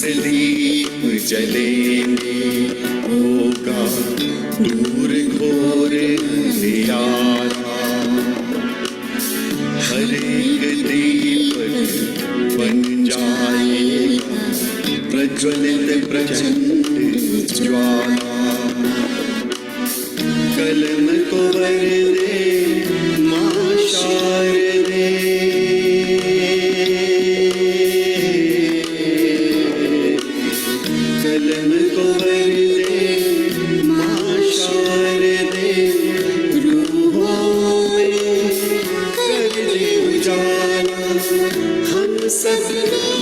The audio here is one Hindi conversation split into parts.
से दीप जलेंगे, होगा दूर घोर अंधियारा। हर एक दीपक बन जाएगा प्रज्वलित प्रचंड ज्वाला। कलम को वर दे मां शारदे, कलम को वर दे मां शारदे। रूहों में कर दे उजाला, हम सब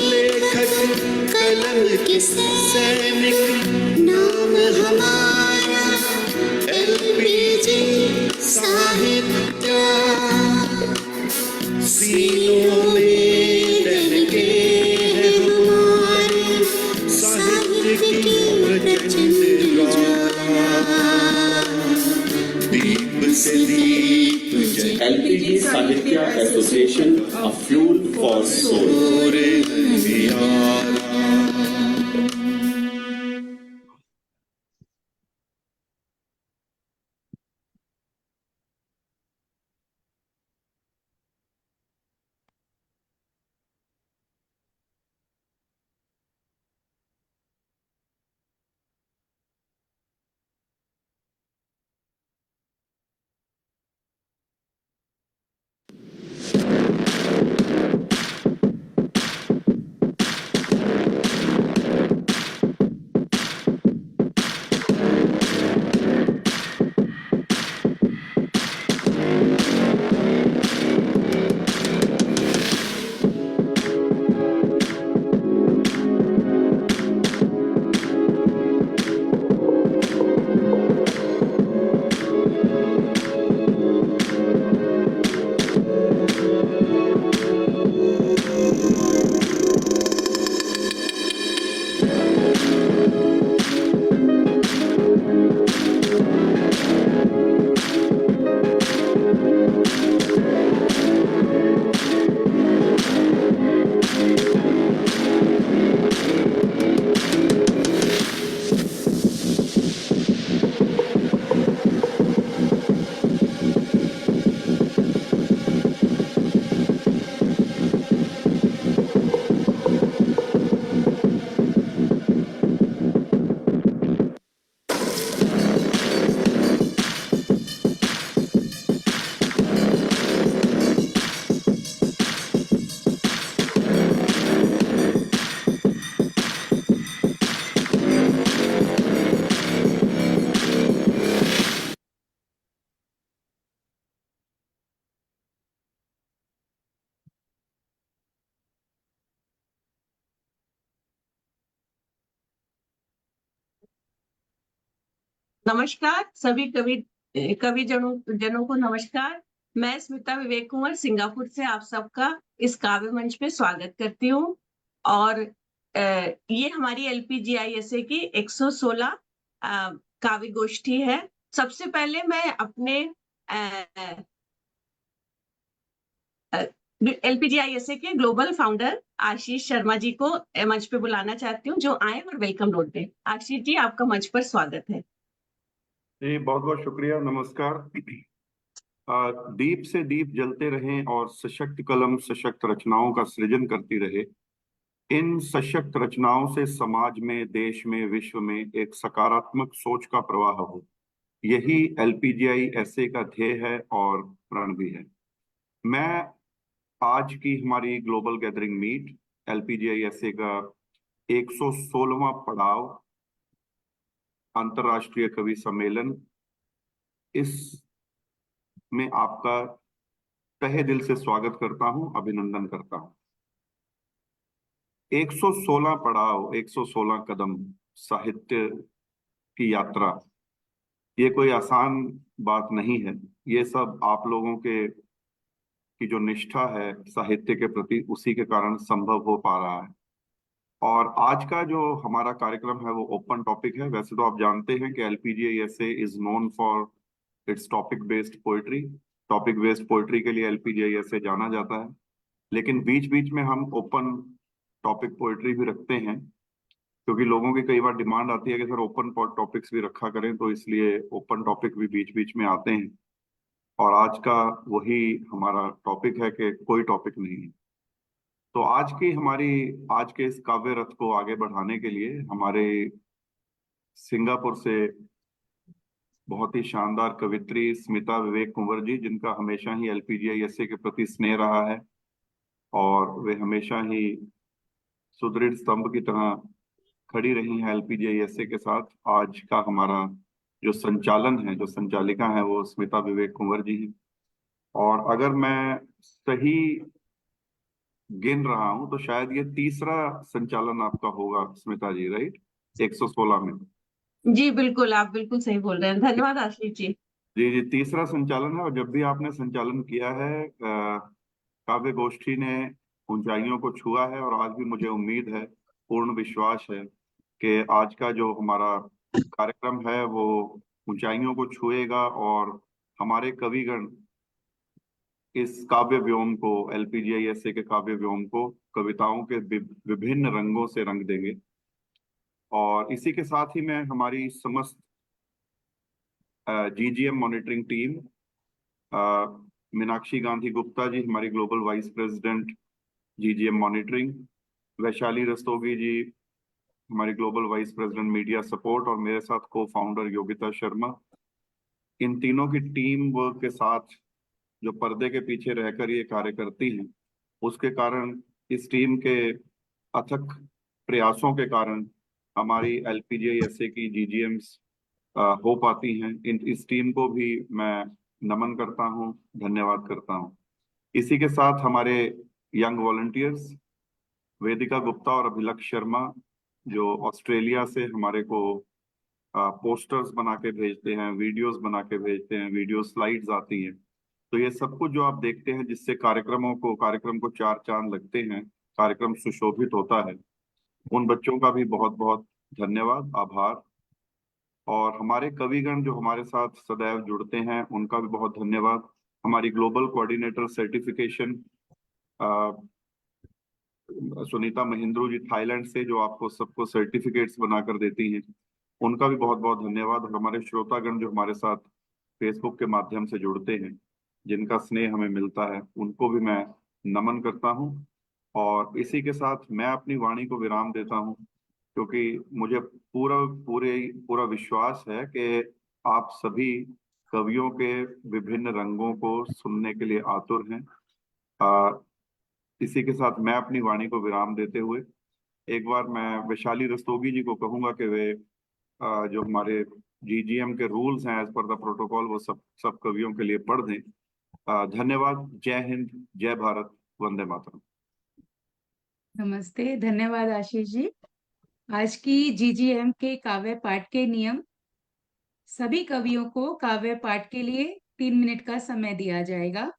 लेखक कलम के सैनिक। नाम हमारा एलपीजी साहित्य, सीनों में दहके है हमारे साहित्य की प्रचंड ज्वाला। दीप से दीप जले, LPG Sahitya Association, a fuel for soul. घोर अंधियारा। नमस्कार सभी कवि जनों को नमस्कार। मैं स्मिता विवेक कुंवर सिंगापुर से आप सबका इस काव्य मंच पे स्वागत करती हूँ। और ये हमारी LPGISA की 116 काव्य गोष्ठी है। सबसे पहले मैं अपने LPGISA के ग्लोबल फाउंडर आशीष शर्मा जी को मंच पे बुलाना चाहती हूँ, जो आए और वेलकम नोट दें। आशीष जी, आपका मंच पर स्वागत है। जी बहुत बहुत शुक्रिया, नमस्कार। दीप से दीप जलते रहें और सशक्त कलम सशक्त रचनाओं का सृजन करती रहे। इन सशक्त रचनाओं से समाज में, देश में, विश्व में एक सकारात्मक सोच का प्रवाह हो, यही LPGISA का ध्येय है और प्रण भी है। मैं आज की हमारी ग्लोबल गैदरिंग मीट LPGISA का 116वां पड़ाव अंतर्राष्ट्रीय कवि सम्मेलन, इस में आपका तहे दिल से स्वागत करता हूं, अभिनंदन करता हूं। 116 पड़ाव, 116 कदम साहित्य की यात्रा, ये कोई आसान बात नहीं है। ये सब आप लोगों की जो निष्ठा है साहित्य के प्रति, उसी के कारण संभव हो पा रहा है। और आज का जो हमारा कार्यक्रम है वो ओपन टॉपिक है। वैसे तो आप जानते हैं कि LPGISA is known for its topic based poetry. Topic based poetry के लिए LPGISA जाना जाता है, लेकिन बीच बीच में हम ओपन टॉपिक पोएट्री भी रखते हैं। क्योंकि लोगों की कई बार डिमांड आती है कि सर ओपन टॉपिक्स भी रखा करें, तो इसलिए ओपन टॉपिक भी बीच बीच में आते हैं। और आज का वही हमारा टॉपिक है कि कोई टॉपिक नहीं है। तो आज के इस काव्य रथ को आगे बढ़ाने के लिए हमारे सिंगापुर से बहुत ही शानदार कवित्री स्मिता विवेक कुंवर जी, जिनका हमेशा ही LPGISA के प्रति स्नेह रहा है और वे हमेशा ही सुदृढ़ स्तंभ की तरह खड़ी रही हैं LPGISA के साथ। आज का हमारा जो संचालन है, जो संचालिका है, वो स्मिता विवेक कुंवर जी हैं। और अगर मैं सही गिन रहा हूं तो शायद ये तीसरा संचालन आपका होगा स्मिता जी, राइट? 116 में। जी बिल्कुल, आप बिल्कुल सही बोल रहे हैं। धन्यवाद आशीष जी। जी जी, तीसरा संचालन है। और जब भी आपने संचालन किया है, काव्य गोष्ठी ने ऊंचाइयों को छुआ है, और आज भी मुझे उम्मीद है, पूर्ण विश्वास है कि आज का जो हमारा कार्यक्रम है वो ऊंचाइयों को छुएगा और हमारे कविगण इस काव्य व्योम को, LPGISA के काव्य व्योम को कविताओं के विभिन्न रंगों से रंग देंगे। और इसी के साथ ही मैं हमारी समस्त GGM monitoring team, Meenakshi Gandhi Gupta ji हमारी global vice president GGM monitoring, Vaishali Rastogi ji हमारी global vice president media support, और मेरे साथ को फाउंडर योगिता शर्मा, इन तीनों की टीम वर्क के साथ जो पर्दे के पीछे रहकर ये कार्य करती हैं, उसके कारण, इस टीम के अथक प्रयासों के कारण हमारी LPGISA की GGMs हो पाती हैं। इस टीम को भी मैं नमन करता हूँ, धन्यवाद करता हूँ। इसी के साथ हमारे यंग वॉलंटियर्स वेदिका गुप्ता और अभिलक शर्मा, जो ऑस्ट्रेलिया से हमारे को पोस्टर्स बना के भेजते हैं, वीडियोस बना के भेजते हैं, वीडियो स्लाइड्स आती हैं। तो ये सब कुछ जो आप देखते हैं, जिससे कार्यक्रम को चार चांद लगते हैं, कार्यक्रम सुशोभित होता है, उन बच्चों का भी बहुत बहुत धन्यवाद, आभार। और हमारे कविगण जो हमारे साथ सदैव जुड़ते हैं, उनका भी बहुत धन्यवाद। हमारी global coordinator certification Sunita Mahindru ji Thailand से, जो आपको सबको सर्टिफिकेट्स बनाकर देती हैं, उनका भी बहुत बहुत धन्यवाद। और हमारे श्रोतागण जो हमारे साथ फेसबुक के माध्यम से जुड़ते हैं, जिनका स्नेह हमें मिलता है, उनको भी मैं नमन करता हूं। और इसी के साथ मैं अपनी वाणी को विराम देता हूं, क्योंकि मुझे पूरा विश्वास है कि आप सभी कवियों के विभिन्न रंगों को सुनने के लिए आतुर हैं। इसी के साथ मैं अपनी वाणी को विराम देते हुए एक बार मैं वैशाली रस्तोगी जी को कहूंगा कि वे जो हमारे GGM के रूल्स हैं एज पर द प्रोटोकॉल, वो सब कवियों के लिए पढ़ दें। धन्यवाद। जय हिंद, जय भारत, वंदे मातरम। नमस्ते, धन्यवाद आशीष जी। आज की GGM के काव्य पाठ के नियम: सभी कवियों को काव्य पाठ के लिए 3 मिनट का समय दिया जाएगा।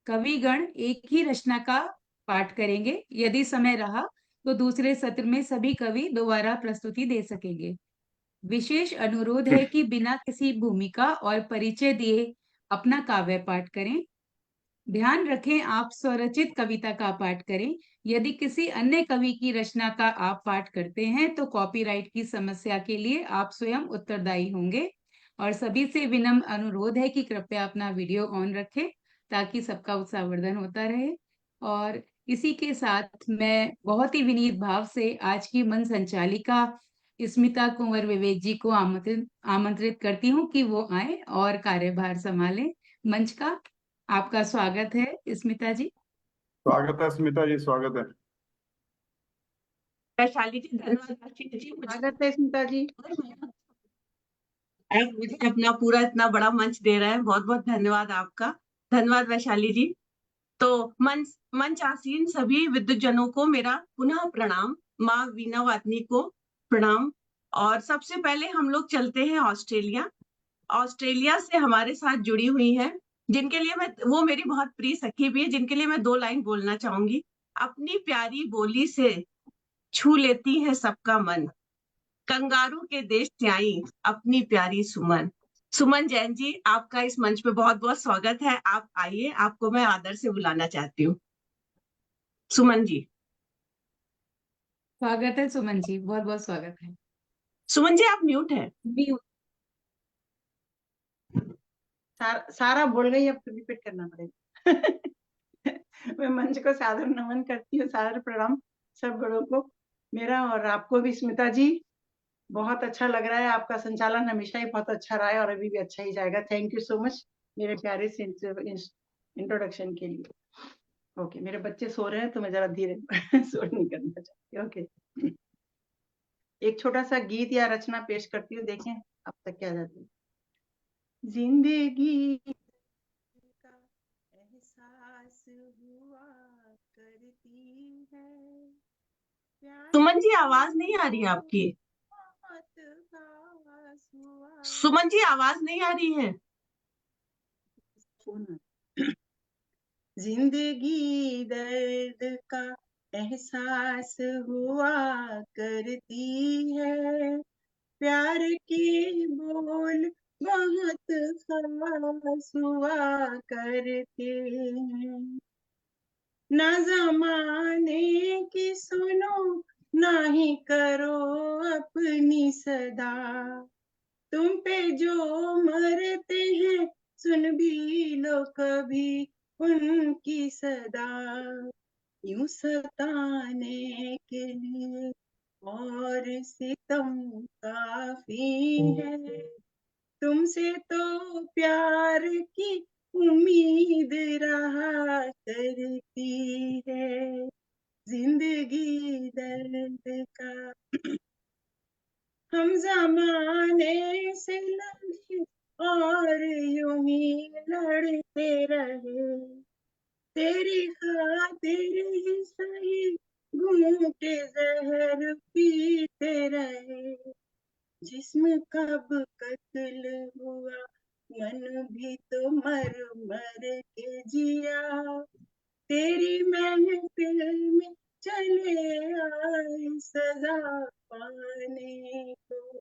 कविगण एक ही रचना का पाठ करेंगे। यदि समय रहा तो दूसरे सत्र में सभी कवि दोबारा प्रस्तुति दे सकेंगे। विशेष अनुरोध है कि बिना किसी भूमिका और परिचय दिए अपना काव्य पाठ करें। ध्यान रखें, आप स्वरचित कविता का पाठ करें। यदि किसी अन्य कवि की रचना का आप पाठ करते हैं तो कॉपीराइट की समस्या के लिए आप स्वयं उत्तरदायी होंगे। और सभी से विनम्र अनुरोध है कि कृपया अपना वीडियो ऑन रखें ताकि सबका उत्साहवर्धन होता रहे। और इसी के साथ मैं बहुत ही विनीत भाव से आज की मंच संचालिका स्मिता कुंवर विवेक जी को आमंत्रित करती हूँ कि वो आए और कार्यभार संभालें मंच का। आपका स्वागत है स्मिता जी। स्वागत है स्मिता जी, स्वागत है। वैशाली जी, धन्यवाद आशीष जी। स्वागत है स्मिता जी। आप मुझे अपना पूरा इतना बड़ा मंच दे रहे हैं, बहुत बहुत धन्यवाद आपका। धन्यवाद वैशाली जी। तो मंच आसीन सभी विद्वत जनों को मेरा पुनः प्रणाम, माँ वीणा वातनी को प्रणाम। और सबसे पहले हम लोग चलते हैं ऑस्ट्रेलिया से हमारे साथ जुड़ी हुई हैं, जिनके लिए वो मेरी बहुत प्रिय सखी भी है, जिनके लिए मैं 2 लाइन बोलना चाहूंगी। अपनी प्यारी बोली से छू लेती है सबका मन, कंगारू के देश से आई अपनी प्यारी सुमन। सुमन जैन जी, आपका इस मंच पे बहुत बहुत स्वागत है। आप आइए, आपको मैं आदर से बुलाना चाहती हूँ। सुमन जी। स्वागत है सुमन जी, बहुत बहुत स्वागत है। सुमन जी आप म्यूट है। सारा बोल गई, अब रिपीट करना पड़ेगा। मैं मंच को सादर नमन करती हूँ, सादर प्रणाम सब बड़ों को मेरा, और आपको भी स्मिता जी। बहुत अच्छा लग रहा है, आपका संचालन हमेशा ही बहुत अच्छा रहा है और अभी भी अच्छा ही जाएगा। थैंक यू सो मच मेरे प्यारे से इंट्रोडक्शन के लिए। ओके, मेरे बच्चे सो रहे हैं तो मैं जरा धीरे शोर नहीं करना चाहती। ओके, एक छोटा सा गीत या रचना पेश करती हूँ, देखें अब तक क्या जाती है। जिंदगी का एहसास हुआ करती है, प्यार सुमन जी आवाज नहीं आ रही है आपकी। बहुत खास हुआ। सुमन जी आवाज नहीं आ रही है। जिंदगी दर्द का एहसास हुआ करती है, प्यार के बोल बहुत खास हुआ करते हैं। ना जमाने की सुनो, ना ही करो अपनी सदा, तुम पे जो मरते हैं सुन भी लो कभी उनकी सदा। यूं सताने के लिए और सितम काफी है, तुमसे तो प्यार की उम्मीद रहा करती है। जिंदगी दर्द का हम जमाने से लड़े और यूं ही लड़ते रहे, तेरी खातिर ही सही घूंटे जहर पीते रहे। जिस्म कब कत्ल हुआ, मन भी तो मर मर के जिया, तेरी महफिल में चले आए सजा पाने को।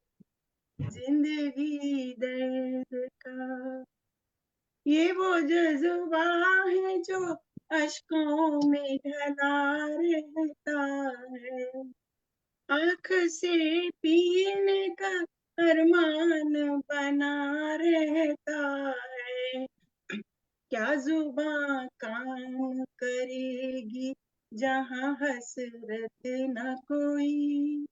जिंदगी दर्द का ये वो जज्बा है जो अश्कों में ढला रहता है, आँख से पीने का अरमान बना रहता है। क्या जुबां काम करेगी जहाँ हसरत न कोई,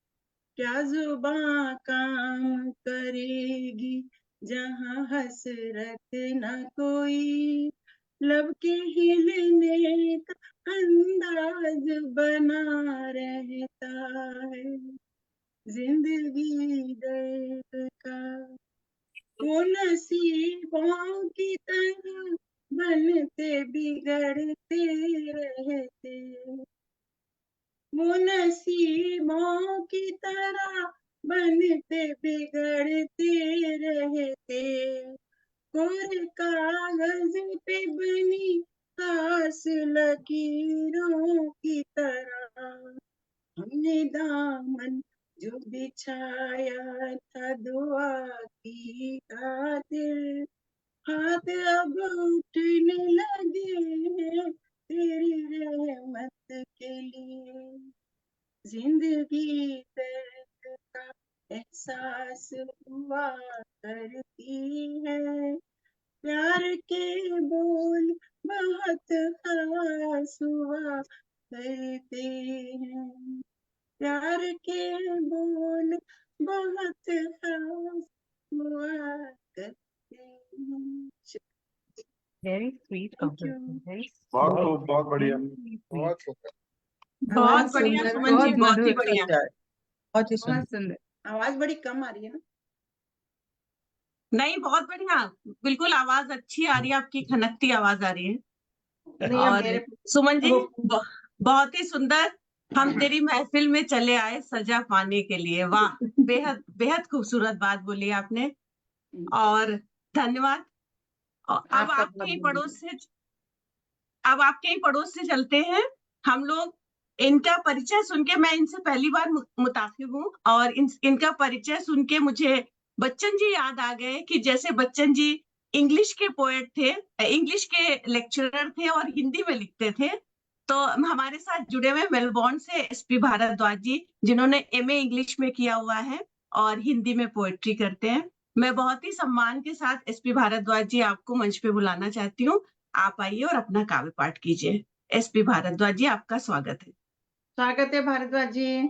क्या जुबां काम करेगी जहाँ हसरत न कोई, लब के हिलने का अंदाज बना रहता है। जिंदगी दर्द का वो नसीबों की तरह बनते बिगड़ते रहते, वो नसीबों की तरह बनते बिगड़ते रहते, कोरे कागज पे बनी खास लकीरों की तरह, हमने दामन जो बिछाया था दुआ की खातिर, हाथ अब उठने लगे हैं तेरी रहमत के लिए। जिंदगी दर्द का एहसास हुआ करती है, प्यार के बोल बहुत खास हुआ करते हैं, प्यार के बोल बहुत खास हुआ करते हैं। Very sweet Thank you. बहुत खूब, बहुत बढ़िया। बहुत सुंदर। बहुत बढ़िया सुंदर, सुमन जी, बहुत बहुत ही मधुर, बढ़िया। बहुत ही बहुत सुंदर। आवाज बड़ी कम आ रही है ना। नहीं बहुत बढ़िया, बिल्कुल आवाज अच्छी आ रही है, आपकी खनकती आवाज आ रही है। नहीं, अब और मेरे सुमन जी बहुत ही सुंदर, हम तेरी महफिल में चले आए सजा पाने के लिए। वाह, बेहद बेहद खूबसूरत बात बोली आपने, और धन्यवाद। और अब आपका आपके ही बहुत पड़ोस से, अब आपके ही पड़ोस से चलते हैं हम लोग। इनका परिचय सुन के, मैं इनसे पहली बार मुताकिब हूँ, और इनका परिचय सुन के मुझे बच्चन जी याद आ गए कि जैसे बच्चन जी इंग्लिश के पोएट थे, इंग्लिश के लेक्चरर थे और हिंदी में लिखते थे, तो हमारे साथ जुड़े हुए मेलबोर्न से एसपी भारद्वाज जी, जिन्होंने एमए इंग्लिश में किया हुआ है और हिंदी में पोएट्री करते हैं। मैं बहुत ही सम्मान के साथ एसपी भारद्वाज जी आपको मंच पे बुलाना चाहती हूँ। आप आइए और अपना काव्य पाठ कीजिए। एसपी भारद्वाज जी, आपका स्वागत है। स्वागत है भारद्वाज जी।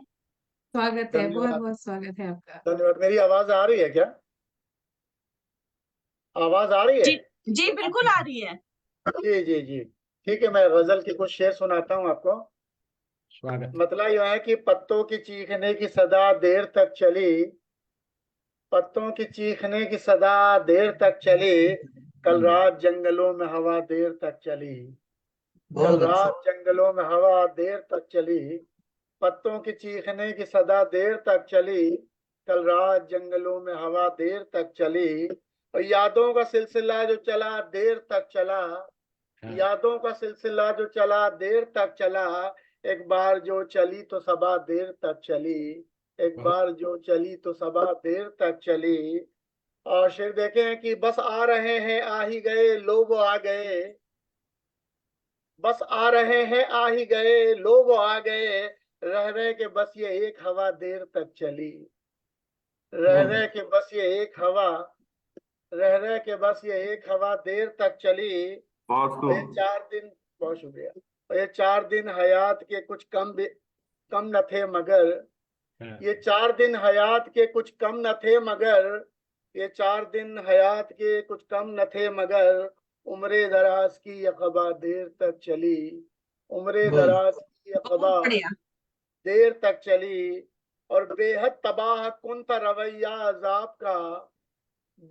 स्वागत है, बहुत धन्यवाद। बहुत स्वागत है आपका। धन्यवाद। मेरी आवाज आ रही है क्या? आवाज आ रही है? जी जी, बिल्कुल आ रही है। जी जी जी, ठीक है। मैं गजल के कुछ शेर सुनाता हूँ आपको। स्वागत। मतलब यह है कि पत्तों की चीखने की सदा देर तक चली, पत्तों की चीखने की सदा देर तक चली, कल रात जंगलों में हवा देर तक चली, कल रात जंगलों में हवा देर तक चली, पत्तों की चीखने की सदा देर तक चली, कल रात जंगलों में हवा देर तक चली, और यादों का सिलसिला जो चला देर तक चला, यादों का सिलसिला जो चला देर तक चला, एक बार जो चली तो सबा देर तक चली, एक बार जो चली तो सबा देर तक चली। और शेर देखें कि बस आ रहे हैं आ ही गए लो वो आ गए, बस आ रहे हैं आ ही गए लो वो आ गए, रह रहे के बस ये एक हवा देर तक चली, रह रहे के बस ये एक हवा, रह रहे के बस ये एक हवा देर तक चली। बहुत और ये खूब। 4 दिन, बहुत शुक्रिया। और ये 4 दिन हयात के कुछ कम न थे मगर, ये 4 दिन हयात के कुछ कम न थे मगर, ये 4 दिन हयात के कुछ कम न थे मगर, उम्रे दराज की यकबा देर तक चली, उम्रे दराज की यकबा बहुत बढ़िया। देर तक चली। और बेहद तबाह कुन था रवैया अजाब का,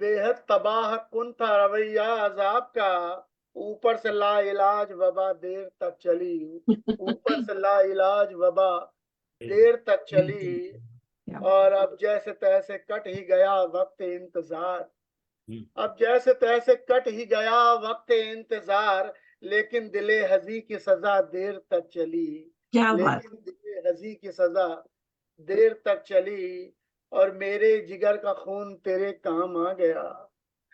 बेहद तबाह कुन था रवैया अजाब का, ऊपर से ला इलाज वबा देर तक चली, ऊपर से ला इलाज वबा देर तक चली। और अब जैसे तैसे कट ही गया वक्त इंतजार, अब जैसे तैसे कट ही गया वक्त इंतजार, लेकिन दिले हजी की सजा देर तक चली, क्या बात। लेकिन दिले हजी की सजा देर तक चली। और मेरे जिगर का खून तेरे काम आ गया,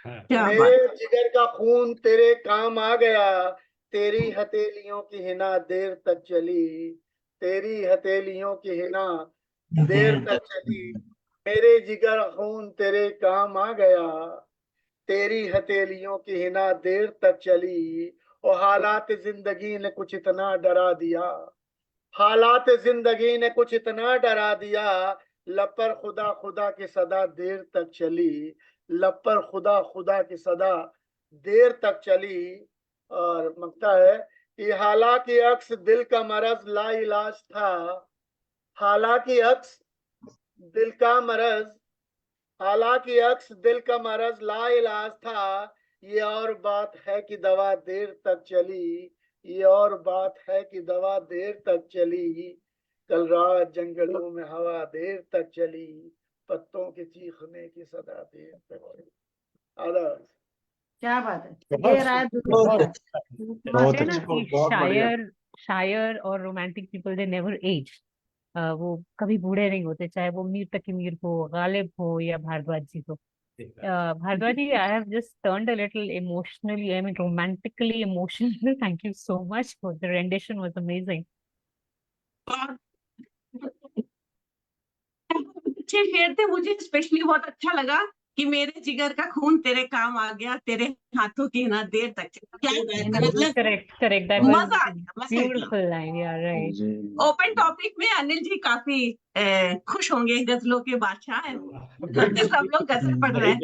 क्या बात। मेरे जिगर का खून तेरे काम आ गया, तेरी हथेलियों की हिना देर तक चली, तेरी हथेलियों की हिना देर तक चली, मेरे जिगर खून तेरे काम आ गया, तेरी हथेलियों की हिना देर तक चली। और हालात जिंदगी ने कुछ इतना डरा दिया, हालात जिंदगी ने कुछ इतना डरा दिया, लब पर खुदा खुदा की सदा देर तक चली, लब पर खुदा खुदा की सदा देर तक चली। और मकता है कि हालांकि अक्स दिल का मरज ला इलाज था, हालांकि अक्स दिल का मरज, हालांकि अक्स दिल का मरज ला इलाज था, ये और बात है कि दवा देर तक चली, ये और बात है कि दवा देर तक चली, कल रात जंगलों में हवा देर तक चली, पत्तों के चीखने की सदा देर तक चली। आदर्श। क्या बात है, ये रहा बहुत कहते हैं ना अच्छा, कि बहुत बढ़िया। शायर और romantic people they never age. वो कभी बूढ़े नहीं होते, चाहे वो मीर तकी मीर हो, गालिब हो या भारद्वाज जी हो। भारद्वाज जी, I have just turned a little emotionally, I mean romantically emotional. Thank you so much for the rendition, was amazing. अच्छे शेर थे। मुझे स्पेशली बहुत अच्छा लगा कि मेरे जिगर का खून तेरे काम आ गया, तेरे हाथों की ना देर तक चला। क्या मतलब, Correct. That was मजा आ गया, मजा आ गया। beautiful line. Yeah, right. Open topic में अनिल जी काफी खुश होंगे, गजलों के बादशाह हैं वो। सब लोग गजल पढ़ रहे हैं।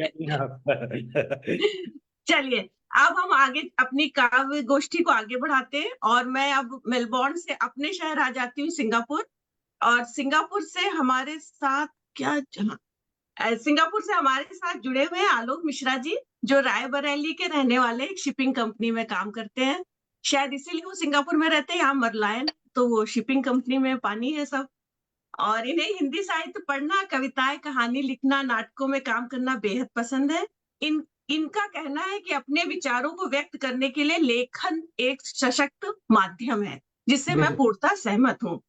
चलिए, अब हम आगे अपनी काव्य गोष्ठी को आगे बढ़ाते हैं और मैं अब मेलबोर्न से अपने शहर आ जाती हूँ, सिंगापुर। और सिंगापुर से हमारे साथ सिंगापुर से हमारे साथ जुड़े हुए हैं आलोक मिश्रा जी, जो रायबरेली के रहने वाले एक शिपिंग कंपनी में काम करते हैं। शायद इसीलिए वो सिंगापुर में रहते हैं, यहाँ मरलायन, तो वो शिपिंग कंपनी में पानी है सब। और इन्हें हिंदी साहित्य पढ़ना, कविताएं, कहानी लिखना, नाटकों में काम करना बेहद पसंद है। इनका कहना है कि अपने विचारों को व्यक्त करने के लिए लेखन एक सशक्त माध्यम है, जिससे मैं पूर्णतः सहमत हूँ।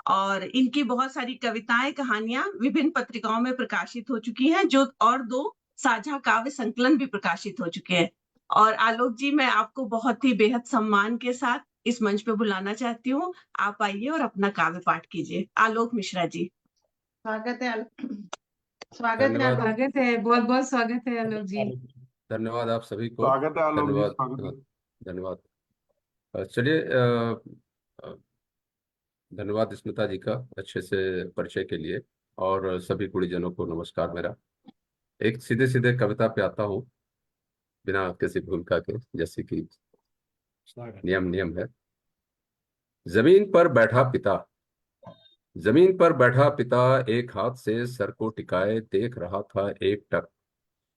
और इनकी बहुत सारी कविताएं, कहानियां विभिन्न पत्रिकाओं में प्रकाशित हो चुकी हैं, जो और 2 साझा काव्य संकलन भी प्रकाशित हो चुके हैं। और आलोक जी, मैं आपको बहुत ही बेहद सम्मान के साथ इस मंच पे बुलाना चाहती हूँ। आप आइए और अपना काव्य पाठ कीजिए। आलोक मिश्रा जी। स्वागत है स्वागत है धन्यवाद। स्वागत है, बहुत बहुत स्वागत है आलोक जी। धन्यवाद आप सभी को। स्वागत है आलोक जी, धन्यवाद। स्वागत है। धन्यवाद। चलिए, अ, धन्यवाद स्मिता जी का अच्छे से परिचय के लिए, और सभी गुणीजनों को नमस्कार मेरा। एक सीधे सीधे कविता पे आता हूँ बिना किसी भूमिका के, जैसे कि नियम है। जमीन पर बैठा पिता, जमीन पर बैठा पिता, एक हाथ से सर को टिकाए देख रहा था एकटक,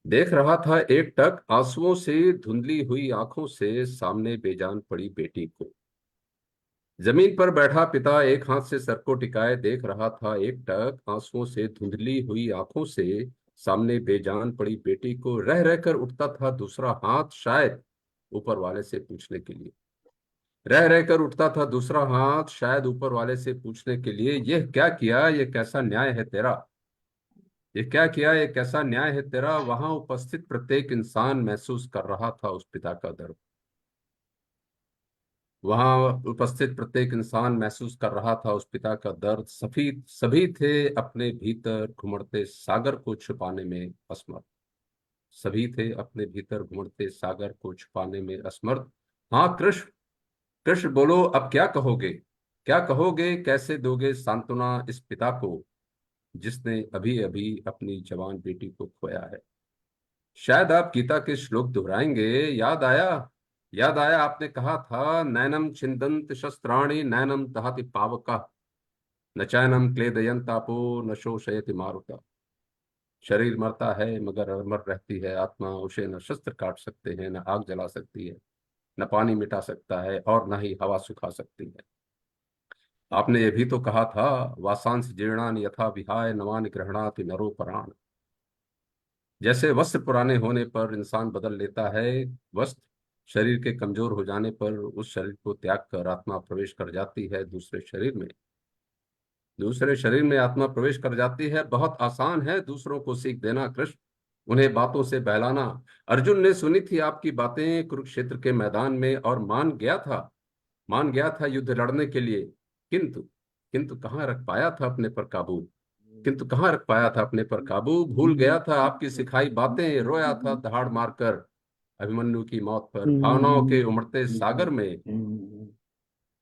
देख रहा था एकटक, आंसुओं से धुंधली हुई आंखों से सामने बेजान पड़ी बेटी को। जमीन पर बैठा पिता एक हाथ से सर को टिकाए देख रहा था एकटक, आंसुओं से धुंधली हुई आंखों से सामने बेजान पड़ी बेटी को। रह रहकर उठता था दूसरा हाथ, शायद ऊपर वाले से पूछने के लिए। रह रहकर उठता था दूसरा हाथ, शायद ऊपर वाले से पूछने के लिए, यह क्या किया, यह कैसा न्याय है तेरा, यह क्या किया, यह कैसा न्याय है तेरा। वहां उपस्थित प्रत्येक इंसान महसूस कर रहा था उस पिता का दर्द। वहां उपस्थित प्रत्येक इंसान महसूस कर रहा था उस पिता का दर्द। सभी सभी थे अपने भीतर घुमड़ते सागर को छुपाने में असमर्थ। सभी थे अपने भीतर घुमड़ते सागर को छुपाने में असमर्थ। हाँ कृष्ण, कृष्ण बोलो अब क्या कहोगे, क्या कहोगे, कैसे दोगे सांत्वना इस पिता को जिसने अभी अभी अपनी जवान बेटी को खोया है। शायद आप गीता के श्लोक दोहराएंगे। याद आया, याद आया आपने कहा था, नैनम छिंदंत शस्त्राणि नैनम दहति पावका, न चैनम क्लेदयंतापो न शोषयति मारुता। शरीर मरता है मगर अमर रहती है आत्मा, उसे न शस्त्र काट सकते हैं, न आग जला सकती है, न पानी मिटा सकता है, और न ही हवा सुखा सकती है। आपने ये भी तो कहा था, वासांस जीर्णानि यथा विहाय नवानि गृह्णाति नरो पराण। जैसे वस्त्र पुराने होने पर इंसान बदल लेता है वस्त्र, शरीर के कमजोर हो जाने पर उस शरीर को त्याग कर आत्मा प्रवेश कर जाती है दूसरे शरीर में। दूसरे शरीर में आत्मा प्रवेश कर जाती है। बहुत आसान है दूसरों को सीख देना कृष्ण, उन्हें बातों से बहलाना। अर्जुन ने सुनी थी आपकी बातें कुरुक्षेत्र के मैदान में और मान गया था युद्ध लड़ने के लिए, किंतु किंतु कहाँ रख पाया था अपने पर काबू, किंतु कहाँ रख पाया था अपने पर काबू। भूल गया था आपकी सिखाई बातें, रोया था दहाड़ मारकर अभिमन्यु की मौत पर। भावनाओं के उमड़ते सागर में,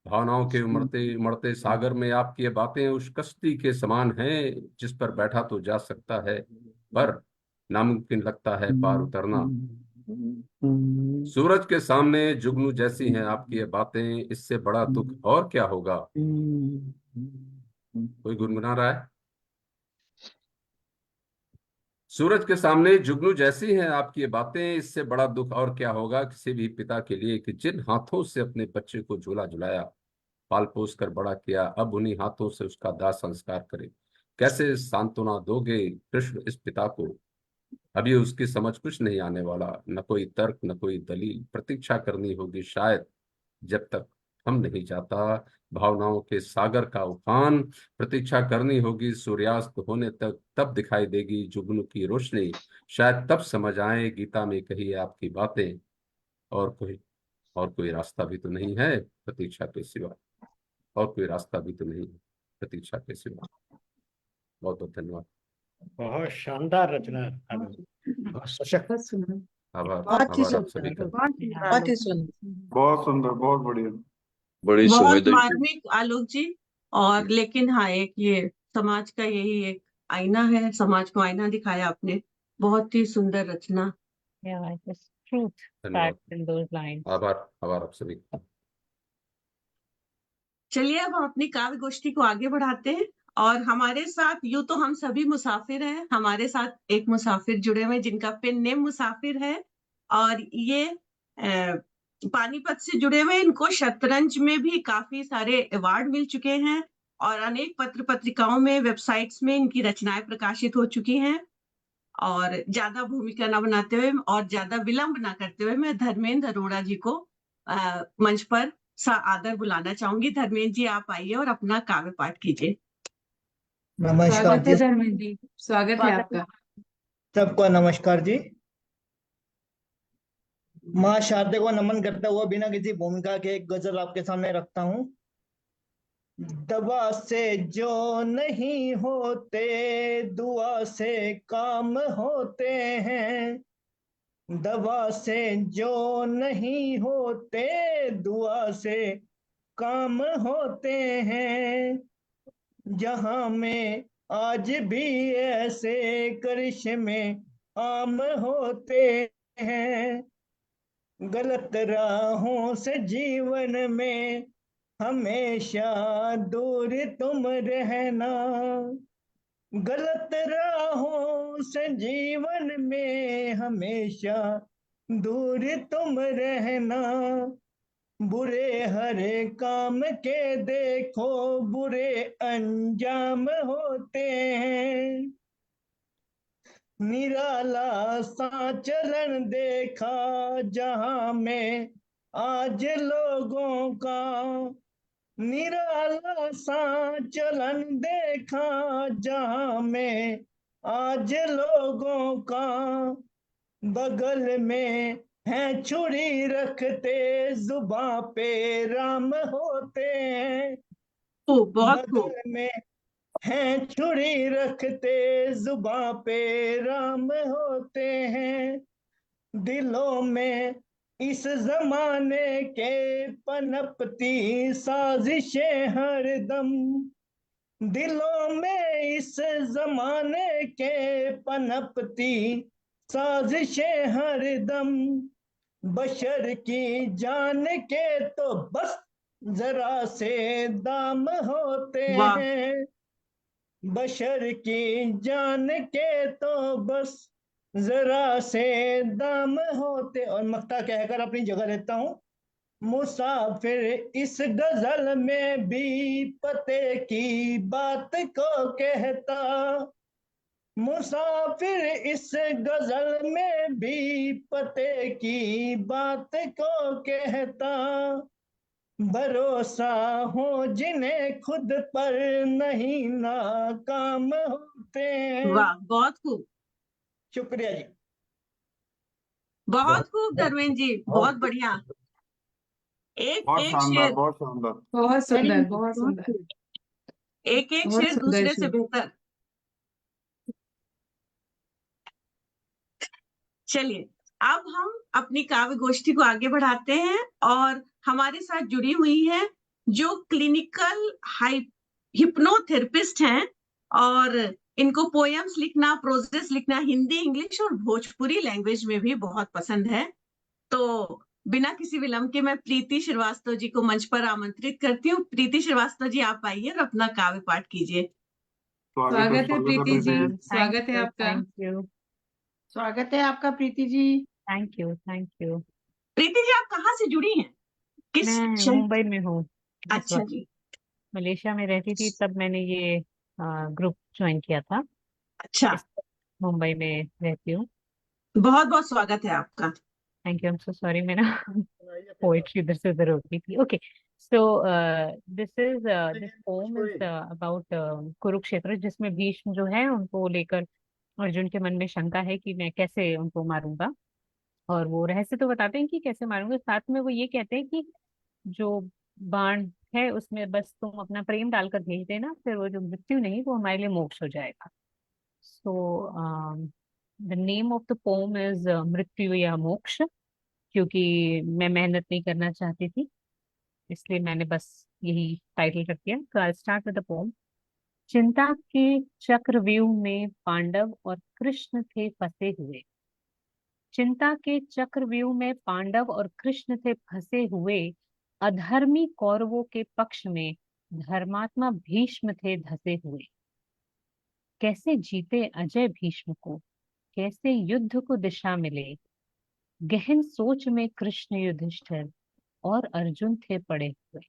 भावनाओं के उमड़ते उमड़ते सागर में आपकी ये बातें उस कश्ती के समान हैं जिस पर बैठा तो जा सकता है पर नामुमकिन लगता है पार उतरना। सूरज के सामने जुगनू जैसी हैं आपकी ये बातें, इससे बड़ा दुख और क्या होगा। कोई गुनगुना रहा है। सूरज के सामने जुगनू जैसी हैं आपकी ये बातें, इससे बड़ा दुख और क्या होगा किसी भी पिता के लिए कि जिन हाथों से अपने बच्चे को झूला झुलाया, पाल पोस कर बड़ा किया, अब उन्हीं हाथों से उसका दाह संस्कार करे। कैसे सांत्वना दोगे कृष्ण इस पिता को, अभी उसकी समझ कुछ नहीं आने वाला, न कोई तर्क न कोई दलील। प्रतीक्षा करनी होगी शायद जब तक हम नहीं जाता भावनाओं के सागर का उफान। प्रतीक्षा करनी होगी सूर्यास्त होने तक, तब दिखाई देगी जुगनू की रोशनी। शायद तब समझ आए गीता में कही है आपकी बातें, और कोई रास्ता भी तो नहीं है प्रतीक्षा के सिवा, और कोई रास्ता भी तो नहीं है प्रतीक्षा के सिवा। बहुत बहुत धन्यवाद। बहुत शानदार रचना है, बहुत सशक्त। बहुत सुंदर, आभार, बहुत ही आभार आप सभी का। बहुत ही सुंदर। बहुत सुंदर, बहुत बढ़िया। बड़ी बहुत संवेदनशील। मार्मिक आलोक जी। और लेकिन हाँ, एक ये समाज का यही एक आईना है, समाज को आईना दिखाया आपने। बहुत ही सुंदर रचना। Yeah, just truth धन्यवाद, packed in those lines. आभार, आभार आप सभी का। चलिए अब हम अपनी काव्य गोष्ठी को आगे बढ़ाते हैं। और हमारे साथ, यूं तो हम सभी मुसाफिर हैं, हमारे साथ एक मुसाफिर जुड़े हुए हैं जिनका पेन नेम मुसाफिर है। और ये पानीपत से जुड़े हुए, इनको शतरंज में भी काफी सारे अवार्ड मिल चुके हैं और अनेक पत्र पत्रिकाओं में, वेबसाइट्स में इनकी रचनाएं प्रकाशित हो चुकी हैं। और ज्यादा भूमिका न बनाते हुए और ज्यादा विलंब न करते हुए मैं धर्मेंद्र अरोड़ा जी को मंच पर आदर बुलाना चाहूंगी। धर्मेंद्र जी आप आइए और अपना काव्य पाठ कीजिए। नमस्कार स्वागत है जी, धर्मेंद्र जी, स्वागत है आपका। सबको नमस्कार जी। माँ शारदे को नमन करता हुआ बिना किसी भूमिका के एक गजल आपके सामने रखता हूँ। दवा से जो नहीं होते, दुआ से काम होते हैं। दवा से जो नहीं होते, दुआ से काम होते हैं। जहां में आज भी ऐसे करिश्मे आम होते हैं। गलत राहों से जीवन में हमेशा दूर तुम रहना। गलत राहों से जीवन में हमेशा दूर तुम रहना। बुरे हर काम के देखो बुरे अंजाम होते हैं। निराला सा चलन देखा जहां में आज लोगों का। निराला सा चलन देखा जहां में आज लोगों का। बगल में है छुरी रखते, जुबां पे राम होते हैं। खूब, बहुत खूब। बगल में हैं छुरी रखते, जुबां पे राम होते हैं। दिलों में इस जमाने के पनपती साजिशें हरदम। दिलों में इस जमाने के पनपती साजिशें हरदम। बशर की जान के तो बस जरा से दाम होते वाह, हैं। बशर की जान के तो बस जरा से दाम होते। और मक्ता कहकर अपनी जगह लेता हूँ। मुसाफिर इस गजल में भी पते की बात को कहता। मुसाफिर इस गजल में भी पते की बात को कहता। भरोसा हो जिन्हें खुद पर नहीं नाकाम होते हैं। वाह, बहुत खूब, शुक्रिया जी। बहुत खूब धर्मेंद्र जी, बहुत बढ़िया। एक बहुत एक शानदार, शेर, बहुत शानदार। बहुत वेरी सुंदर, गुड, बहुत बहुत सुंदर, खूब। एक एक बहुत शेर सुंदर दूसरे से शेर। बेहतर। चलिए, अब हम अपनी काव्य गोष्ठी को आगे बढ़ाते हैं और हमारे साथ जुड़ी हुई है जो क्लिनिकल हिप्नोथेरेपिस्ट हैं और इनको पोएम्स लिखना, प्रोजेस लिखना हिंदी, इंग्लिश और भोजपुरी लैंग्वेज में भी बहुत पसंद है। तो बिना किसी विलंब के मैं प्रीति श्रीवास्तव जी को मंच पर आमंत्रित करती हूँ। प्रीति श्रीवास्तव जी, आप आइए और अपना काव्य पाठ कीजिए। स्वागत है स्वागत है प्रीति जी, मैम, स्वागत है आपका। थैंक यू, स्वागत है आपका Preeti ji. Thank you, thank you. Preeti ji, आप कहाँ से जुड़ी हैं? किस मैं शहर? मुंबई में हूँ इस अच्छा वक्त। जी, मलेशिया में रहती थी तब मैंने ये ग्रुप ज्वाइन किया था। अच्छा, इस मुंबई में रहती हूँ। बहुत बहुत स्वागत है आपका। Thank you, I am so sorry, मैं ना सुनाइए फिर बात। पोएट्री इधर से उधर हो गई थी। Okay, so this pome Bhojpuri. Is about Kurukshetra, जिसमें भीष्म जो है उनको लेकर अर्जुन के मन में शंका है कि मैं कैसे उनको मारूंगा। और वो रहस्य तो बताते हैं कि कैसे मारूंगा, साथ में वो ये कहते हैं कि जो बाण है उसमें बस तुम अपना प्रेम डालकर भेज देना, फिर वो जो मृत्यु नहीं, वो हमारे लिए मोक्ष हो जाएगा। So the name of the pome is मृत्यु या मोक्ष, क्योंकि मैं मेहनत नहीं करना चाहती थी, इसलिए मैंने बस यही टाइटल रख दिया। तो I start with the pome. चिंता के चक्रव्यूह में पांडव और कृष्ण थे फंसे हुए। चिंता के चक्रव्यूह में पांडव और कृष्ण थे फंसे हुए। अधर्मी कौरवों के पक्ष में धर्मात्मा भीष्म थे धसे हुए। कैसे जीते अजय भीष्म को, कैसे युद्ध को दिशा मिले। गहन सोच में कृष्ण युधिष्ठिर और अर्जुन थे पड़े हुए।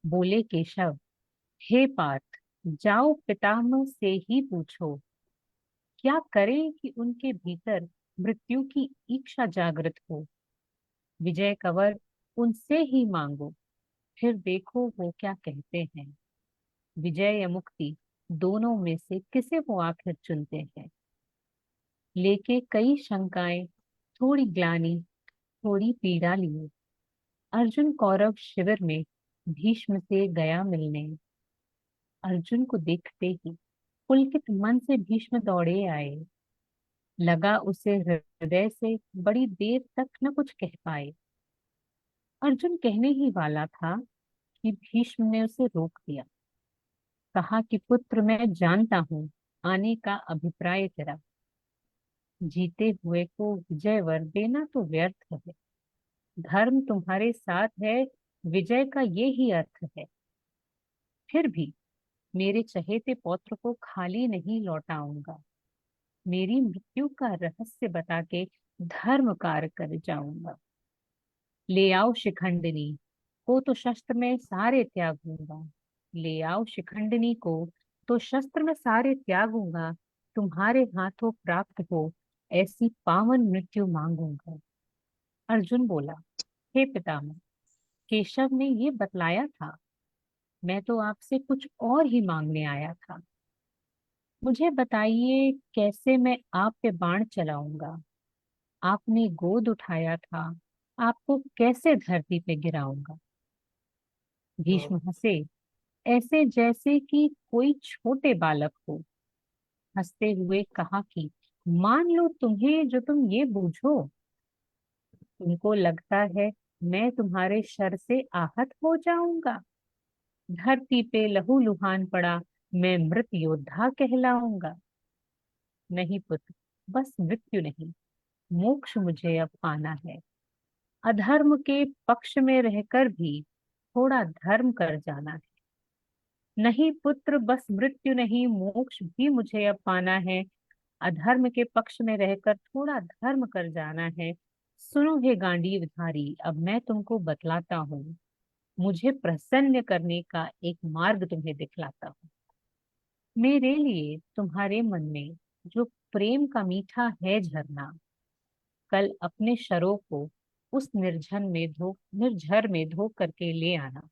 बोले केशव, हे पार्थ, जाओ पितामह से ही पूछो, क्या करें कि उनके भीतर मृत्यु की इच्छा जागृत हो। विजय कंवर उनसे ही मांगो, फिर देखो वो क्या कहते हैं। विजय या मुक्ति, दोनों में से किसे वो आखिर चुनते हैं। लेके कई शंकाएं, थोड़ी ग्लानि, थोड़ी पीड़ा लिए। अर्जुन कौरव शिविर में भीष्म से गया मिलने। अर्जुन को देखते ही पुलकित मन से भीष्म दौड़े आए। लगा उसे हृदय से बड़ी देर तक न कुछ कह पाए। अर्जुन कहने ही वाला था कि भीष्म ने उसे रोक दिया। कहा कि पुत्र, मैं जानता हूँ आने का अभिप्राय तेरा। जीते हुए को विजय वर देना तो व्यर्थ है। धर्म तुम्हारे साथ है, विजय का ये ही अर्थ है। फिर भी मेरे चहेते पौत्र को खाली नहीं लौटाऊंगा। मेरी मृत्यु का रहस्य बता के धर्म कार्य कर जाऊंगा। ले आओ शिखंडिनी को तो शस्त्र में सारे त्यागूंगा। ले आओ शिखंडिनी को तो शस्त्र में सारे त्यागूंगा। तुम्हारे हाथों प्राप्त हो ऐसी पावन मृत्यु मांगूंगा। अर्जुन बोला, हे पितामह, केशव ने ये बतलाया था। मैं तो आपसे कुछ और ही मांगने आया था। मुझे बताइए कैसे मैं आप पे बाण चलाऊंगा। आपने गोद उठाया था, आपको कैसे धरती पे गिराऊंगा। भीष्म हंसे, ऐसे जैसे कि कोई छोटे बालक हो। हंसते हुए कहा कि मान लो तुम्हें जो तुम ये बूझो। तुमको लगता है मैं तुम्हारे शर से आहत हो जाऊंगा। धरती पे लहूलुहान पड़ा मैं मृत योद्धा कहलाऊंगा। नहीं पुत्र, बस मृत्यु नहीं, मोक्ष मुझे अब पाना है। अधर्म के पक्ष में रहकर भी थोड़ा धर्म कर जाना है। नहीं पुत्र, बस मृत्यु नहीं, मोक्ष भी मुझे अब पाना है। अधर्म के पक्ष में रहकर थोड़ा धर्म कर जाना है। सुनो हे गांडीवधारी, अब मैं तुमको बतलाता हूँ। मुझे प्रसन्न करने का एक मार्ग तुम्हें दिखलाता हूँ। मेरे लिए तुम्हारे मन में जो प्रेम का मीठा है झरना, कल अपने शरों को उस निर्झर में धो करके ले आना।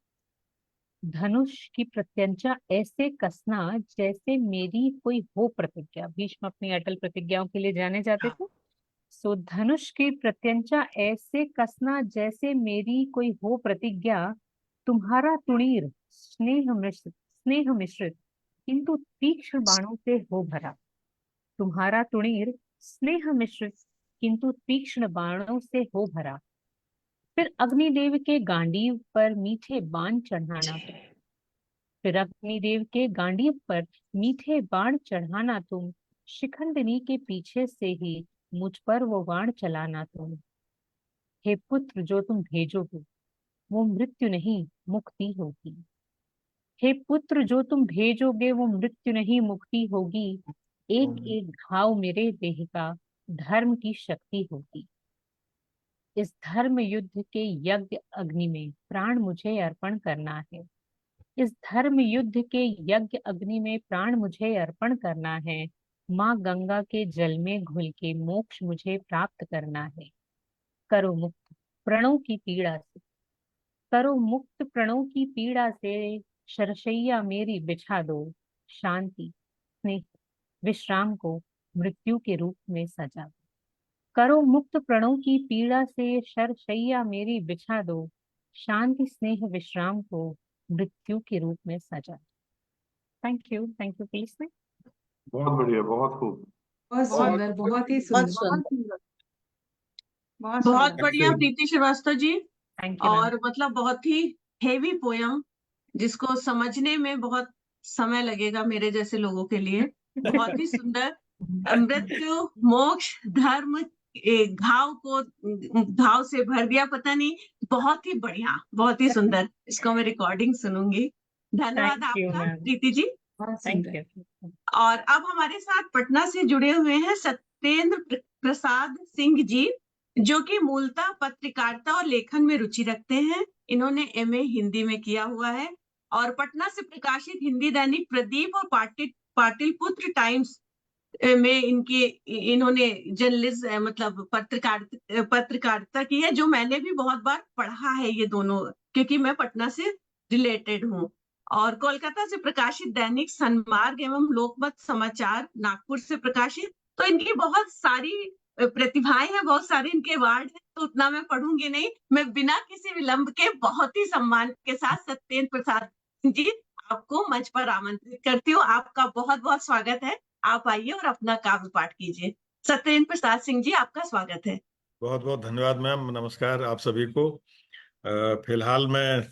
धनुष की प्रत्यंचा ऐसे कसना जैसे मेरी कोई हो प्रतिज्ञा। भीष्म अपनी अटल प्रतिज्ञाओं के लिए जाने जाते थे। सो धनुष की प्रत्यंचा ऐसे कसना जैसे मेरी कोई हो प्रतिज्ञा। तुम्हारा तुणीर स्नेह मिश्रित किंतु तीक्ष्ण बाणों से हो भरा। तुम्हारा तुणीर स्नेह मिश्रित किंतु तीक्ष्ण बाणों से हो भरा। फिर अग्निदेव के गांडीव पर मीठे बाण चढ़ाना। फिर अग्निदेव के गांडीव पर मीठे बाण चढ़ाना तुम। शिखंडिनी के पीछे से ही मुझ पर वो बाण चलाना तुम। हे पुत्र, जो तुम भेजोगे वो मृत्यु नहीं मुक्ति होगी। हे पुत्र, जो तुम भेजोगे वो मृत्यु नहीं मुक्ति होगी। एक एक घाव मेरे देह का धर्म की शक्ति होगी। इस धर्म युद्ध के यज्ञ अग्नि में प्राण मुझे अर्पण करना है। इस धर्म युद्ध के यज्ञ अग्नि में प्राण मुझे अर्पण करना है। माँ गंगा के जल में घुल के मोक्ष मुझे प्राप्त करना है। करो मुक्त प्रणों की पीड़ा से, करो मुक्त प्रणों की पीड़ा से। शरशैया मेरी बिछा दो, शांति स्नेह विश्राम को मृत्यु के रूप में सजा दो। करो मुक्त प्रणों की पीड़ा से, शरशैया मेरी बिछा दो, शांति स्नेह विश्राम को मृत्यु के रूप में सजा। Thank you please. बहुत बढ़िया, बहुत खूब। बहुत सुंदर, बहुत ही सुंदर। बहुत बहुत सुंदर। बढ़िया प्रीति श्रीवास्तव जी। Thank you. और मतलब बहुत ही हेवी पोयम, जिसको समझने में बहुत समय लगेगा मेरे जैसे लोगों के लिए। बहुत ही सुंदर। मृत्यु, मोक्ष, धर्म, घाव से भर दिया, पता नहीं। बहुत ही बढ़िया, बहुत ही सुंदर। इसको मैं रिकॉर्डिंग सुनूंगी। धन्यवाद Thank you, आपका ma'am. प्रीति जी। बहुत थैंक सुंदर। यू। और अब हमारे साथ पटना से जुड़े हुए हैं सत्येंद्र प्रसाद सिंह जी, जो कि मूलतः पत्रकारिता और लेखन में रुचि रखते हैं। इन्होंने MA हिंदी में किया हुआ है और पटना से प्रकाशित हिंदी दैनिक प्रदीप और पाटिलपुत्र टाइम्स में इन्होंने जर्नलिज्म मतलब पत्रकारिता की है, जो मैंने भी बहुत बार पढ़ा है ये दोनों, क्योंकि मैं पटना से रिलेटेड हूँ। और कोलकाता से प्रकाशित दैनिक सन्मार्ग एवं लोकमत समाचार नागपुर से प्रकाशित। तो इनकी बहुत सारी प्रतिभाएं हैं, बहुत सारे इनके अवार्ड हैं, तो उतना मैं पढ़ूंगी नहीं। मैं बिना किसी विलंब के बहुत ही सम्मान के साथ सत्येंद्र प्रसाद जी आपको मंच पर आमंत्रित करती हूँ। आपका बहुत बहुत स्वागत है। आप आइए और अपना काव्य पाठ कीजिए। सत्येंद्र प्रसाद सिंह जी, आपका स्वागत है। बहुत बहुत धन्यवाद मैम। नमस्कार आप सभी को। फिलहाल मैं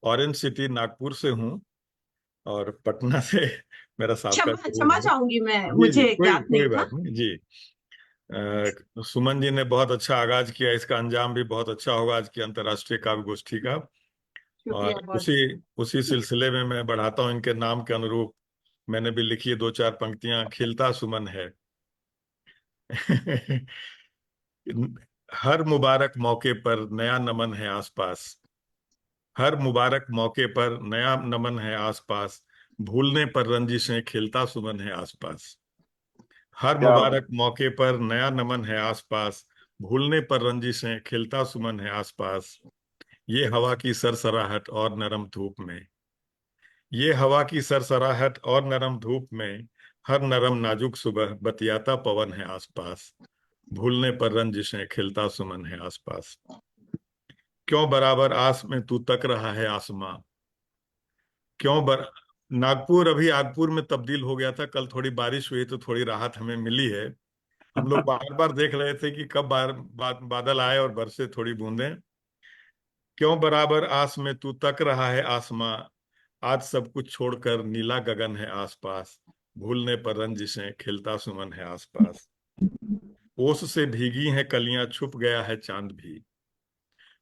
ऑरेंज सिटी नागपुर से हूँ और पटना से मेरा साबका क्षमा चाहूंगी मैं, जी मुझे जी, कोई ज्ञात नहीं कोई था। बात नहीं जी। सुमन जी ने बहुत अच्छा आगाज किया, इसका अंजाम भी बहुत अच्छा होगा आज की अंतर्राष्ट्रीय काव्य गोष्ठी का। और शुक्रिया बहुत। उसी उसी सिलसिले में मैं बढ़ाता हूँ इनके नाम के अनुरूप। मैंने भी लिखी है 2-4 पंक्तियां। खिलता सुमन है। हर मुबारक मौके पर नया नमन है आसपास। हर मुबारक मौके पर नया नमन है आसपास। भूलने पर रंजिशें खिलता सुमन है आसपास। हर क्या मुबारक मौके पर नया नमन है आसपास। भूलने पर रंजिशें खिलता सुमन है आसपास। ये हवा की सरसराहट और नरम धूप में। ये हवा की सरसराहट और नरम धूप में। हर नरम नाजुक सुबह बतियाता पवन है आसपास। भूलने पर रंजिशें खिलता सुमन है आसपास। क्यों बराबर आस में तू तक रहा है आसमां। क्यों बर नागपुर अभी आगपुर में तब्दील हो गया था। कल थोड़ी बारिश हुई तो थोड़ी राहत हमें मिली है। हम लोग बार बार देख रहे थे कि कब बादल आए और बरसे थोड़ी बूंदें। क्यों बराबर आस में तू तक रहा है आसमां। आज सब कुछ छोड़कर नीला गगन है आसपास। भूलने पर रंजिशें खिलता सुमन है आसपास। ओस से भीगी हैं कलियां छुप गया है चांद भी।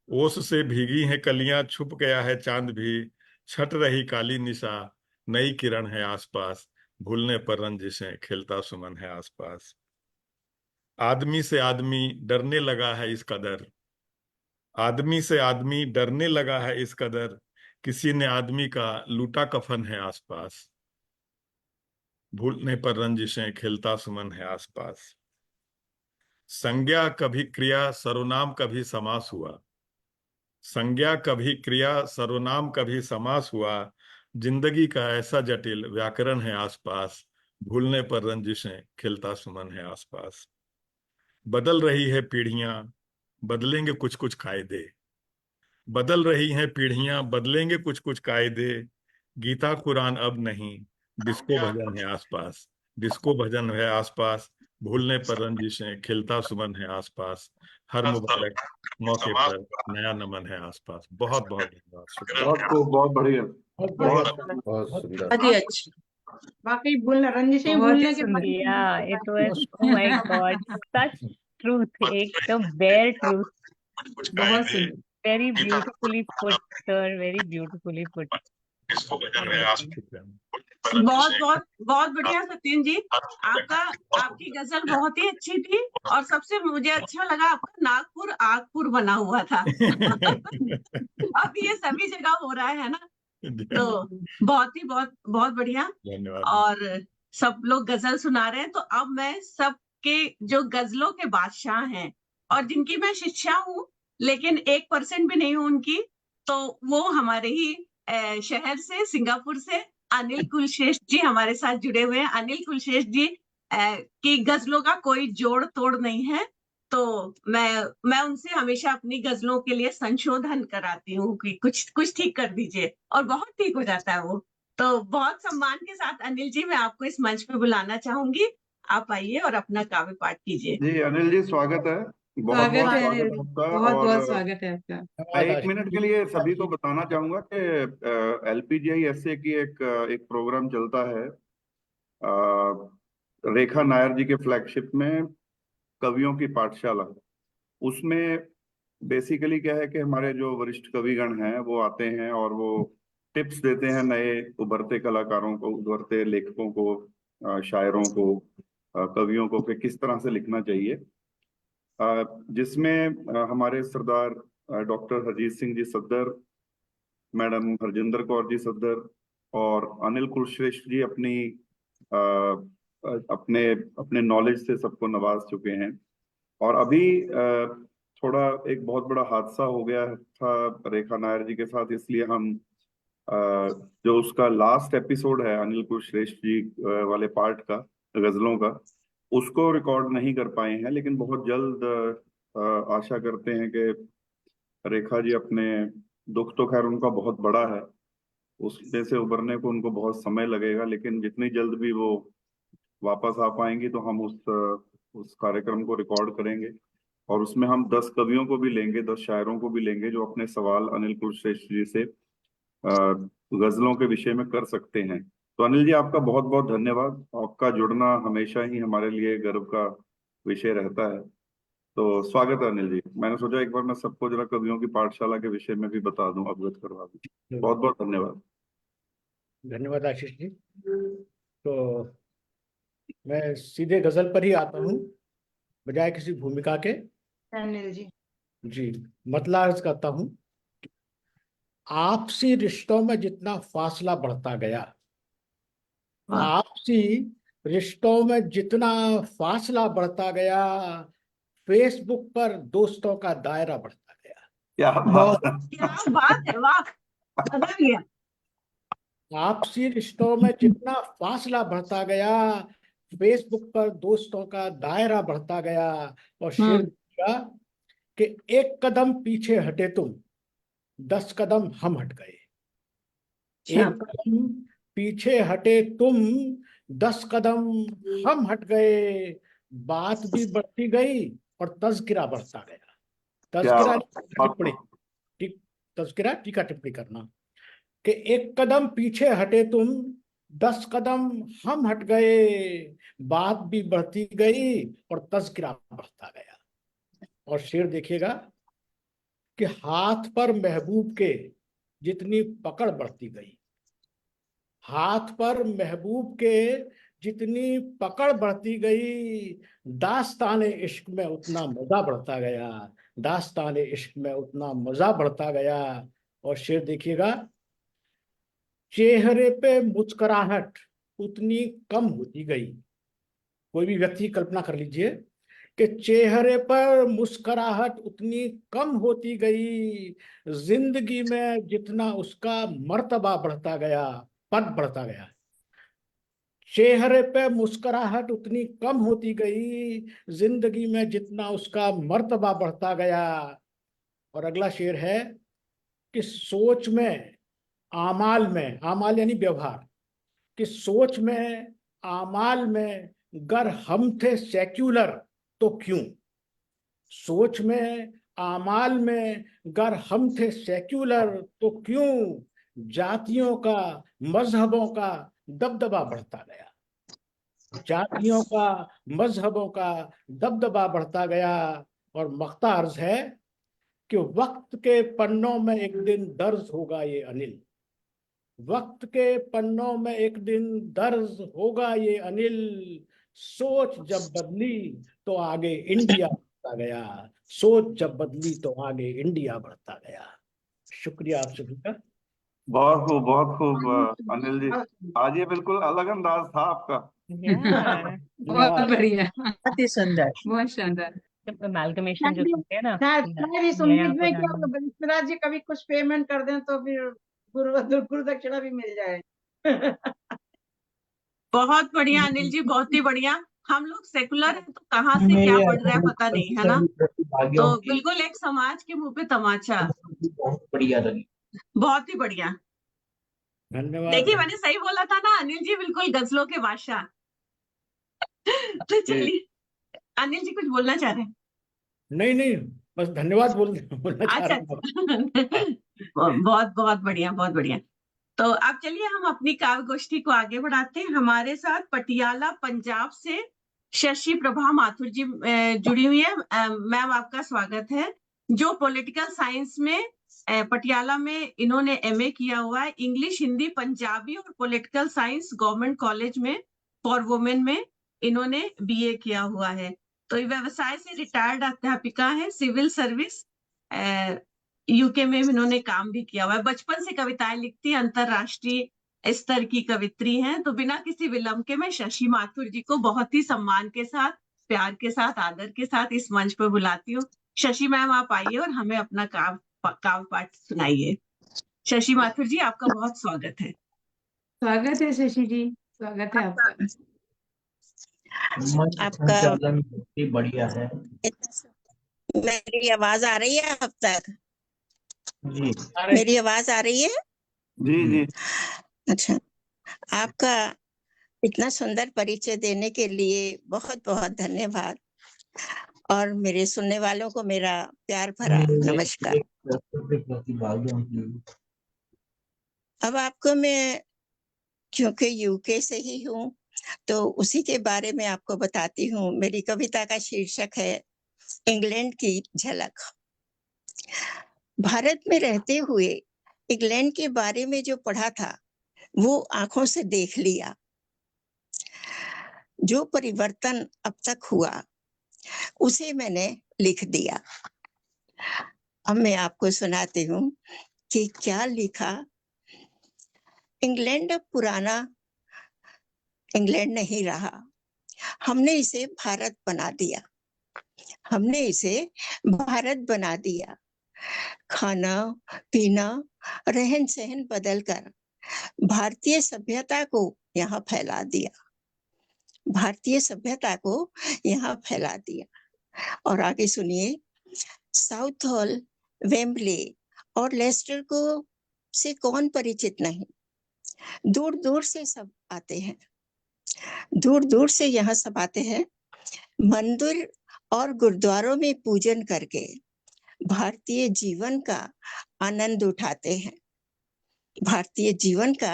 ओस से भीगी हैं कलियां छुप गया है चांद भी। छट रही काली निशा नई किरण है आसपास। भूलने पर रंजिशें खिलता सुमन है आसपास। आदमी से आदमी डरने लगा है इस कदर। आदमी से आदमी डरने लगा है इस कदर। किसी ने आदमी का लूटा कफन है आसपास। भूलने पर रंजिशें खिलता सुमन है आसपास। संज्ञा कभी क्रिया सर्वनाम कभी समास हुआ। संज्ञा कभी क्रिया सर्वनाम कभी समास हुआ। जिंदगी का ऐसा जटिल व्याकरण है आसपास। भूलने पर रंजिशें खिलता सुमन है आसपास। बदल रही है पीढ़ियां बदलेंगे कुछ कुछ कायदे। बदल रही हैं पीढ़ियां बदलेंगे कुछ कुछ कायदे। गीता कुरान अब नहीं डिस्को भजन है आसपास। डिस्को भजन है आसपास। भूलने पर रंजिशें खिलता सुमन है आसपास। हर मुबारक मौके पर नया नमन है आसपास। बहुत बहुत धन्यवाद। शुक्रिया। बहुत खूब, बहुत बढ़िया। बहुत बहुत सुंदर। बहुत ही अच्छा। वाकई भूलना, रंजिश बहुत ही भूलने के बाद सुंदर। Yeah, it was, oh my God, such truth, एकदम bare truth. बहुत सुंदर। Very beautifully put, sir, very beautifully put. बहुत बहुत बहुत बढ़िया सत्येंद्र जी। आपकी गजल बहुत ही अच्छी थी, और सबसे मुझे अच्छा लगा आपका नागपुर आगपुर बना हुआ था। अब ये सभी जगह हो रहा है ना, तो बहुत ही बहुत बहुत बढ़िया। धन्यवाद। और सब लोग गजल सुना रहे हैं, तो अब मैं सबके जो गजलों के बादशाह हैं और जिनकी मैं शिष्या हूँ लेकिन 1% भी नहीं हूँ उनकी, तो वो हमारे ही शहर से, सिंगापुर से अनिल कुलश्रेष्ठ जी हमारे साथ जुड़े हुए हैं। अनिल कुलश्रेष्ठ जी की गजलों का कोई जोड़ तोड़ नहीं है, तो मैं उनसे हमेशा अपनी गजलों के लिए संशोधन कराती हूँ कि कुछ ठीक कर दीजिए, और बहुत ठीक हो जाता है वो। तो बहुत सम्मान के साथ अनिल जी, मैं आपको इस मंच पे बुलाना चाहूंगी। आप आइए और अपना काव्य पाठ कीजिए। जी अनिल जी, स्वागत है। बहुत स्वागत बहुत है स्वागत अनिल है जी, आपका। बहुत बहुत और स्वागत है आपका। मैं 1 मिनट के लिए सभी को बताना चाहूंगा कि LPGI की एक प्रोग्राम चलता है रेखा नायर जी के फ्लैगशिप में, कवियों की पाठशाला। उसमें बेसिकली क्या है कि हमारे जो वरिष्ठ कविगण हैं वो आते हैं और वो टिप्स देते हैं नए उभरते कलाकारों को, उभरते लेखकों को, शायरों को, कवियों को, कि किस तरह से लिखना चाहिए। जिसमें हमारे सरदार डॉक्टर हरजीत सिंह जी सद्दर, मैडम हरजिंदर कौर जी सद्दर और अनिल कुलश्रेष्ठ जी अ, अपने अपने नॉलेज से सबको नवाज चुके हैं। और अभी थोड़ा एक बहुत बड़ा हादसा हो गया था रेखा नायर जी के साथ, इसलिए हम जो उसका लास्ट एपिसोड है अनिल कुलश्रेष्ठ जी वाले पार्ट का, गजलों का, उसको रिकॉर्ड नहीं कर पाए हैं, लेकिन बहुत जल्द आशा करते हैं कि रेखा जी अपने दुख तो खैर उनका बहुत बड़ा है, उसमें से उबरने को उनको बहुत समय लगेगा, लेकिन जितनी जल्द भी वो वापस आ पाएंगी तो हम उस कार्यक्रम को रिकॉर्ड करेंगे और उसमें हम 10 कवियों को भी लेंगे, 10 शायरों को भी लेंगे जो अपने सवाल अनिल कुलश्रेष्ठ जी से गजलों के विषय में कर सकते हैं। तो अनिल जी आपका बहुत बहुत धन्यवाद। आपका जुड़ना हमेशा ही हमारे लिए गर्व का विषय रहता है। तो स्वागत है अनिल जी। मैंने सोचा एक बार मैं सबको जरा कवियों की पाठशाला के विषय में भी बता दूं, अवगत करवा दूं। बहुत बहुत धन्यवाद। धन्यवाद आशीष जी। तो मैं सीधे गजल पर ही आता हूँ बजाय किसी भूमिका के। अनिल जी जी, मतलब अर्ज करता हूँ, आपसी रिश्तों में जितना फासला बढ़ता गया, आपसी रिश्तों में जितना फासला बढ़ता गया, फेसबुक पर दोस्तों का दायरा बढ़ता गया। क्या बात है। क्या बात है, वाह, मजा आ गया। आपसी रिश्तों में जितना फासला बढ़ता गया, फेसबुक पर दोस्तों का दायरा बढ़ता गया। और शेर का कि एक कदम पीछे हटे तुम, 10 कदम हम हट गए। एक कदम पीछे हटे तुम, 10 कदम हम हट गए। बात भी बढ़ती गई और तज़किरा बढ़ता गया। तज़किरा टिप्पणी, तज़किरा टीका टिप्पणी करना कि एक कदम पीछे हटे तुम, 10 कदम हम हट गए। बात भी बढ़ती गई और तज़किरा बढ़ता गया। और शेर देखिएगा कि हाथ पर महबूब के जितनी पकड़ बढ़ती गई, हाथ पर महबूब के जितनी पकड़ बढ़ती गई, दास्तान इश्क में उतना मजा बढ़ता गया। दास्तान इश्क में उतना मजा बढ़ता गया। और शेर देखिएगा, चेहरे पे मुस्कुराहट उतनी कम होती गई। कोई भी व्यक्ति कल्पना कर लीजिए कि चेहरे पर मुस्कुराहट उतनी कम होती गई, जिंदगी में जितना उसका मर्तबा बढ़ता गया, पद बढ़ता गया। चेहरे पे मुस्कुराहट उतनी कम होती गई, जिंदगी में जितना उसका मर्तबा बढ़ता गया। और अगला शेर है कि सोच में, आमाल में, आमाल यानी व्यवहार, कि सोच में, आमाल में गर हम थे सेक्युलर तो क्यों। सोच में, आमाल में गर हम थे सेक्युलर तो क्यों, जातियों का, मजहबों का दबदबा बढ़ता गया। जातियों का, मजहबों का दबदबा बढ़ता गया। और मख्ता अर्ज है कि वक्त के पन्नों में एक दिन दर्ज होगा ये अनिल, वक्त के पन्नों में एक दिन दर्ज होगा ये अनिल। सोच जब बदली तो आगे इंडिया बढ़ता गया, सोच जब बदली तो आगे इंडिया बढ़ता गया। शुक्रिया आप सभी का। बहुत खूब, बहुत खूब अनिल जी। आज ये बिल्कुल अलग अंदाज था आपका। बहुत बढ़िया, अति सुंदर। बहुत शानदार। अमेलगमेशन जो कहते हैं ना, शायद इस उम्मीद में कि विश्वनाथ जी कभी कुछ पेमेंट कर दें तो फिर गुरु दक्षिणा भी मिल जाए। बहुत बढ़िया अनिल जी, बहुत ही बढ़िया। हम लोग सेकुलर हैं तो कहाँ से क्या बढ़ रहा है पता नहीं, है ना। तो बिल्कुल एक समाज के मुंह पे तमाचा। बहुत बढ़िया लगी, बहुत ही बढ़िया। धन्यवाद। देखिए मैंने सही बोला था ना, अनिल जी बिल्कुल गजलों के बादशाह। तो चलिए, अनिल जी कुछ बोलना चाह रहे हैं? नहीं नहीं, बस धन्यवाद बोलना चाह अच्छा रहा हूँ। बहुत बहुत बढ़िया, बहुत बढ़िया। तो अब चलिए हम अपनी काव्य गोष्ठी को आगे बढ़ाते हैं। हमारे साथ पटियाला पंजाब से शशि प्रभा माथुर जी जुड़ी हुई है। मैम आपका स्वागत है। जो पॉलिटिकल साइंस में पटियाला में इन्होंने एमए किया हुआ है। इंग्लिश, हिंदी, पंजाबी और पॉलिटिकल साइंस गवर्नमेंट कॉलेज में फॉर वुमेन में इन्होंने बीए किया हुआ है। तो ये व्यवसाय से रिटायर्ड अध्यापिका है। सिविल सर्विस यूके में इन्होंने काम भी किया हुआ है। बचपन से कविताएं लिखती है, अंतरराष्ट्रीय स्तर की कवित्री हैं। तो बिना किसी विलंब के मैं शशि माथुर जी को बहुत ही सम्मान के साथ, प्यार के साथ, आदर के साथ इस मंच पर बुलाती हूँ। शशि मैम आप आइए और हमें अपना काव्य पाठ सुनाइए। शशि माथुर जी आपका बहुत स्वागत है। स्वागत है शशि जी, स्वागत है आपका। मंच आपका संचालन भी बढ़िया है। मेरी आवाज आ रही है अब तक? जी मेरी आवाज आ रही है? जी जी अच्छा, आपका इतना सुंदर परिचय देने के लिए बहुत बहुत धन्यवाद, और मेरे सुनने वालों को मेरा प्यार भरा नमस्कार। प्रतिभागियों की अब आपको मैं, क्योंकि यूके से ही हूँ, तो उसी के बारे में आपको बताती हूँ। मेरी कविता का शीर्षक है इंग्लैंड की झलक। भारत में रहते हुए इंग्लैंड के बारे में जो पढ़ा था वो आंखों से देख लिया। जो परिवर्तन अब तक हुआ उसे मैंने लिख दिया। अब मैं आपको सुनाती हूँ कि क्या लिखा। इंग्लैंड अब पुराना इंग्लैंड नहीं रहा, हमने इसे भारत बना दिया। हमने इसे भारत बना दिया। खाना पीना रहन सहन बदल कर भारतीय सभ्यता को यहाँ फैला दिया। भारतीय सभ्यता को यहाँ फैला दिया। और आगे सुनिए, साउथ हॉल, वेम्बले और लेस्टर को से कौन परिचित नहीं। दूर दूर से सब आते हैं, दूर दूर से यहाँ सब आते हैं। मंदिर और गुरुद्वारों में पूजन करके भारतीय जीवन का आनंद उठाते हैं। भारतीय जीवन का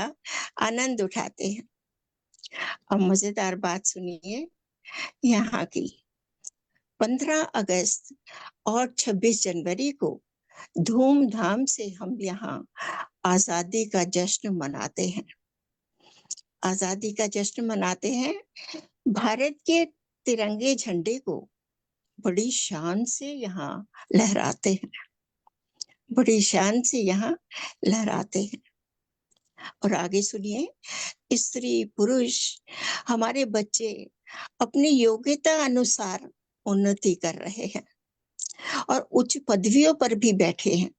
आनंद उठाते हैं। अब मजेदार बात सुनिए यहाँ की। 15 अगस्त और 26 जनवरी को धूमधाम से हम यहाँ आजादी का जश्न मनाते हैं। आजादी का जश्न मनाते हैं। भारत के तिरंगे झंडे को बड़ी शान से यहाँ लहराते हैं। बड़ी शान से यहाँ लहराते हैं। और आगे सुनिए, स्त्री पुरुष हमारे बच्चे अपनी योग्यता अनुसार उन्नति कर रहे हैं और उच्च पदवियों पर भी बैठे हैं।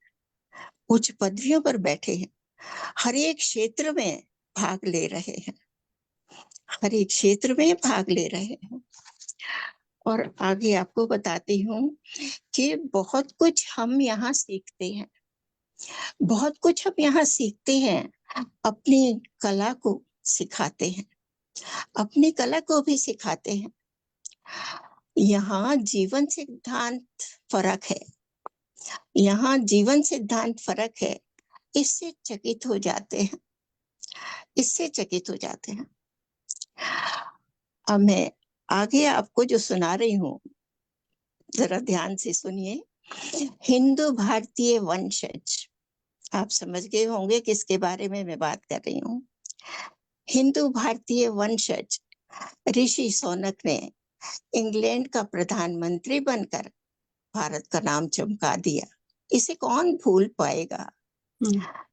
उच्च पदवियों पर बैठे हैं। हर एक क्षेत्र में भाग ले रहे हैं। हर एक क्षेत्र में भाग ले रहे हैं। और आगे आपको बताती हूँ कि बहुत कुछ हम यहाँ सीखते हैं। बहुत कुछ हम यहाँ सीखते हैं। अपनी कला को सिखाते हैं। अपनी कला को भी सिखाते हैं। यहाँ जीवन सिद्धांत फर्क है। यहाँ जीवन सिद्धांत फर्क है। इससे चकित हो जाते हैं। इससे चकित हो जाते हैं। अब मैं आगे आपको जो सुना रही हूँ जरा ध्यान से सुनिए। हिंदू भारतीय वंशज, आप समझ गए होंगे किसके बारे में मैं बात कर रही हूँ। हिंदू भारतीय वंशज ऋषि सोनक ने इंग्लैंड का प्रधानमंत्री बनकर भारत का नाम चमका दिया। इसे कौन भूल पाएगा।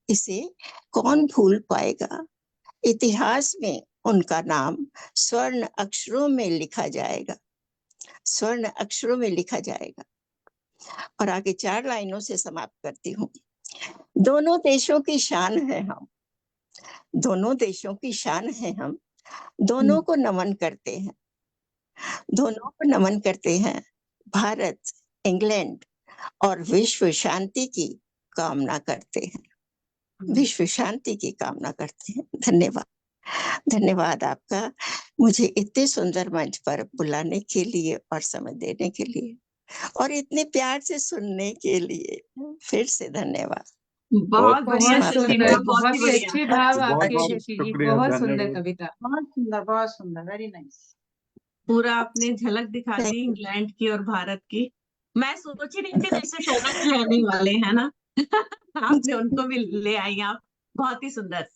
इसे कौन भूल पाएगा। इतिहास में उनका नाम स्वर्ण अक्षरों में लिखा जाएगा। स्वर्ण अक्षरों में लिखा जाएगा। और आगे 4 लाइनों से समाप्त करती हूँ। दोनों देशों की शान है हम। दोनों देशों की शान है हम। दोनों को नमन करते हैं। दोनों को नमन करते हैं। भारत, इंग्लैंड और विश्व शांति की कामना करते हैं। विश्व शांति की कामना करते हैं। धन्यवाद। धन्यवाद आपका, मुझे इतने सुंदर मंच पर बुलाने के लिए और समय देने के लिए और इतने प्यार से सुनने के लिए फिर से धन्यवाद। बहुत बढ़िया बहुत शशि सुंदर, मैम, बहुत बहुत ही ही बढ़िया। अच्छे भाव बहुत आपके बहुत शशि जी। शुक्रिया, बहुत सुंदर धन्यवाद। कविता। बहुत सुंदर, वेरी नाइस। पूरा आपने झलक दिखा दी इंग्लैंड की और भारत की। मैं सोच ही रही थी जैसे शौनक जी आने वाले हैं ना। आपने उनको भी ले आई आप। बहुत ही सुंदर।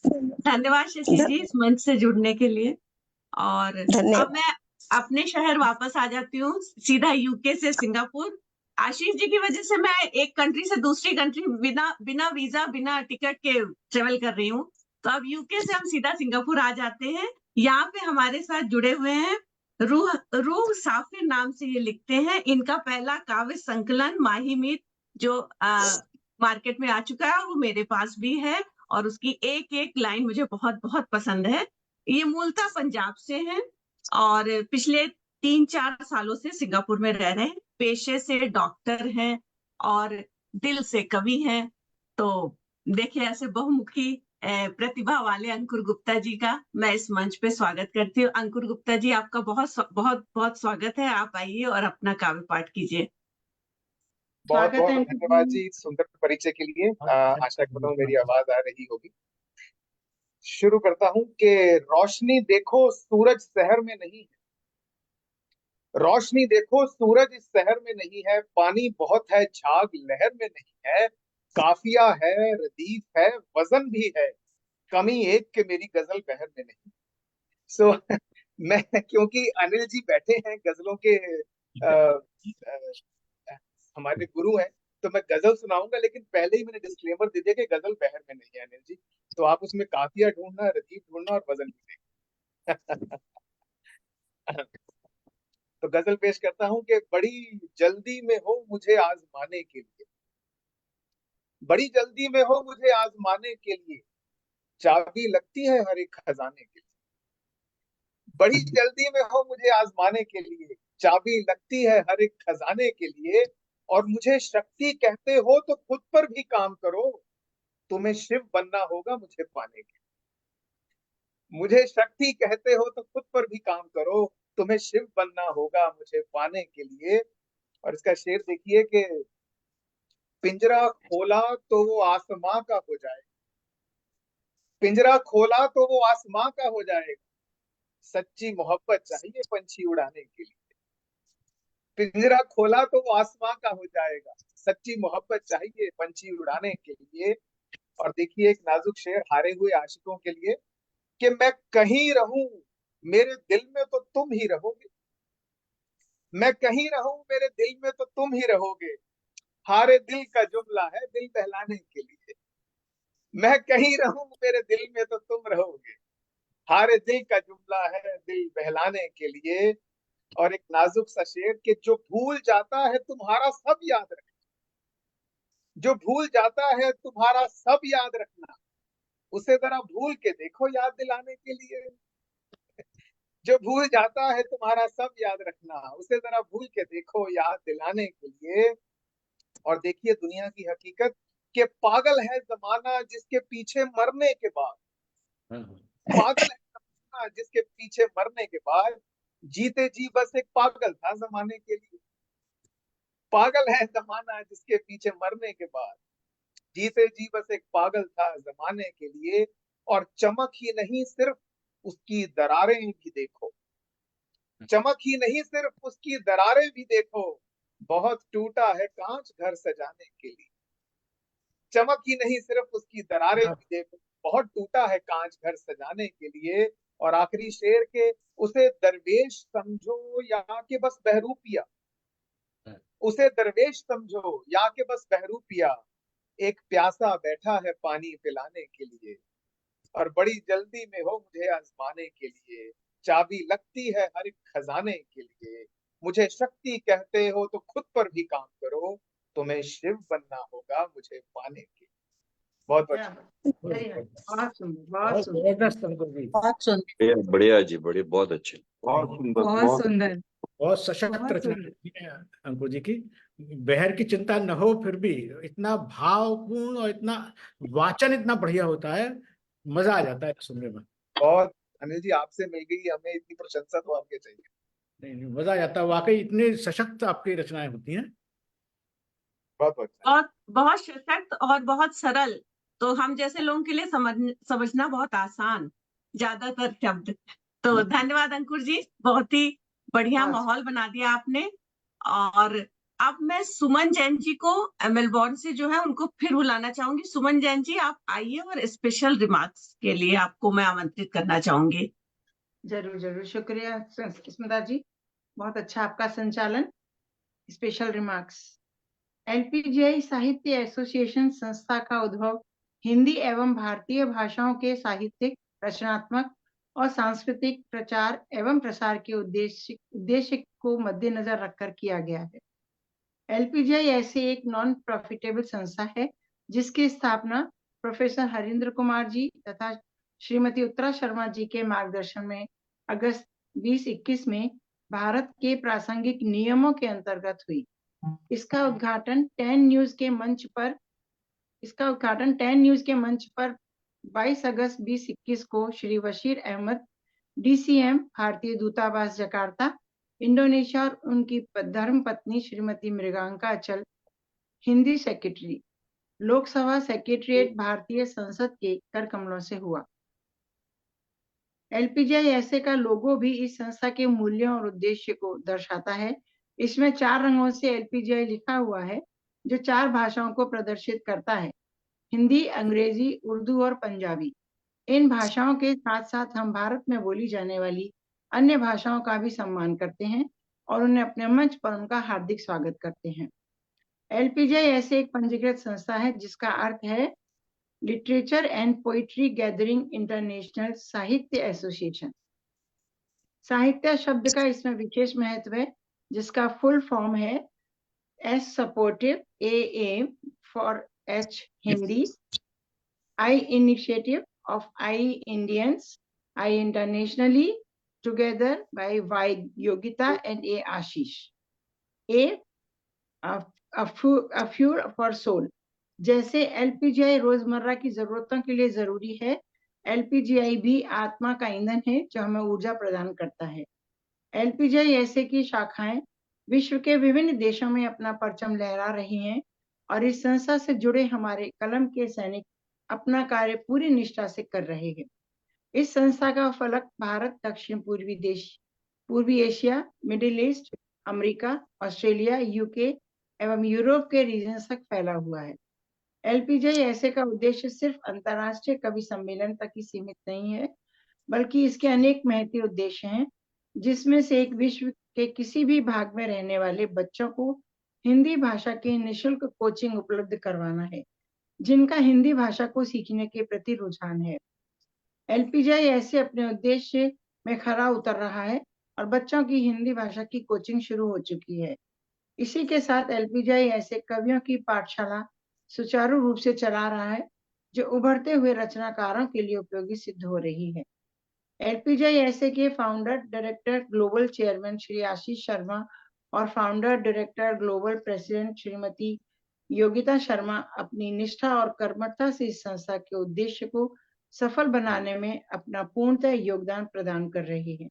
धन्यवाद शशि जी इस मंच से जुड़ने के लिए। और अब मैं अपने शहर वापस आ जाती हूँ, सीधा यूके से सिंगापुर। आशीष जी की वजह से मैं एक कंट्री से दूसरी कंट्री बिना वीजा बिना टिकट के ट्रेवल कर रही हूँ। तो अब यूके से हम सीधा सिंगापुर आ जाते हैं। यहाँ पे हमारे साथ जुड़े हुए हैं रूह साफिर, नाम से ये लिखते हैं। इनका पहला काव्य संकलन माही मीत जो मार्केट में आ चुका है वो मेरे पास भी है और उसकी एक एक लाइन मुझे बहुत बहुत पसंद है। ये मूलतः पंजाब से हैं और पिछले 3-4 सालों से सिंगापुर में रह रहे हैं। पेशे से डॉक्टर हैं और दिल से कवि हैं। तो देखिए, ऐसे बहुमुखी प्रतिभा वाले अंकुर गुप्ता जी का मैं इस मंच पे स्वागत करती हूँ। अंकुर गुप्ता जी, आपका बहुत बहुत बहुत स्वागत है। आप आइए और अपना काव्य पाठ कीजिए। स्वागत है अंकुर धन्यवाद जी। जी सुंदर परिचय के लिए। आशा करता हूँ मेरी आवाज आ रही होगी। शुरू करता हूँ कि रोशनी देखो सूरज शहर में नहीं है, रोशनी देखो सूरज इस शहर में नहीं है, पानी बहुत है झाग लहर में नहीं है, काफिया है रदीफ है वजन भी है, कमी एक के मेरी गजल बहर में नहीं। सो मैं, क्योंकि अनिल जी बैठे हैं गजलों के हमारे गुरु हैं, तो मैं गजल सुनाऊंगा, लेकिन पहले ही मैंने डिस्क्लेमर दे दिया कि गजल बहर में नहीं है अनिल जी। तो आप उसमें काफिया ढूंढना, रदीफ ढूंढना और वजन भी देखना। तो गजल पेश करता हूं कि बड़ी जल्दी में हो मुझे आजमाने के लिए, बड़ी जल्दी में हो मुझे आजमाने के लिए, चाबी लगती है हर एक खजाने के लिए। बड़ी जल्दी में हो मुझे आजमाने के लिए, चाबी लगती है हर एक खजाने के लिए, और मुझे शक्ति कहते हो तो खुद पर भी काम करो, तुम्हें शिव बनना होगा मुझे पाने के। मुझे शक्ति कहते हो तो खुद पर भी काम करो, तुम्हें शिव बनना होगा मुझे पाने के लिए। और इसका शेर देखिए कि पिंजरा खोला तो वो आसमां का हो जाए, पिंजरा खोला तो वो आसमां का हो जाएगा, सच्ची मोहब्बत चाहिए पंछी उड़ाने के लिए। पिंजरा खोला तो वो आसमां का हो जाएगा, सच्ची मोहब्बत चाहिए पंछी उड़ाने के लिए। और देखिए एक नाजुक शेर हारे हुए आशिकों के लिए कि मैं कहीं रहूं मेरे दिल में तो तुम ही रहोगे, मैं कहीं रहूं मेरे दिल में तो तुम ही रहोगे, हारे दिल का जुमला है दिल बहलाने के लिए। मैं कहीं रहूं मेरे दिल में तो तुम रहोगे, हारे दिल का जुमला है दिल बहलाने के लिए। और एक नाजुक सा शेर कि जो भूल जाता है तुम्हारा सब याद रखना, जो भूल जाता है तुम्हारा सब याद रखना, उसे जरा भूल के देखो याद दिलाने के लिए। जो भूल जाता है तुम्हारा सब याद रखना, उसे जरा भूल के देखो याद दिलाने के लिए। और देखिए दुनिया की हकीकत कि पागल है जमाना जिसके पीछे मरने के बाद, पागल है जमाना जिसके पीछे मरने के बाद, जीते जी बस एक पागल था जमाने के लिए। पागल है जमाना जिसके पीछे मरने के बाद, जीते जी बस एक पागल था जमाने के लिए। और चमक ही नहीं सिर्फ उसकी दरारें भी देखो, चमक ही नहीं सिर्फ उसकी दरारें भी देखो, बहुत टूटा है कांच घर सजाने के लिए। चमक ही नहीं सिर्फ उसकी दरारें भी देखो, बहुत टूटा है कांच घर सजाने के लिए। और आखिरी शेर के उसे दरवेश समझो या के बस बहरूपिया, उसे दरवेश समझो या के बस बहरूपिया, एक प्यासा बैठा है पानी पिलाने के लिए। और बड़ी जल्दी में हो मुझे आजमाने के लिए, चाबी लगती है हर एक खजाने के लिए, मुझे शक्ति कहते हो तो खुद पर भी काम करो, तुम्हें शिव बनना होगा मुझे पाने के। बहुत बहुत बहुत सुंदर, बहुत बहुत सुंदर, जबरदस्त अंकुर जी, बहुत सुंदर, बढ़िया बढ़िया जी, बढ़िया, बहुत अच्छे। बहुत सुंदर, बहुत सुंदर, बहुत सशक्त बहुत रचना सुंदर। लिखी है अंकुर जी की। बहर की चिंता न हो फिर भी इतना भावपूर्ण और इतना वाचन इतना बढ़िया होता है, मजा आ जाता है सुनने में। बहुत। अनिल जी आपसे मिल गई हमें, इतनी प्रशंसा तो आपके चाहिए। नहीं, मजा आ जाता है वाकई, इतने सशक्त आपकी रचनाएं होती हैं। बहुत बहुत और बहुत सशक्त और बहुत सरल, तो हम जैसे लोगों के लिए समझना बहुत आसान, ज्यादातर शब्द। तो धन्यवाद अंकुर जी, बहुत ही बढ़िया हाँ। माहौल बना दिया आपने। और अब मैं सुमन जैन जी को मेलबोर्न से जो है उनको फिर बुलाना चाहूंगी। सुमन जैन जी, आप आइए और स्पेशल रिमार्क्स के लिए आपको मैं आमंत्रित करना चाहूंगी। जरूर जरूर, शुक्रिया स्मिता जी, बहुत अच्छा आपका संचालन। Special remarks. एलपीजीआई साहित्य एसोसिएशन संस्था का उद्भव हिंदी एवं भारतीय भाषाओं के साहित्यिक, रचनात्मक और सांस्कृतिक प्रचार एवं प्रसार के उद्देश्य को मद्देनजर रखकर किया गया है। एलपीजीआई ऐसे एक नॉन प्रॉफिटेबल संस्था है जिसकी स्थापना प्रोफेसर हरिंद्र कुमार जी तथा श्रीमती उत्तरा शर्मा जी के मार्गदर्शन में अगस्त 2021 में भारत के प्रासंगिक नियमों के अंतर्गत हुई। इसका उद्घाटन 10 न्यूज के मंच पर 22 अगस्त 2021 को श्री बशीर अहमद, DCM, भारतीय दूतावास जकार्ता, इंडोनेशिया, और उनकी धर्मपत्नी श्रीमती मृगांका अचल, हिंदी सेक्रेटरी, लोकसभा सेक्रेटरीट, भारतीय संसद के कर कमलों से हुआ। LPGI का लोगो भी इस संस्था के मूल्यों और उद्देश्य को दर्शाता है। इसमें 4 रंगों से LPGI लिखा हुआ है, जो 4 भाषाओं को प्रदर्शित करता है: हिंदी, अंग्रेजी, उर्दू और पंजाबी। इन भाषाओं के साथ साथ हम भारत में बोली जाने वाली अन्य भाषाओं का भी सम्मान करते हैं और उन्हें अपने मंच पर उनका हार्दिक स्वागत करते हैं। LPGI एक पंजीकृत संस्था है जिसका अर्थ है literature and poetry gathering international Sahitya association. साहित्य शब्द का इसमें विशेष महत्व है, जिसका फुल फॉर्म है S supportive, A for H Hindi, I initiative of I Indians, I internationally, together by Y Yogita and A Ashish, A pure for soul. जैसे LPGI रोजमर्रा की जरूरतों के लिए जरूरी है, LPGI भी आत्मा का ईंधन है जो हमें ऊर्जा प्रदान करता है। LPGI की शाखाएं विश्व के विभिन्न देशों में अपना परचम लहरा रही हैं और इस संस्था से जुड़े हमारे कलम के सैनिक अपना कार्य पूरी निष्ठा से कर रहे हैं। इस संस्था का फलक भारत, दक्षिण पूर्वी Asia, middle east, America, Australia, UK एवं यूरोप के रीजन तक फैला हुआ है। LPGI का उद्देश्य सिर्फ अंतर्राष्ट्रीय कवि सम्मेलन तक ही सीमित नहीं है, बल्कि इसके अनेक महती उद्देश्य हैं, जिसमें से एक विश्व के किसी भी भाग में रहने वाले बच्चों को हिंदी भाषा की निःशुल्क कोचिंग उपलब्ध करवाना है, जिनका हिंदी भाषा को सीखने के प्रति रुझान है। LPGI अपने उद्देश्य में खरा उतर रहा है और बच्चों की हिंदी भाषा की कोचिंग शुरू हो चुकी है। इसी के साथ LPGI कवियों की पाठशाला सुचारू रूप से चला रहा है, जो उभरते हुए रचनाकारों के लिए उपयोगी सिद्ध हो रही है। LPGI के founder director global chairman Shri Ashish Sharma और founder director global president Shrimati Yogita Sharma अपनी निष्ठा और कर्मठता से इस संस्था के उद्देश्य को सफल बनाने में अपना पूर्णतः योगदान प्रदान कर रही है।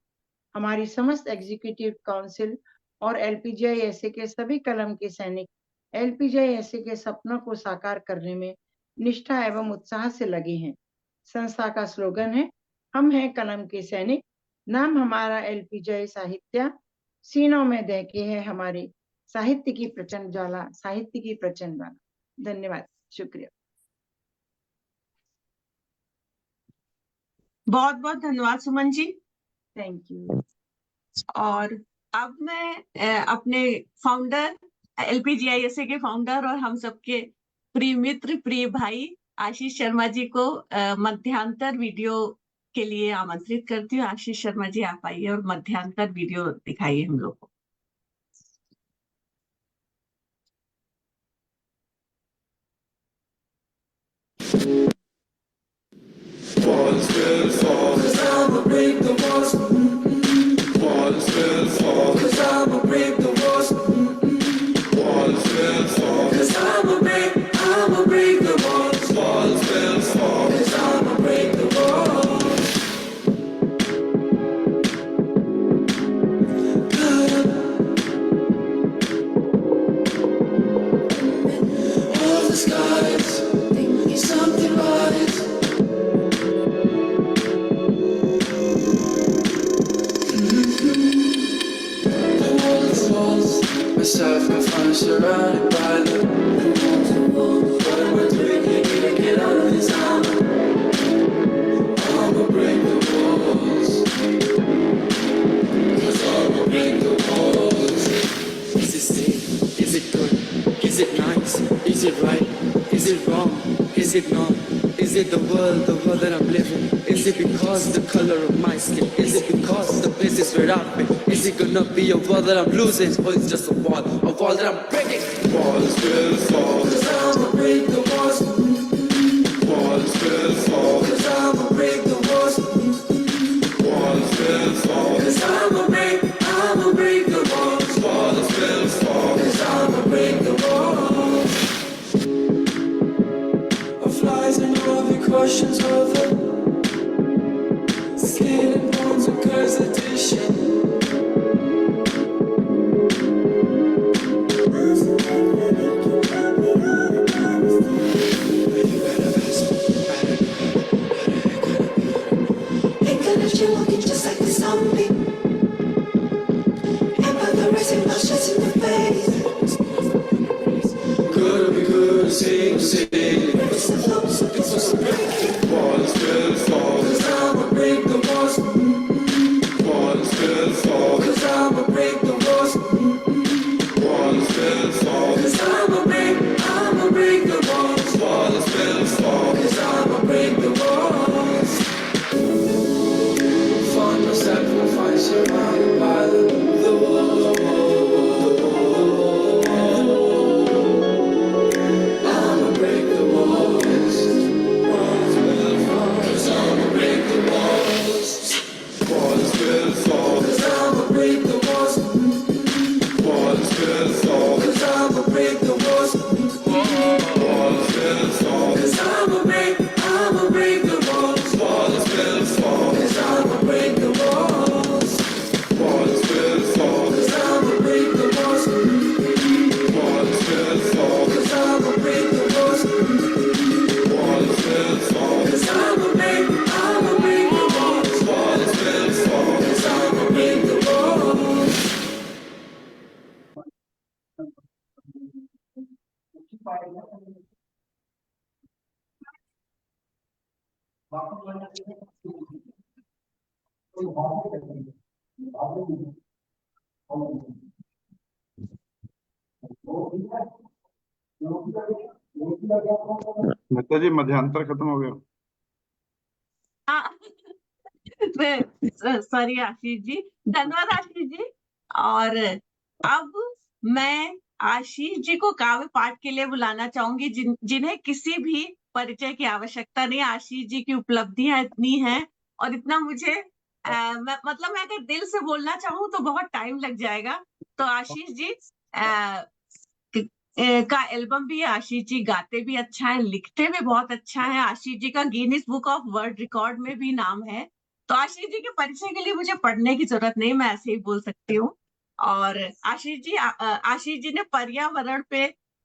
हमारी समस्त एग्जीक्यूटिव काउंसिल और LPGI के सभी कलम के सैनिक LPGI के सपनों को साकार करने में निष्ठा एवं उत्साह से लगे हैं। संस्था का स्लोगन है, हम हैं कलम के सैनिक, नाम हमारा LPGI साहित्य, सीनों में दहके है हमारे साहित्य की प्रचंड ज्वाला, साहित्य की प्रचंड ज्वाला। धन्यवाद, शुक्रिया। बहुत बहुत धन्यवाद सुमन जी। Thank you. और अब मैं अपने फाउंडर LPGI के फाउंडर और हम सबके प्रिय मित्र, प्रिय भाई आशीष शर्मा जी को मध्यांतर वीडियो के लिए आमंत्रित करती हूँ। आशीष शर्मा जी, आप आइए और मध्यांतर वीडियो दिखाइए हम लोग को। Walls will fall, 'cause I'ma break the walls. Walls will fall, 'cause I'ma break the walls. Walls will fall, 'cause I'ma break the walls. Walls will fall, 'cause I'ma break the walls. Cut up all the skies, thinking something right. Myself and find surrounded by the walls. What we're doing here, need to get out of this armor. I'ma break the walls, 'cause I'ma break the walls. Is it safe? Is it good? Is it nice? Is it right? Is it wrong? Is it not? Is it the world that I'm living? Is it because the color of my skin? Is it because the places where I've been? Is it gonna be a world that I'm losing? Or it's just a wall that I'm breaking? Walls will fall, 'cause I'ma break the walls. Walls will fall, 'cause I'ma break the walls. Walls will fall, 'cause emotions of the skin and bones of Kurt's addition. You're looking just like a zombie, and by the rising blushes in your face. Could it be good to see, it's the flows of it's just walls will fall, 'cause I'ma break the walls. Walls will fall, 'cause I'ma break the walls. Walls will fall, 'cause I'ma break the walls. Walls will fall, 'cause I'ma break the walls. Find myself and find surrounded by the wall. I'ma break the walls. Walls will fall, 'cause I'ma break the walls. Walls will fall, 'cause I'ma break the walls. Walls will fall, 'cause I'ma break the walls. Walls will fall, 'cause I'ma break the walls. Walls will fall, 'cause I'ma break the walls. Walls will fall, 'cause I'ma break the walls. Walls will fall, 'cause I'ma break the walls. Walls will fall, 'cause I'ma break the walls. Walls will fall, 'cause I'ma break the walls. Smita जी मध्यांतर खत्म हो गया। हाँ सॉरी आशीष जी, धन्यवाद आशीष जी। और अब मैं आशीष जी को काव्य पाठ के लिए बुलाना चाहूंगी, जिन्हें किसी भी परिचय की आवश्यकता नहीं। आशीष जी की उपलब्धियां इतनी हैं और इतना मुझे मैं अगर दिल से बोलना चाहूँ तो बहुत टाइम लग जाएगा। तो आशीष जी का एल्बम भी है। आशीष जी गाते भी अच्छा है, लिखते भी बहुत अच्छा है। आशीष जी का Guinness book of world record में भी नाम है। तो आशीष जी के परिचय के लिए मुझे पढ़ने की जरूरत नहीं, मैं ऐसे ही बोल सकती हूँ। और आशीष जी ने पर्यावरण पे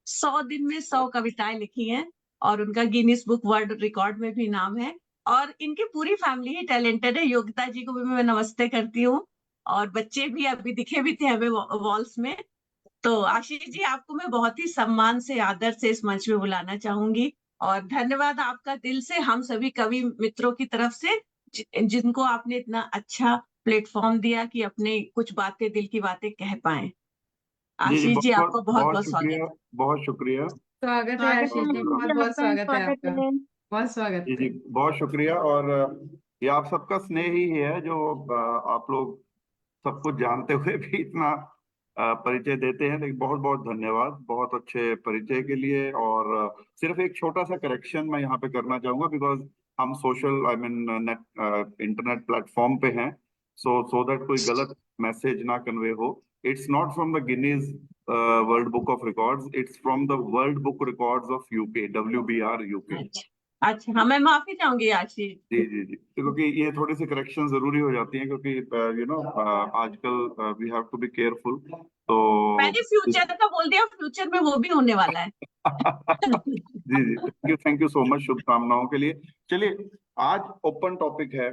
100 दिन में 100 कविताएं लिखी हैं और उनका गिनीज बुक वर्ल्ड रिकॉर्ड में भी नाम है। और इनकी पूरी फैमिली ही टैलेंटेड है। योगिता जी को भी मैं नमस्ते करती हूँ और बच्चे भी अभी दिखे भी थे हमें वॉल्स में। तो आशीष जी, आपको मैं बहुत ही सम्मान से, आदर से इस मंच में बुलाना चाहूंगी और धन्यवाद आपका दिल से हम सभी कवि मित्रों की तरफ से, जिनको आपने इतना अच्छा प्लेटफॉर्म दिया कि अपने कुछ बातें, दिल की बातें कह पाए। आशीष जी, आपको बहुत बहुत स्वागत। बहुत शुक्रिया। स्वागत है आशीष जी, बहुत बहुत स्वागत है आपका, बहुत स्वागत जी, बहुत शुक्रिया। और ये आप सबका स्नेह ही है जो आप लोग सब कुछ जानते हुए भी इतना परिचय देते हैं। लेकिन बहुत बहुत धन्यवाद बहुत अच्छे परिचय के लिए। और सिर्फ एक छोटा सा करेक्शन मैं यहाँ पे करना चाहूंगा, बिकॉज हम सोशल नेट इंटरनेट प्लेटफॉर्म पे हैं, सो दैट कोई गलत मैसेज ना कन्वे हो। It's not from the Guinness world book of records, it's from the world book records of UK, WBR UK. अच्छा, हाँ, मैं माफी चाहूंगी आशीष जी, क्योंकि ये थोड़ी सी करेक्शन जरूरी हो जाती हैं, क्योंकि आजकल we have to be careful. तो मैंने फ्यूचर का बोल दिया, फ्यूचर में वो भी होने वाला है। जी, थैंक यू सो मच, शुभकामनाओं के लिए। चलिए, आज ओपन टॉपिक है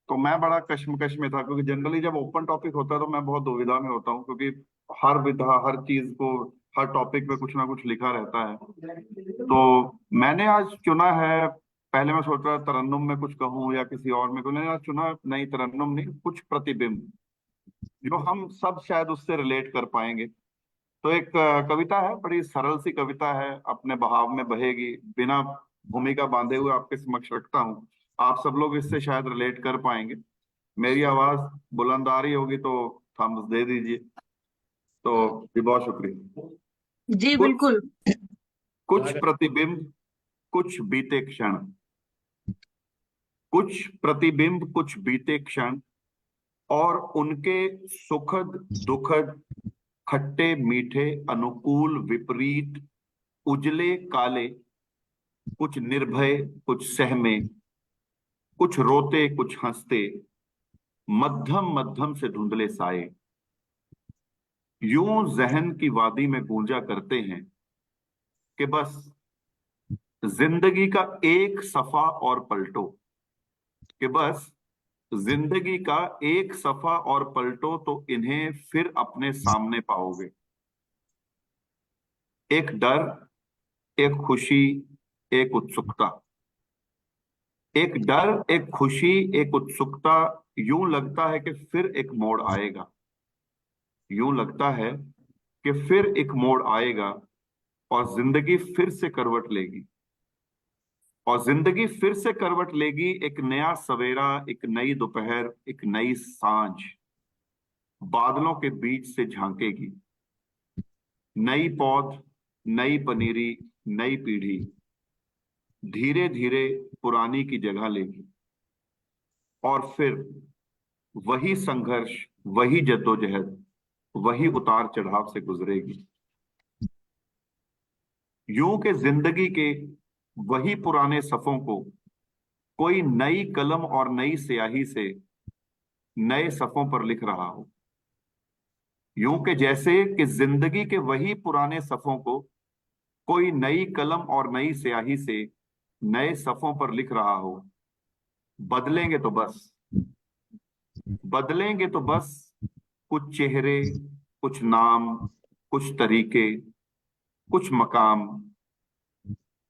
तो मैं बड़ा कश्मकश में था, क्योंकि जनरली जब ओपन टॉपिक होता है तो मैं बहुत दुविधा में होता हूँ, क्योंकि हर विधा, हर चीज को, हर टॉपिक पे कुछ ना कुछ लिखा रहता है। तो मैंने आज चुना है, पहले मैं सोच रहा तरन्नुम में कुछ कहूँ या किसी और में, मैंने आज चुना नहीं, तरन्नुम नहीं, कुछ प्रतिबिंब, जो हम सब शायद उससे रिलेट कर पाएंगे। तो एक कविता है, बड़ी सरल सी कविता है, अपने बहाव में बहेगी, बिना भूमिका बांधे हुए आपके समक्ष रखता हूँ। आप सब लोग इससे शायद रिलेट कर पाएंगे। मेरी आवाज बुलंद आ रही होगी तो थम्स दे दीजिए। तो जी, बहुत शुक्रिया जी। बिल्कुल। कुछ प्रतिबिंब, कुछ बीते क्षण, कुछ प्रतिबिंब, कुछ बीते क्षण, और उनके सुखद दुखद, खट्टे मीठे, अनुकूल विपरीत, उजले काले, कुछ निर्भय, कुछ सहमे, कुछ रोते कुछ हंसते, मध्यम मध्यम से धुंधले साए, यूं जहन की वादी में गूंजा करते हैं कि बस जिंदगी का एक सफा और पलटो, कि बस जिंदगी का एक सफा और पलटो तो इन्हें फिर अपने सामने पाओगे। एक डर, एक खुशी, एक उत्सुकता, एक डर, एक खुशी, एक उत्सुकता, यूं लगता है कि फिर एक मोड़ आएगा, यूं लगता है कि फिर एक मोड़ आएगा और जिंदगी फिर से करवट लेगी, और जिंदगी फिर से करवट लेगी। एक नया सवेरा, एक नई दोपहर, एक नई सांझ बादलों के बीच से झांकेगी। नई पौध, नई पनीरी, नई पीढ़ी धीरे धीरे पुरानी की जगह लेगी, और फिर वही संघर्ष, वही जद्दोजहद, वही उतार चढ़ाव से गुजरेगी। यूं के जिंदगी के वही पुराने सफों को कोई नई कलम और नई स्याही से नए सफों पर लिख रहा हो। यूं के जैसे कि जिंदगी के वही पुराने सफों को कोई नई कलम और नई स्याही से नए सफों पर लिख रहा हो। बदलेंगे तो बस, बदलेंगे तो बस कुछ चेहरे, कुछ नाम, कुछ तरीके, कुछ मकाम।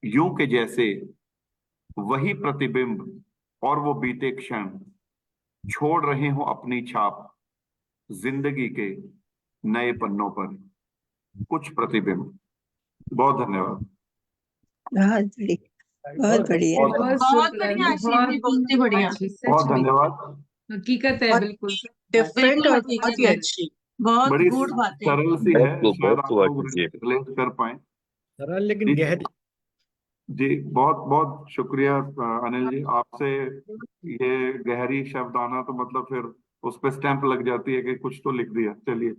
यूं के जैसे वही प्रतिबिंब और वो बीते क्षण छोड़ रहे हो अपनी छाप जिंदगी के नए पन्नों पर, कुछ प्रतिबिंब। बहुत धन्यवाद। बहुत बढ़िया, बहुत बढ़िया। बहुत बढ़िया आशीष जी, बहुत ही बढ़िया, बहुत धन्यवाद। हकीकत है, बिल्कुल डिफरेंट और बहुत बहुत ही ही अच्छी, बहुत बड़ी गूढ़ बातें। सरल सी है, बहुत शायद आप लोग अच्छी है। रिलेट कर पाए। सरल लेकिन गहरी। जी बहुत बहुत शुक्रिया अनिल जी, आपसे ये गहरी शब्द आना तो मतलब फिर उस पर स्टैंप लग जाती है कि कुछ तो लिख दिया। चलिए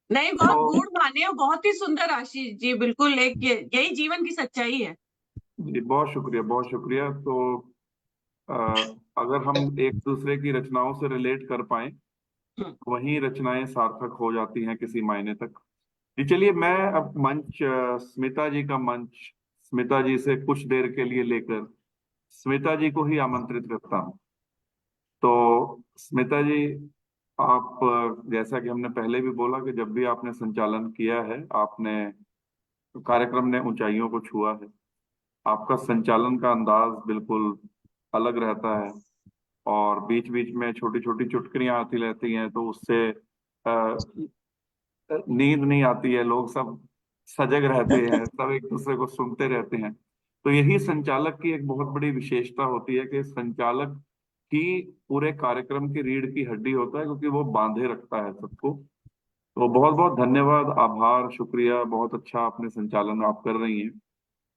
नहीं, बहुत तो गूढ़ माने और बहुत ही सुंदर आशीष जी, बिल्कुल एक यही जीवन की सच्चाई है। जी बहुत शुक्रिया, बहुत शुक्रिया। तो अ, अगर हम एक दूसरे की रचनाओं से रिलेट कर पाए, वही रचनाएं सार्थक हो जाती हैं किसी मायने तक। जी चलिए, मैं अब मंच स्मिता जी का मंच स्मिता जी से कुछ देर के लिए लेकर स्मिता जी को ही आमंत्रित करता हूँ। तो स्मिता जी, आप जैसा कि हमने पहले भी बोला कि जब भी आपने संचालन किया है, आपने कार्यक्रम ने ऊंचाइयों को छुआ है। आपका संचालन का अंदाज बिल्कुल अलग रहता है, और बीच बीच में छोटी छोटी चुटकियां आती रहती हैं, तो उससे नींद नहीं आती है, लोग सब सजग रहते हैं, सब एक दूसरे को सुनते रहते हैं। तो यही संचालक की एक बहुत बड़ी विशेषता होती है कि संचालक ही पूरे कार्यक्रम की रीढ़ की हड्डी होता है, क्योंकि वो बांधे रखता है सबको। तो बहुत बहुत धन्यवाद, आभार, शुक्रिया। बहुत अच्छा आपने संचालन आप कर रही हैं।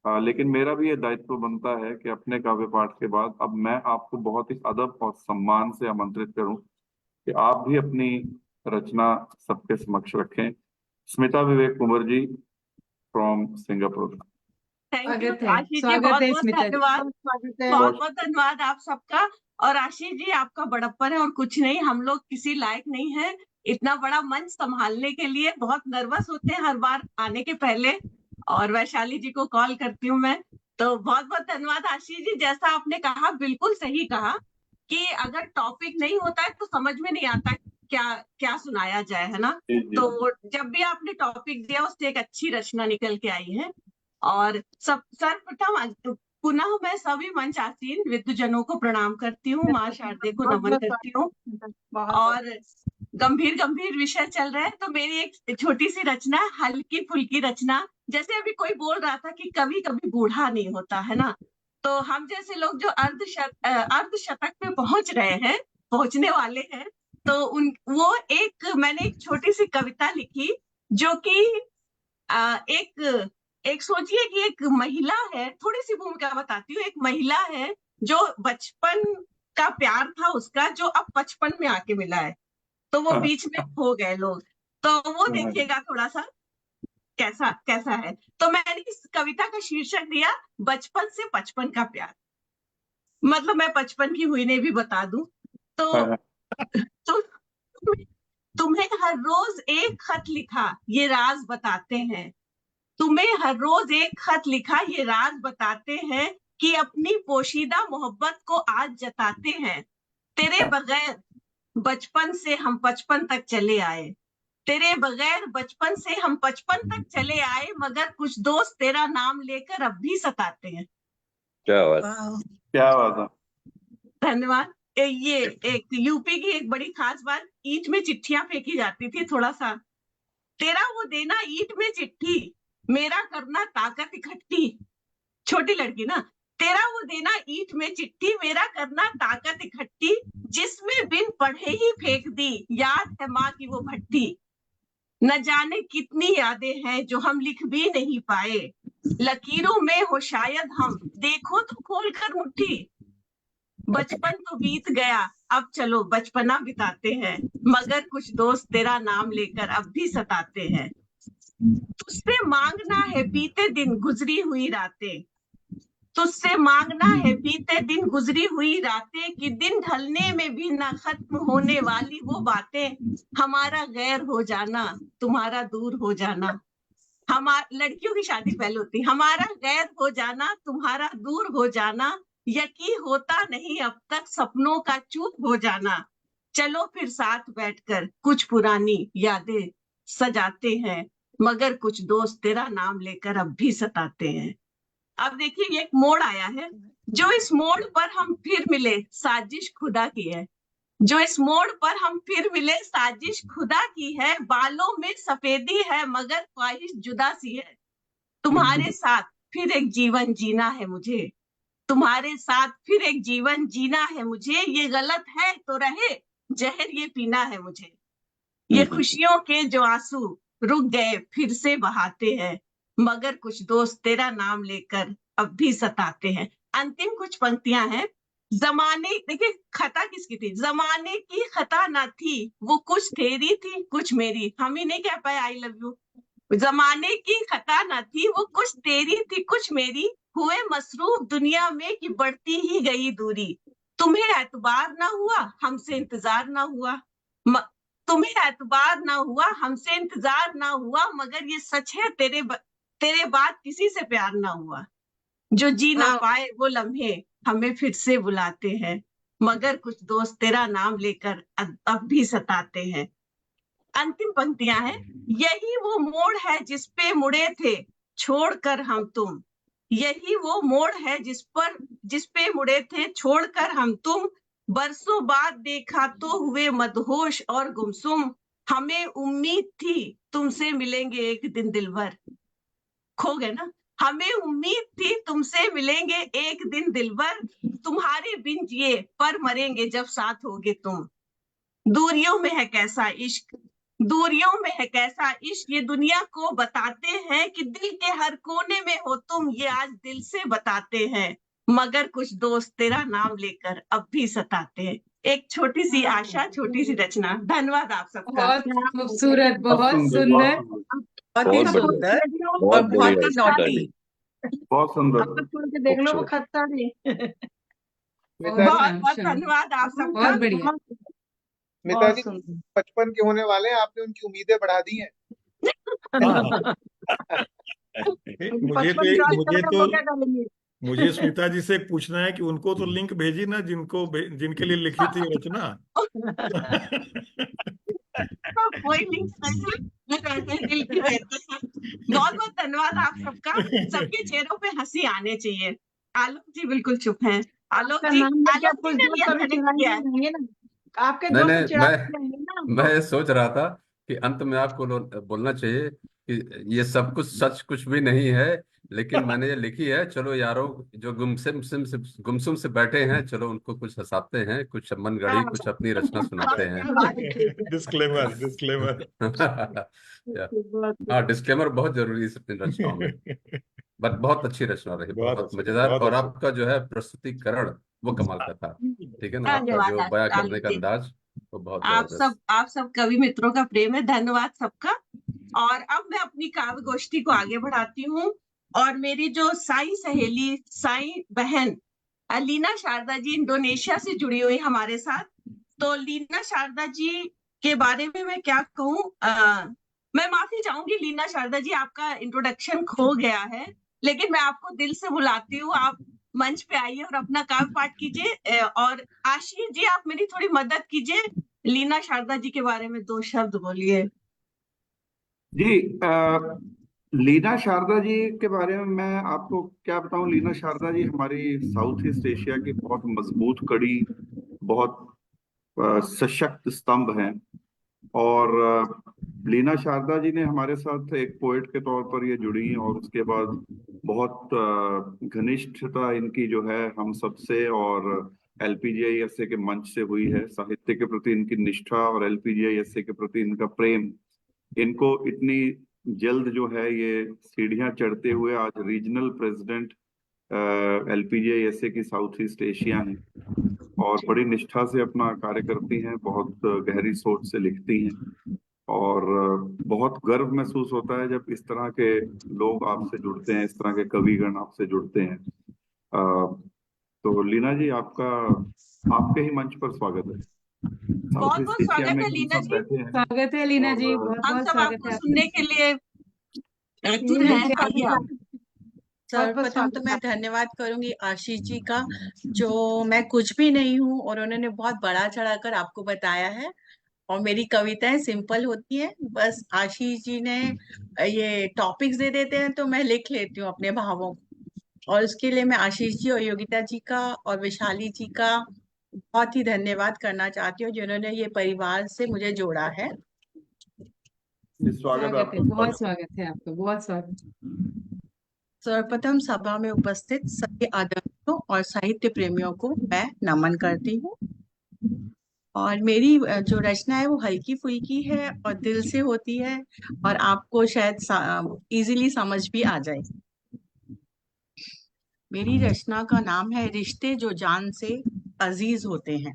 लेकिन मेरा भी ये दायित्व बनता है कि अपने काव्य पाठ के बाद अब मैं आपको बहुत ही अदब और सम्मान से आमंत्रित करूं कि आप भी अपनी रचना सबके समक्ष रखें। स्मिता विवेक Kunwar ji from Singapore. Thank you स्वागत है, आशीष जी, स्वागत बहुत है बहुत स्मिता जी। धन्यवाद, स्वागत है। बहुत बहुत धन्यवाद आप सबका। और आशीष जी, आपका बड़प्पन है और कुछ नहीं, हम लोग किसी लायक नहीं है इतना बड़ा मंच संभालने के लिए। बहुत नर्वस होते हैं हर बार आने के पहले, और वैशाली जी को कॉल करती हूँ मैं। तो बहुत बहुत धन्यवाद आशीष जी। जैसा आपने कहा, बिल्कुल सही कहा कि अगर टॉपिक नहीं होता है तो समझ में नहीं आता क्या क्या सुनाया जाए, है ना। तो जब भी आपने टॉपिक दिया, उससे एक अच्छी रचना निकल के आई है। और सब सर्वप्रथम पुनः मैं सभी मंच आसीन विद्वजनों को प्रणाम करती हूँ, माँ शारदे को नमन करती हूँ। और गंभीर गंभीर विषय चल रहा है, तो मेरी एक छोटी सी रचना, हल्की फुल्की रचना। जैसे अभी कोई बोल रहा था कि कभी कभी बूढ़ा नहीं होता, है ना। तो हम जैसे लोग जो अर्धशतक पे पहुंच रहे हैं, पहुंचने वाले हैं, तो मैंने एक छोटी सी कविता लिखी, जो कि एक सोचिए कि एक महिला है, थोड़ी सी भूमिका बताती हूँ। एक महिला है जो बचपन का प्यार था उसका, जो अब 55 में आके मिला है, तो वो बीच में खो गए लोग। तो वो देखिएगा थोड़ा सा कैसा कैसा है। तो मैंने इस कविता का शीर्षक दिया, बचपन से 55 का प्यार। मतलब मैं 55 की हुई नहीं भी बता दूं तो तुम्हें हर रोज एक खत लिखा ये राज बताते हैं, तुम्हें हर रोज एक खत लिखा ये राज बताते हैं कि अपनी पोशीदा मोहब्बत को आज जताते हैं। तेरे बगैर बचपन से हम 55 तक चले आए, तेरे बगैर बचपन से हम 55 तक चले आए, मगर कुछ दोस्त तेरा नाम लेकर अब भी सताते हैं। क्या बात, क्या बात है। धन्यवाद। ये एक यूपी की एक बड़ी खास बात, ईंट में चिट्ठियां फेंकी जाती थी, थोड़ा सा तेरा वो देना ईंट में चिट्ठी, मेरा करना ताकत इकट्ठी। छोटी लड़की ना, तेरा वो देना ईंट में चिट्ठी, मेरा करना ताकत इकट्ठी, जिसमें बिन पढ़े ही फेंक दी, याद है माँ की वो भट्टी। न जाने कितनी यादें हैं जो हम लिख भी नहीं पाए, लकीरों में हो शायद हम, देखो तो खोल कर मुट्ठी। बचपन तो बीत गया, अब चलो बचपना बिताते हैं, मगर कुछ दोस्त तेरा नाम लेकर अब भी सताते हैं। तुझसे मांगना है बीते दिन गुजरी हुई रातें, तुझसे मांगना है बीते दिन गुजरी हुई रातें, कि दिन ढलने में भी ना खत्म होने वाली वो बातें। हमारा गैर हो जाना, तुम्हारा दूर हो जाना, लड़कियों की शादी पहले होती, हमारा गैर हो जाना, तुम्हारा दूर हो जाना, यकीन होता नहीं अब तक सपनों का चूप हो जाना। चलो फिर साथ बैठकर कुछ पुरानी यादें सजाते हैं, मगर कुछ दोस्त तेरा नाम लेकर अब भी सताते हैं। अब देखिए एक मोड़ आया है, जो इस मोड़ पर हम फिर मिले साजिश खुदा की है, जो इस मोड़ पर हम फिर मिले साजिश खुदा की है, बालों में सफेदी है मगर ख्वाहिश जुदा सी है। तुम्हारे साथ फिर एक जीवन जीना है मुझे, तुम्हारे साथ फिर एक जीवन जीना है मुझे, ये गलत है तो रहे, जहर ये पीना है मुझे। ये खुशियों के जो आंसू रुक गए फिर से बहाते हैं, मगर कुछ दोस्त तेरा नाम लेकर अब भी सताते हैं। अंतिम कुछ पंक्तियां हैं। जमाने, देखिए खता किसकी थी, जमाने की खता ना थी, वो कुछ तेरी थी कुछ मेरी, हम ही नहीं कह पाए आई लव यू। जमाने की खता ना थी, वो कुछ तेरी थी कुछ मेरी, हुए मसरूफ दुनिया में कि बढ़ती ही गई दूरी। तुम्हें एतबार ना हुआ, हमसे इंतजार ना हुआ, तुम्हें एतबार ना हुआ, हमसे इंतजार ना हुआ, मगर ये सच है तेरे बाद किसी से प्यार ना हुआ। जो जी ना पाए वो लम्हे हमें फिर से बुलाते हैं, मगर कुछ दोस्त तेरा नाम लेकर अब भी सताते हैं। अंतिम पंक्तियां हैं। यही वो मोड़ है जिस पे मुड़े थे छोड़कर हम तुम, यही वो मोड़ है जिस पे मुड़े थे छोड़कर हम तुम, बरसों बाद देखा तो हुए मदहोश और गुमसुम, हमें उम्मीद थी तुमसे मिलेंगे एक दिन दिलबर, खो गए ना। हमें उम्मीद थी तुमसे मिलेंगे एक दिन दिलबर, तुम्हारे बिन जिए पर मरेंगे जब साथ होगे तुम। दूरियों में है कैसा इश्क, दूरियों में है कैसा इश्क, ये दुनिया को बताते हैं कि दिल के हर कोने में हो तुम, ये आज दिल से बताते हैं, मगर कुछ दोस्त तेरा नाम लेकर अब भी सताते हैं। एक छोटी सी आशा, छोटी सी रचना। धन्यवाद आप सबका। बहुत खूबसूरत, बहुत सुंदर, बहुत ही बढ़िया, सुंदर बहुत और बढ़िया बहुत ही स्मिता नॉटी। जी, बहुत सुंदर। अब तो खोल के देख लो वो खूबसूरत। खत्ता भी। स्मिता बहुत जी, बहुत धन्यवाद आप सबका। बहुत बढ़िया। स्मिता बहुत जी सुंदर। 55 के होने वाले हैं, आपने उनकी उम्मीदें बढ़ा दी हैं। मुझे स्मिता जी से पूछना है कि उनको तो लिंक भेजी ना, जिनके लिए लिखी थी रचना। कोई लिंक नहीं है, जो कहते हैं दिल की कहते हैं। बहुत बहुत धन्यवाद आप सबका। सबके चेहरों पे हंसी आने चाहिए। आलोक जी बिल्कुल चुप हैं। आलोक आपका जी, नाम लेके आलोक आपको जी ने दोस्त रियल कभी कनेक्ट चिढ़ाने किया है। रहेंगे ना, आपके नहीं दोस्त नहीं, चिढ़ाते रहेंगे ना हमको। मैं सोच रहा था कि अंत में आपको बोलना चाहिए कि ये सब कुछ सच कुछ भी नहीं है, लेकिन मैंने ये लिखी है, चलो यारों जो गुमसुम से बैठे हैं, चलो उनको कुछ हंसाते हैं, कुछ मनगढ़ी कुछ अपनी रचना सुनाते हैं। Disclaimer, disclaimer. हाँ, डिस्क्लेमर बहुत जरूरी है अपनी रचनाओं में। बट बहुत अच्छी रचना रही, बहुत बहुत अच्छी, मजेदार, बहुत और अच्छी। आपका जो है प्रस्तुतिकरण वो कमाल का था। ठीक है ना, आपका धन्यवाद जो बयां करने आलोक का जी। अंदाज वो बहुत आप जबरदस्त। सब कवि मित्रों का प्रेम है। धन्यवाद सबका। और अब मैं अपनी काव्य गोष्ठी को आगे बढ़ाती हूँ, और मेरी जो साई सहेली, साई बहन लीना शारदा जी इंडोनेशिया से जुड़ी हुई हमारे साथ। तो लीना शारदा जी के बारे में मैं क्या कहूँ, मैं माफी चाहूंगी लीना शारदा जी, आपका इंट्रोडक्शन खो गया है, लेकिन मैं आपको दिल से बुलाती हूँ, आप मंच पे आइए और अपना काव्य पाठ कीजिए। और आशीष जी, आप मेरी थोड़ी मदद कीजिए, लीना शारदा जी के बारे में 2 शब्द बोलिए। जी, लीना शारदा जी के बारे में मैं आपको क्या बताऊं। लीना शारदा जी हमारी साउथ ईस्ट एशिया की बहुत मजबूत कड़ी, बहुत सशक्त स्तंभ हैं। और लीना शारदा जी ने हमारे साथ एक पोएट के तौर पर ये जुड़ी, और उसके बाद बहुत घनिष्ठता इनकी जो है हम सबसे और LPGISA के मंच से हुई है। साहित्य के प्रति इनकी निष्ठा और LPGISA के प्रति इनका प्रेम इनको इतनी जल्द जो है ये सीढ़ियां चढ़ते हुए आज रीजनल प्रेसिडेंट LPGISA की साउथ ईस्ट एशिया हैं, और बड़ी निष्ठा से अपना कार्य करती हैं, बहुत गहरी सोच से लिखती हैं, और बहुत गर्व महसूस होता है जब इस तरह के लोग आपसे जुड़ते हैं, इस तरह के कविगण आपसे जुड़ते हैं। तो लीना जी, आपके ही मंच पर स्वागत है। बहुत बहुत स्वागत है लीना जी। स्वागत है लीना जी, बहुत हम बहुत सब स्वागत आपको है सुनने के लिए आतुर हैं। आइए आप। सर्वप्रथम तो मैं धन्यवाद करूंगी आशीष जी का, जो मैं कुछ भी नहीं हूँ और उन्होंने बहुत बड़ा चढ़ाकर आपको बताया है। और मेरी कविताएं सिंपल होती हैं, बस आशीष जी ने ये टॉपिक्स दे देते हैं तो मैं लिख लेती हूँ अपने भावों को। और उसके लिए मैं आशीष जी और योगिता जी का और विशाली जी का बहुत ही धन्यवाद करना चाहती हूँ, जिन्होंने ये परिवार से मुझे जोड़ा है। स्वागत है, बहुत स्वागत है आपका, बहुत स्वागत। सर्वप्रथम सभा में उपस्थित सभी आदर्शों और साहित्य प्रेमियों को मैं नमन करती हूँ। और मेरी जो रचना है वो हल्की फुल्की है और दिल से होती है, और आपको शायद इजीली समझ भी आ जाए। मेरी रचना का नाम है रिश्ते जो जान से अजीज होते हैं।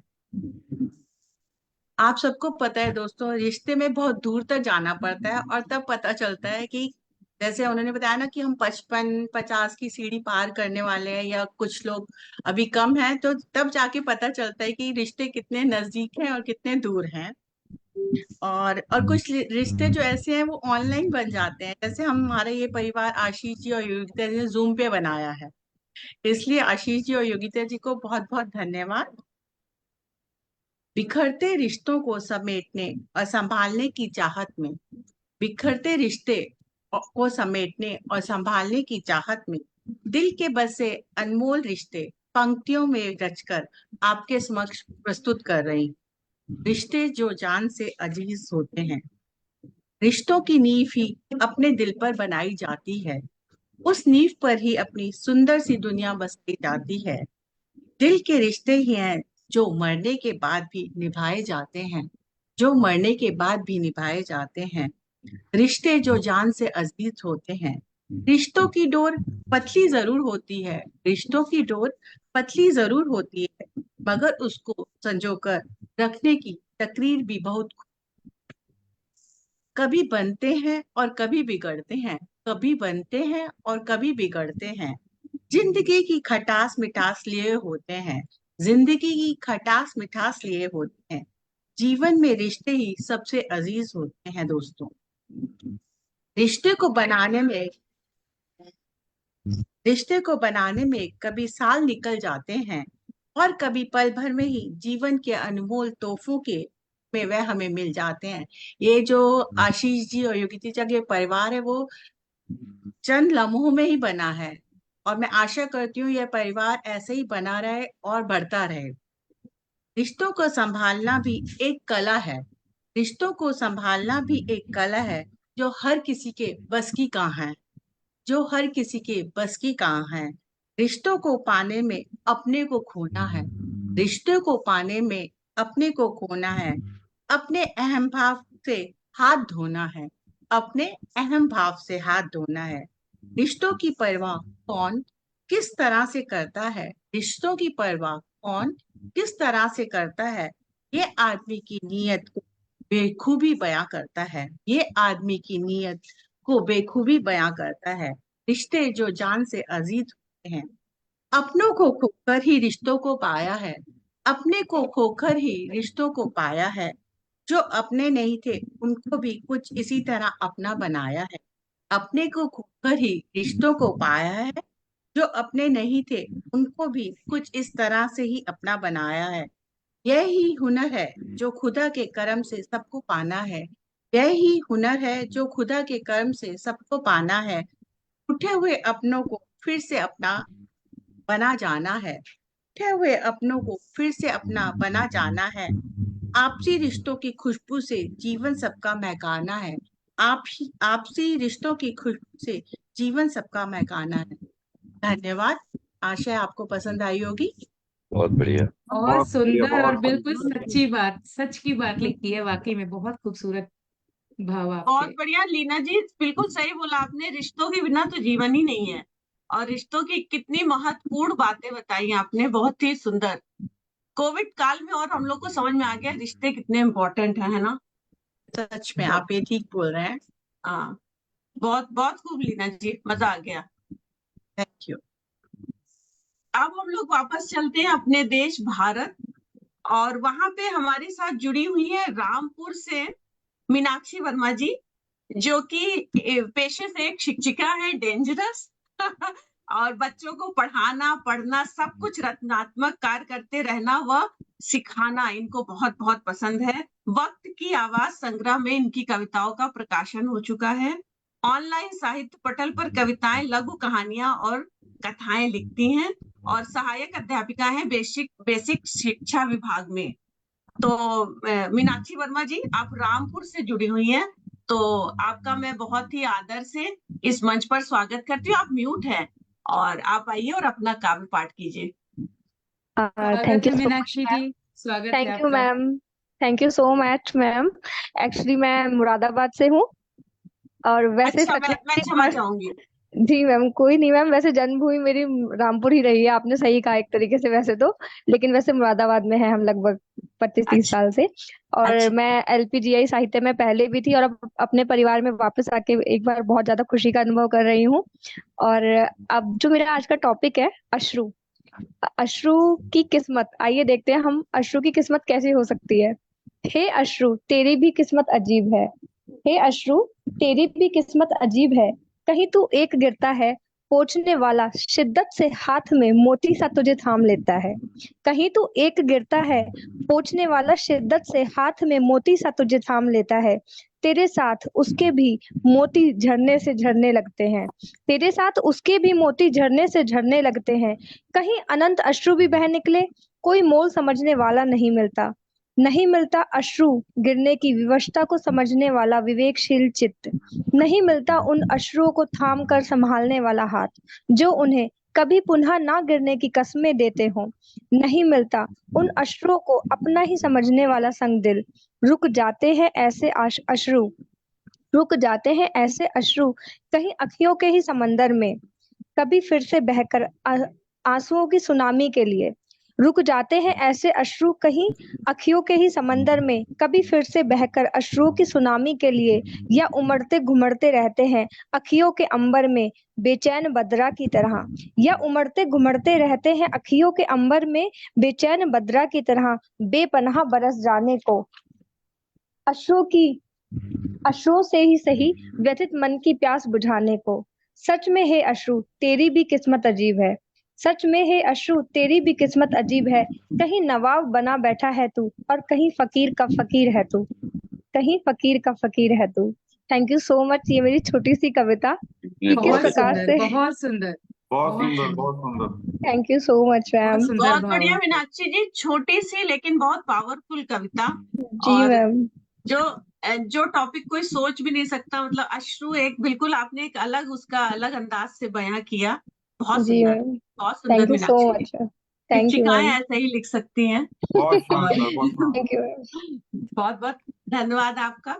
आप सबको पता है दोस्तों, रिश्ते में बहुत दूर तक जाना पड़ता है और तब पता चलता है कि जैसे उन्होंने बताया ना कि हम 55-50 की सीढ़ी पार करने वाले हैं, या कुछ लोग अभी कम हैं, तो तब जाके पता चलता है कि रिश्ते कितने नजदीक हैं और कितने दूर हैं। और कुछ रिश्ते जो ऐसे हैं वो ऑनलाइन बन जाते हैं, जैसे हमारा ये परिवार आशीष जी और योगिता जी ने जूम पे बनाया है। इसलिए आशीष जी और योगिता जी को बहुत बहुत धन्यवाद। बिखरते रिश्तों को समेटने और संभालने की चाहत में, बिखरते रिश्ते को समेटने और संभालने की चाहत में दिल के बसे अनमोल रिश्ते पंक्तियों में रचकर आपके समक्ष प्रस्तुत कर रही। रिश्ते जो जान से अजीज होते हैं। रिश्तों की नींव ही अपने दिल पर बनाई जाती है, उस नींव पर ही अपनी सुंदर सी दुनिया बसाई जाती है। दिल के रिश्ते ही हैं जो मरने के बाद भी निभाए जाते हैं, जो मरने के बाद भी निभाए जाते हैं। रिश्ते जो जान से अजीज होते हैं। रिश्तों की डोर पतली जरूर होती है, रिश्तों की डोर पतली जरूर होती है, मगर उसको संजोकर रखने की तकरीर भी बहुत। कभी बनते हैं और कभी बिगड़ते हैं, कभी बनते हैं और कभी बिगड़ते हैं। जिंदगी की खटास मिठास लिए होते हैं, जिंदगी की खटास मिठास लिए होते हैं। जीवन में रिश्ते ही सबसे अजीज होते हैं दोस्तों। रिश्ते को बनाने में कभी साल निकल जाते हैं, और कभी पल भर में ही जीवन के अनमोल तोहफों के में वह हमें मिल जाते हैं। ये जो आशीष जी और योगिता जी के परिवार है वो चंद लम्हों में ही बना है, और मैं आशा करती हूँ यह परिवार ऐसे ही बना रहे और बढ़ता रहे। रिश्तों को संभालना भी एक कला है, रिश्तों को संभालना भी एक कला है, जो हर किसी के बस की कहाँ है, जो हर किसी के बस की कहाँ है। रिश्तों को पाने में अपने को खोना है, रिश्तों को पाने में अपने को खोना है। अपने अहम भाव से हाथ धोना है, अपने अहम भाव से हाथ धोना है। रिश्तों की परवाह कौन किस तरह से करता है, रिश्तों की परवाह कौन किस तरह से करता है, ये आदमी की नीयत को बेखूबी बयां करता है, ये आदमी की नीयत को बेखूबी बयां करता है। रिश्ते जो जान से अजीज होते हैं। अपनों को खोकर ही रिश्तों को पाया है, अपने को खोकर ही रिश्तों को पाया है। जो अपने नहीं थे उनको भी कुछ इसी तरह अपना बनाया है। अपने को खोकर ही रिश्तों को पाया है, जो अपने नहीं थे उनको भी कुछ इस तरह से ही अपना बनाया है। यही हुनर है जो खुदा के करम से सबको पाना है। यही हुनर है जो खुदा के करम से सबको पाना है। उठे हुए अपनों को फिर से अपना बना जाना है। उठे हुए अपनों को फिर से अपना बना जाना है। आपसी रिश्तों की खुशबू से जीवन सबका महकाना है। आपसी रिश्तों की खुशबू से जीवन सबका महकाना है। धन्यवाद। आशा है आपको पसंद आई होगी। बहुत बढ़िया। बहुत बहुत बढ़िया, सुंदर और बहुत बिल्कुल बढ़िया। सच्ची बात, सच की बात लिखी है। वाकई में बहुत खूबसूरत भाव बहुत आपके। बढ़िया लीना जी, बिल्कुल सही बोला आपने। रिश्तों के बिना तो जीवन ही नहीं है, और रिश्तों की कितनी महत्वपूर्ण बातें बताई आपने, बहुत ही सुंदर। कोविड काल में और हम लोग को समझ में आ गया रिश्ते कितने इम्पोर्टेंट है ना। सच में आप ये ठीक बोल रहे हैं। हाँ, बहुत बहुत खूब लीना जी, मजा आ गया। Thank you. अब हम लोग वापस चलते हैं अपने देश भारत, और वहां पे हमारे साथ जुड़ी हुई है रामपुर से मीनाक्षी वर्मा जी, जो कि पेशे से एक शिक्षिका है, डेंजरस और बच्चों को पढ़ाना पढ़ना सब कुछ रचनात्मक कार्य करते रहना व सिखाना इनको बहुत बहुत पसंद है। वक्त की आवाज संग्रह में इनकी कविताओं का प्रकाशन हो चुका है। ऑनलाइन साहित्य पटल पर कविताएं, लघु कहानियां और कथाएं लिखती हैं, और सहायक अध्यापिका हैं बेसिक बेसिक शिक्षा विभाग में। तो मीनाक्षी वर्मा जी, आप रामपुर से जुड़ी हुई हैं, तो आपका मैं बहुत ही आदर से इस मंच पर स्वागत करती हूँ। आप म्यूट हैं, और आप आइए और अपना काव्य पाठ कीजिए। स्वागत थैंक है यू सो मीनाक्षी जी, स्वागत है थैंक यू आपका। Ma'am. Thank you so much ma'am. Actually मैं मुरादाबाद से हूँ, और वैसे अच्छा, सच में मैं मेरी क्षमा जन्म- चाहूंगी। जी मैम, कोई नहीं मैम। वैसे जन्मभूमि मेरी रामपुर ही रही है, आपने सही कहा एक तरीके से वैसे तो। लेकिन वैसे मुरादाबाद में है हम लगभग 25-30 साल से। और अच्छा, मैं एलपीजीआई साहित्य में पहले भी थी, और अब अपने परिवार में वापस आके एक बार बहुत ज्यादा खुशी का अनुभव कर रही हूँ। और अब जो मेरा आज का टॉपिक है, अश्रु। अश्रु की किस्मत, आइए देखते हैं हम अश्रु की किस्मत कैसी हो सकती है। हे अश्रु, तेरी भी किस्मत अजीब है। हे अश्रु, तेरी भी किस्मत अजीब है। कहीं तू एक गिरता है, पोंछने वाला शिद्दत से हाथ में मोती सा तुझे थाम लेता है। कहीं तू एक गिरता है, पोंछने वाला शिद्दत से हाथ में मोती सा तुझे थाम लेता है। तेरे साथ उसके भी मोती झरने से झरने लगते हैं। तेरे साथ उसके भी मोती झरने से झरने लगते हैं। कहीं अनंत अश्रु भी बह निकले, कोई मोल समझने वाला नहीं मिलता। नहीं मिलता अश्रु गिरने की विवशता को समझने वाला विवेकशील चित्त। नहीं मिलता उन अश्रुओं को थाम कर संभालने वाला हाथ, जो उन्हें कभी पुनः ना गिरने की कस्में देते हों। नहीं मिलता उन अश्रुओं को अपना ही समझने वाला संग दिल। रुक जाते हैं ऐसे अश्रु, रुक जाते हैं ऐसे अश्रु कहीं अखियों के ही समंदर में, कभी फिर से बहकर आंसुओं की सुनामी के लिए। रुक जाते हैं ऐसे अश्रु कहीं अखियों के ही समंदर में, कभी फिर से बहकर अश्रुओं की सुनामी के लिए। या उमड़ते घुमड़ते रहते हैं अखियों के अंबर में बेचैन बदरा की तरह। या उमड़ते घुमड़ते रहते हैं अखियों के अंबर में बेचैन बदरा की तरह, बेपनाह बरस जाने को। अश्रुओं से ही सही व्यथित मन की प्यास बुझाने को। सच में हे अश्रु, तेरी भी किस्मत अजीब है। सच में हे अश्रु, तेरी भी किस्मत अजीब है। कहीं नवाब बना बैठा है तू, और कहीं फकीर का फकीर है तू। कहीं फकीर का फकीर है तू। Thank you so much. ये मेरी छोटी सी कविता कि किस बहुत प्रकार सुंदर, से। बहुत सुंदर, बहुत बहुत सुंदर, सुंदर, बहुत सुंदर। थैंक यू सो मच बहुत मैम। सुंदर बहुत भाव बढ़िया आपके। मीनाक्षी जी, छोटी सी लेकिन बहुत पावरफुल कविता। जी और मैम। जो टॉपिक कोई सोच भी नहीं सकता, मतलब अश्रु एक बिल्कुल आपने एक अलग उसका अलग अंदाज से बयां किया। बहुत जी सुंदर, मैम, बहुत सुंदर thank you so Meenakshi ji. Much. Thank you शिक्षिकाएं मैम। ऐसे ही लिख सकती हैं। बहुत और शानदार, बहुत शानदार। Thank you ma'am. बहुत बहुत धन्यवाद आपका।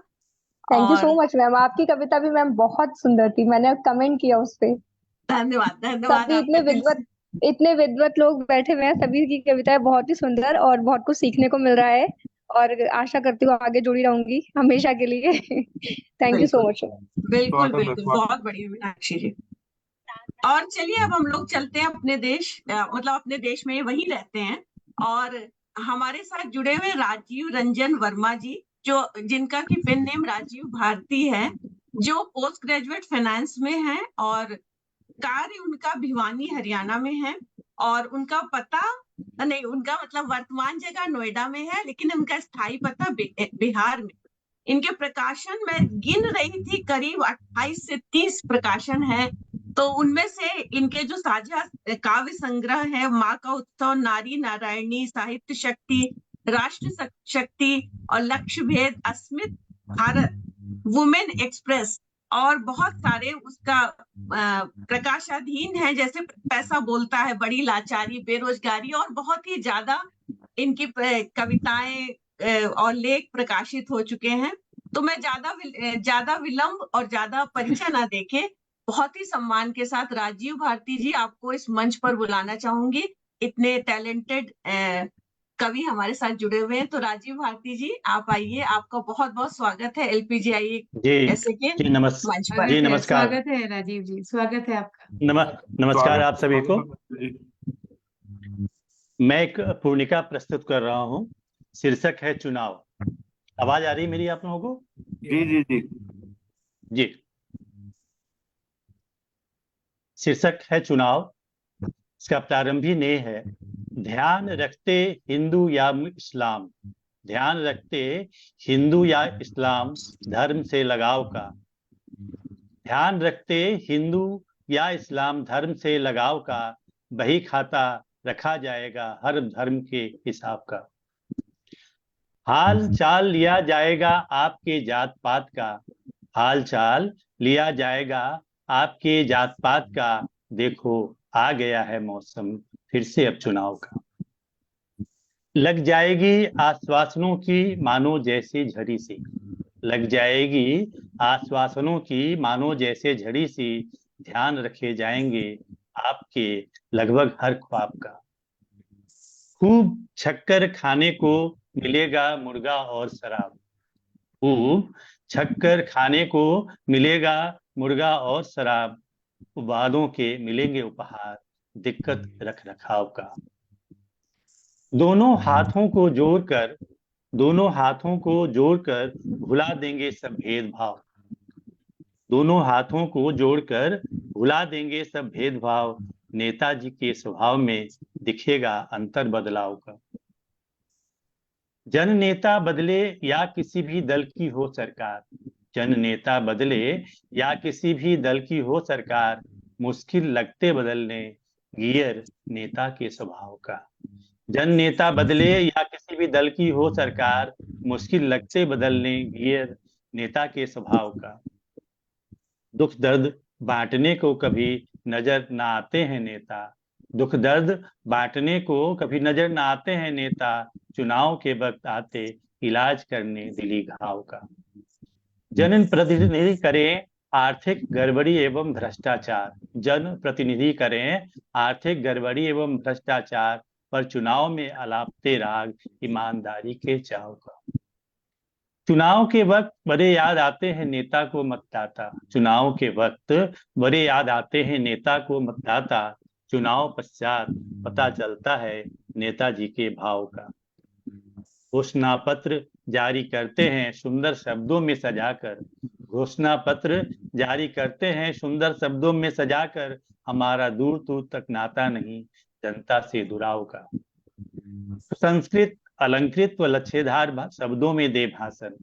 थैंक यू सो और मच मैम। आपकी कविता भी मैम बहुत सुंदर थी, मैंने कमेंट किया उस पे। धन्यवाद, धन्यवाद सभी आपका दिल से। इतने विद्वत लोग बैठे हुए हैं, सभी की कविताएं बहुत ही सुंदर, और बहुत कुछ सीखने को मिल रहा है। और आशा करती हूँ आगे जुड़ी रहूंगी हमेशा के लिए। थैंक यू सो बिल्कुल मच। बिल्कुल स्वागत है, बिल्कुल, स्वागत। बहुत बढ़िया मीनाक्षी जी। और चलिए अब हम लोग चलते हैं अपने देश, मतलब अपने देश में वही रहते हैं। और हमारे साथ जुड़े हुए राजीव रंजन वर्मा जी, जो जिनका की पेन नेम राजीव भारती है, जो पोस्ट ग्रेजुएट फाइनेंस में है और कार्य उनका भिवानी हरियाणा में है। और उनका पता नहीं, उनका मतलब वर्तमान जगह नोएडा में है, लेकिन उनका स्थायी पता बिहार में। इनके प्रकाशन मैं गिन रही थी, करीब 28 से 30 प्रकाशन है। तो उनमें से इनके जो साझा काव्य संग्रह है, माँ का उत्सव, नारी नारायणी, साहित्य शक्ति, राष्ट्र शक्ति और लक्ष्य भेद, अस्मित भारत, वुमेन एक्सप्रेस और बहुत सारे उसका प्रकाशाधीन है, जैसे पैसा बोलता है, बड़ी लाचारी, बेरोजगारी और बहुत ही ज्यादा इनकी कविताएं और लेख प्रकाशित हो चुके हैं। तो मैं ज्यादा विलंब और ज्यादा परिचय ना देके बहुत ही सम्मान के साथ राजीव भारती जी आपको इस मंच पर बुलाना चाहूंगी। इतने टैलेंटेड कवि हमारे साथ जुड़े हुए हैं। तो राजीव भारती जी आप आइए, आपका बहुत बहुत स्वागत है LPGI ऐसे के मंच पर। जी नमस्कार। स्वागत है राजीव जी, स्वागत है आपका। नमस्कार आप सभी को। मैं एक पूर्णिका प्रस्तुत कर रहा हूँ, शीर्षक है चुनाव। आवाज आ रही मेरी आप लोगों को? जी जी जी जी। शीर्षक है चुनाव। इसका प्रारंभी ने है, ध्यान रखते हिंदू या इस्लाम, ध्यान रखते हिंदू या इस्लाम धर्म से लगाव का, ध्यान रखते हिंदू या इस्लाम धर्म से लगाव का, बही खाता रखा जाएगा हर धर्म के हिसाब का। हाल चाल लिया जाएगा आपके जात पात का, हाल चाल लिया जाएगा आपके जात पात का, देखो आ गया है मौसम फिर से अब चुनाव का। लग जाएगी आश्वासनों की मानो जैसे झड़ी सी, लग जाएगी आश्वासनों की मानो जैसे झड़ी सी, ध्यान रखे जाएंगे आपके लगभग हर ख्वाब का। खूब छक्कर खाने को मिलेगा मुर्गा और शराब, खूब छक्कर खाने को मिलेगा मुर्गा और शराब, वादों के मिलेंगे उपहार, दिक्कत रख रखाव का। दोनों हाथों को जोड़कर, दोनों हाथों को जोड़कर भुला देंगे सब भेदभाव, दोनों हाथों को जोड़कर भुला देंगे सब भेदभाव, नेताजी के स्वभाव में दिखेगा अंतर बदलाव का। जन नेता बदले या किसी भी दल की हो सरकार, जन नेता बदले या किसी भी दल की हो सरकार, मुश्किल लगते बदलने गियर नेता के स्वभाव का। जन नेता बदले या किसी भी दल की हो सरकार, मुश्किल लगते बदलने गियर नेता के स्वभाव का। दुख दर्द बांटने को कभी नजर ना आते हैं नेता, दुख दर्द बांटने को कभी नजर ना आते हैं नेता, चुनाव के वक्त आते इलाज करने दिली घाव का। जन प्रतिनिधि करें आर्थिक गड़बड़ी एवं भ्रष्टाचार, जन प्रतिनिधि करें आर्थिक गड़बड़ी एवं भ्रष्टाचार, पर चुनाव में अलापते राग ईमानदारी के चाव का। चुनाव के वक्त बड़े याद आते हैं नेता को मतदाता, चुनाव के वक्त बड़े याद आते हैं नेता को मतदाता, चुनाव पश्चात पता चलता है नेताजी के भाव का। घोषणा पत्र जारी करते हैं सुंदर शब्दों में सजाकर, घोषणा पत्र जारी करते हैं सुंदर शब्दों में सजाकर, हमारा दूर दूर तक नाता नहीं जनता से दुराव का। सुसंस्कृत अलंकृत व लच्छेदार शब्दों में दे भाषण,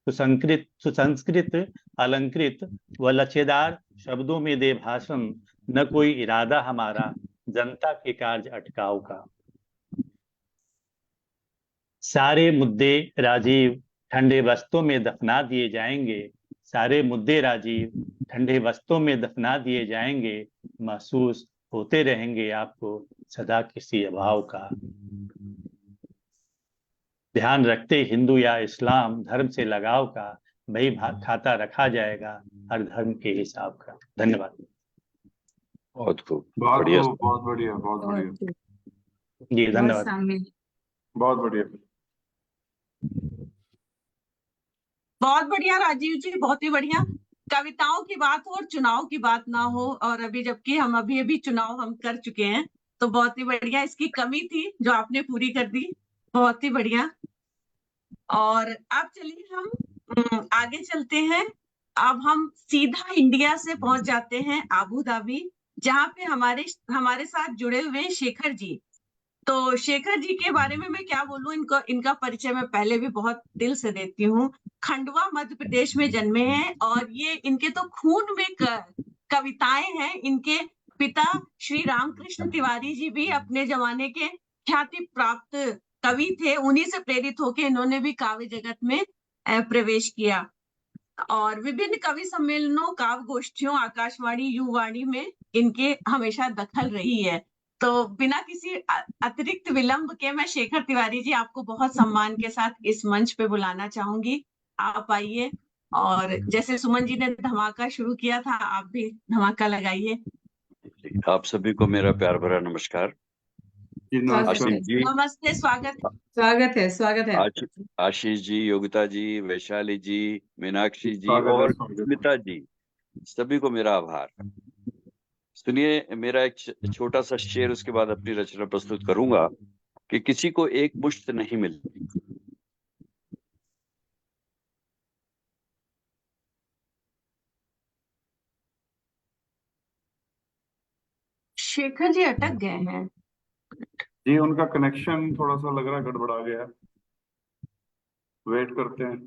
सुसंस्कृत अलंकृत व लच्छेदार शब्दों में दे भाषण, न कोई इरादा हमारा जनता के कार्य अटकाव का। सारे मुद्दे राजीव ठंडे बस्तों में दफना दिए जाएंगे, सारे मुद्दे राजीव ठंडे बस्तों में दफना दिए जाएंगे, महसूस होते रहेंगे आपको सदा किसी अभाव का। ध्यान रखते हिंदू या इस्लाम धर्म से लगाव का, वही खाता रखा जाएगा हर धर्म के हिसाब का। धन्यवाद। बहुत खूब, बहुत बढ़िया। खूब, बहुत बढ़िया, बहुत बढ़िया बहुत जी धन्यवाद। शामिल। बहुत बढ़िया। बहुत बढ़िया राजीव जी, बहुत ही बढ़िया। कविताओं की बात हो और चुनाव की बात ना हो, और अभी जबकि हम अभी चुनाव हम कर चुके हैं, तो बहुत ही बढ़िया। इसकी कमी थी जो आपने पूरी कर दी, बहुत ही बढ़िया। और अब चलिए हम आगे चलते हैं। अब हम सीधा इंडिया से पहुंच जाते हैं आबू धाबी, जहाँ पे हमारे साथ जुड़े हुए हैं शेखर जी। तो शेखर जी के बारे में मैं क्या बोलूं, इनका परिचय मैं पहले भी बहुत दिल से देती हूँ। खंडवा मध्य प्रदेश में जन्मे हैं, और ये इनके तो खून में कविताएं हैं। इनके पिता श्री रामकृष्ण तिवारी जी भी अपने जमाने के ख्याति प्राप्त कवि थे। उन्हीं से प्रेरित होकर इन्होंने भी काव्य जगत में प्रवेश किया, और विभिन्न कवि सम्मेलनों, काव्य गोष्ठियों, आकाशवाणी, युवाणी में इनके हमेशा दखल रही है। तो बिना किसी अतिरिक्त विलंब के मैं शेखर तिवारी जी आपको बहुत सम्मान के साथ इस मंच पे बुलाना चाहूंगी। आप आइए, और जैसे सुमन जी ने धमाका शुरू किया था, आप भी धमाका लगाइए। आप सभी को मेरा प्यार भरा नमस्कार। आशीष जी, नमस्ते, स्वागत है। आशीष जी, योगिता जी, वैशाली जी, मीनाक्षी जी स्वागत है, और स्वागत है। स्मिता जी, सभी को मेरा आभार। सुनिए, मेरा एक छोटा सा शेर, उसके बाद अपनी रचना प्रस्तुत करूंगा कि किसी को एक मुश्त नहीं मिलती। शेखर जी अटक गए हैं जी, उनका कनेक्शन थोड़ा सा लग रहा गड़बड़ा गया, वेट करते हैं।